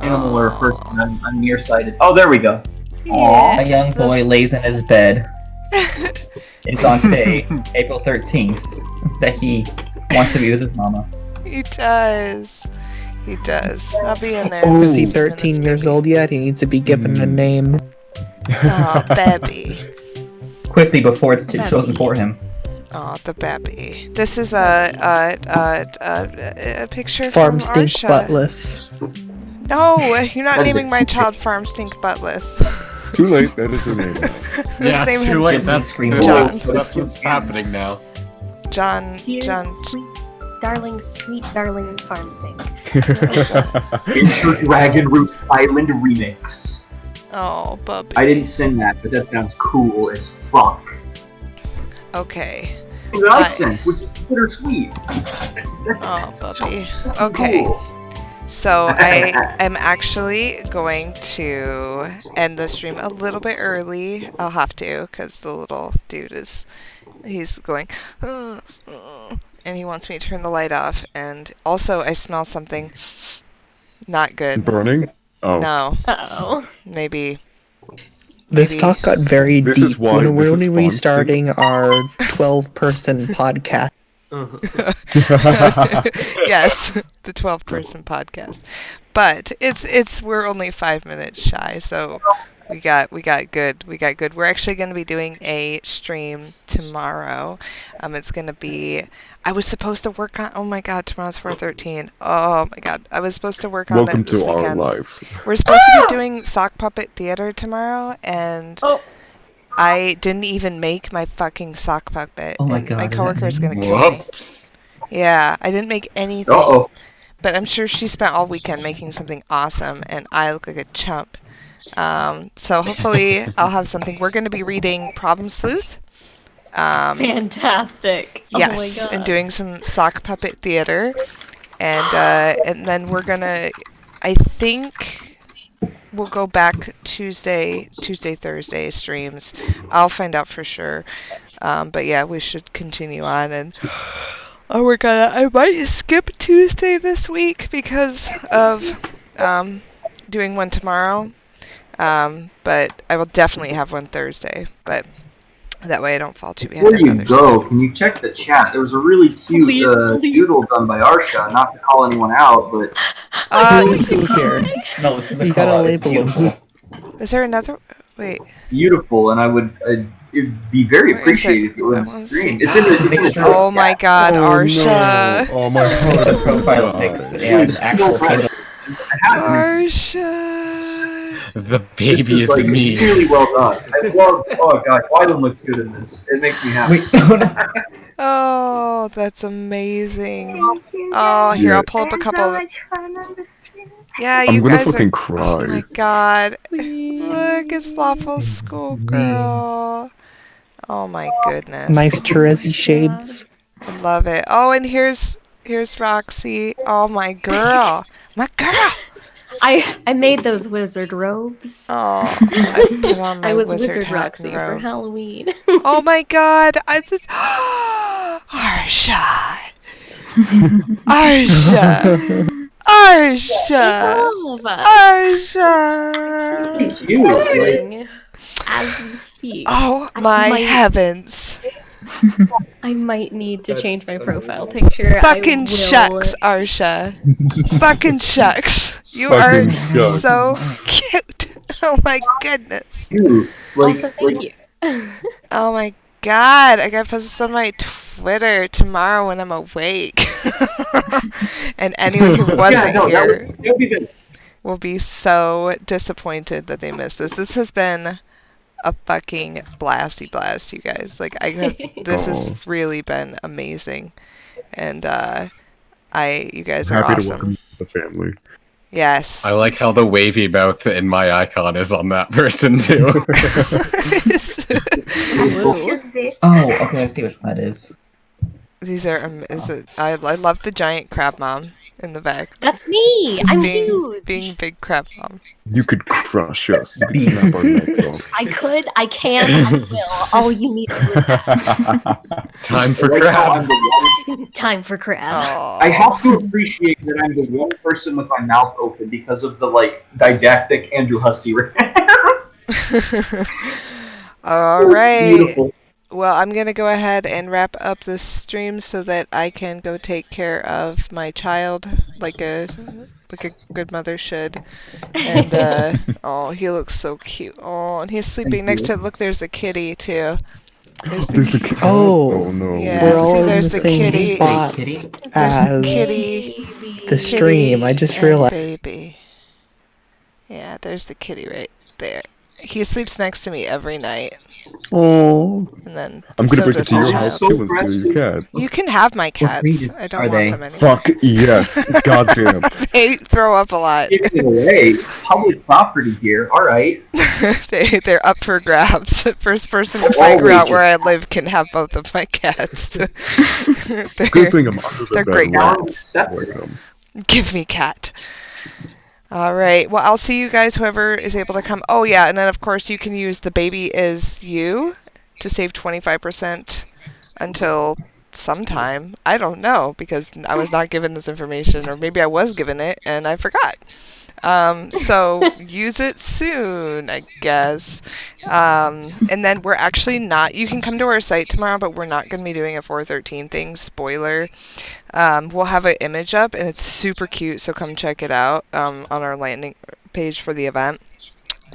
Animal or person, I'm nearsighted. Oh, there we go. Yeah. A young boy lays in his bed. is on today, April 13th, that he wants to be with his mama. He does. He does. I'll be in there. Is he 13 years old yet? He needs to be given a name. Oh, baby. Quickly before it's chosen for him. Oh, the baby. This is a picture Farm from stink Arsha. buttless. No, you're not naming my child Farm Stink Buttless. Too late. That is her name. Yeah, it's too late. That's John. That's what's happening now. John. Dear sweet darling farm stink. Enter Dragon Root Island remix. Oh, bubby. I didn't sing that, but that sounds cool as fuck. Okay. The accent, which is bittersweet. Oh, bubby. Okay. So I am actually going to end the stream a little bit early. I'll have to, because the little dude he's going, and he wants me to turn the light off. And also, I smell something not good. Burning? Oh. No. Uh-oh. Maybe. This talk got very This deep. is why When this we're is only farm restarting our 12-person podcast. Yes, the 12-person podcast. But we're only 5 minutes shy, so we got good. We're actually going to be doing a stream tomorrow. It's going to be. I was supposed to work on. Oh my God, tomorrow's 4/13. Oh my God, I was supposed to work on Welcome it this to our weekend. life. We're supposed to be doing sock puppet theater tomorrow, and I didn't even make my fucking sock puppet. Oh my and God. my coworker's gonna kill me. Whoops. Yeah, I didn't make anything. Uh-oh. But I'm sure she spent all weekend making something awesome, and I look like a chump. So hopefully I'll have something. We're going to be reading Problem Sleuth. Fantastic. Yes, oh my God. and doing some sock puppet theater. And then we're going to, I think we'll go back Tuesday, Thursday streams. I'll find out for sure. But yeah, we should continue on, and I might skip Tuesday this week because of doing one tomorrow. But I will definitely have one Thursday. But that way I don't fall too behind. Before you go, can you check the chat? There was a really cute doodle done by Arsha. Not to call anyone out, but here. No, this is a You call gotta out. It's label beautiful. Is there another? Wait. beautiful, and I would it'd be very Where is it? appreciated if it I was wanna streamed. see. It's in the Oh my God, Arsha. Oh my The God. profile pics and actual handle. Arsha. The baby This is like, me. really well done. I love. Oh God, Wyland looks good in this. It makes me happy. Oh, that's amazing. Thank you, Oh, guys. here, I'll pull up a I had couple. so much fun on the stream. Yeah, I'm you gonna guys fucking are. cry. Oh my God. Look, it's Lawful Schoolgirl. Oh my goodness. Nice Terezi shades. I love it. Oh, and here's Roxy. Oh, my girl. My girl. I made those wizard robes. Oh, I put on my I was wizard Wizard hat Roxy and for robe. Halloween. Oh my God. Arsha. Arsha. Arsha. All of us. Arsha. Sibling, as we speak. Oh I my might- heavens. I might need to change my profile picture. Fucking I will... shucks, Arsha. Fucking shucks. You Fucking are shucks. so cute. Oh my goodness. Dude, like, Also, thank you. Oh my God. I gotta post this on my Twitter tomorrow when I'm awake. And anyone who wasn't here that would be good. will be so disappointed that they missed this. This has been a fucking blasty blast, you guys. Like this has really been amazing, and you guys are Happy to awesome. welcome you to the family. Yes. I like how the wavy mouth in my icon is on that person too. Oh, okay, I see which one that is. These are I love the giant crab mom in the back. That's me. Just I'm being, huge. Being big crab mom. You could crush us. You could snap our necks off. I could, I can, I will. All you need is that. Time for Like how I'm crab. the one- Time for crab. I have to appreciate that I'm the one person with my mouth open because of the like didactic Andrew Husty rant. All right. Beautiful. well, I'm gonna go ahead and wrap up this stream so that I can go take care of my child like a good mother should. And oh, he looks so cute. Oh, and he's sleeping next to. Look, there's a kitty too. There's a kitty. Oh, no. Yeah, we're all see, in there's the the same kitty. spots There's as kitty. the stream. I just and realized. Baby. Yeah, there's the kitty right there. He sleeps next to me every night. Oh. And then I'm gonna so bring it does to the your child. house too and steal your cat. You can have my cats. I don't want them anymore. Fuck yes. Goddamn. They throw up a lot. Giving it away. Public property here. All right. They're up for grabs. The first person to All figure out wages. where I live can have both of my cats. Good thing I'm under the They're bed. great while cats. I'm working them. Give me cat. All right. Well, I'll see you guys, whoever is able to come. Oh, yeah. And then, of course, you can use the baby is you to save 25% until sometime. I don't know because I was not given this information, or maybe I was given it and I forgot. So use it soon, I guess. And then we're actually not, you can come to our site tomorrow, but we're not going to be doing a 413 thing. Spoiler. We'll have an image up and it's super cute, so come check it out on our landing page for the event.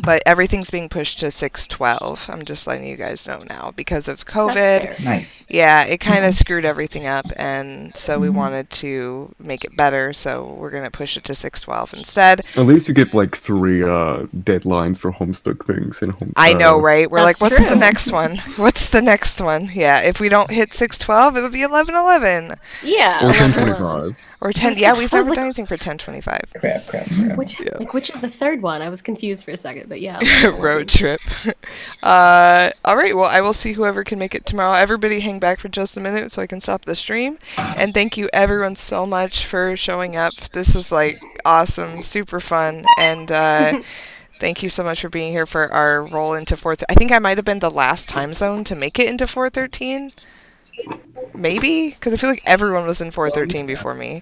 But everything's being pushed to 6/12. I'm just letting you guys know now because of COVID. Nice. Yeah, it kind of screwed everything up, and so we wanted to make it better. So we're gonna push it to 6/12 instead. At least you get like 3 deadlines for Homestuck things in home. I know, right? We're That's like, what's the true. next one? What's the next one? Yeah, if we don't hit 6/12, it'll be 11/11 Yeah. Or 11/11. 10/25. or 10. was- Yeah, I we've was never like- done anything for 10/25. Crap. Which is the third one? I was confused for a second, but yeah. Road trip. All right. Well, I will see whoever can make it tomorrow. Everybody, hang back for just a minute so I can stop the stream. And thank you, everyone, so much for showing up. This is like awesome, super fun, and thank you so much for being here for our roll into 4. I think I might have been the last time zone to make it into 413. Maybe, because I feel like everyone was in 413 before me.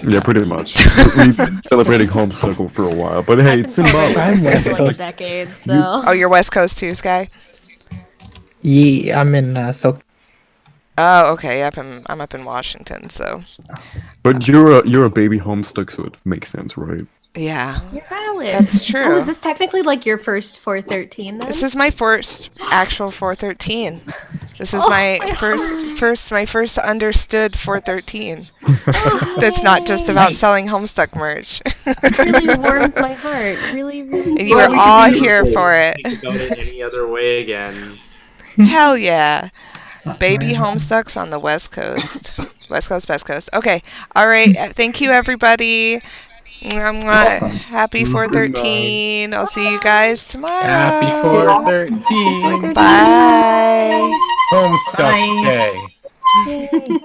Yeah, pretty much. We've been celebrating Homestuck for a while, but hey, it's symbolic. I'm West For like a Coast. decade, so. Oh, you're West Coast too, Sky? Yeah, I'm in South. Oh, okay. Yep, I'm up in Washington, so But you're a baby Homestuck, so it makes sense, right? yeah. You're valid. That's true. Oh, is this technically like your first 413 then? This is my first actual 413. This is Oh, my my first understood 413. That's not just about selling Homestuck merch. It really warms my heart. Really, really. And you were all here for it. Think about it any other way again. Hell yeah. Baby Homestucks on the West Coast. West Coast, Best Coast. Okay. All right. Thank you, everybody. Mwah, mwah. Happy 413. I'll see you guys tomorrow. Happy 413. Bye. Homestuck Day. Yay.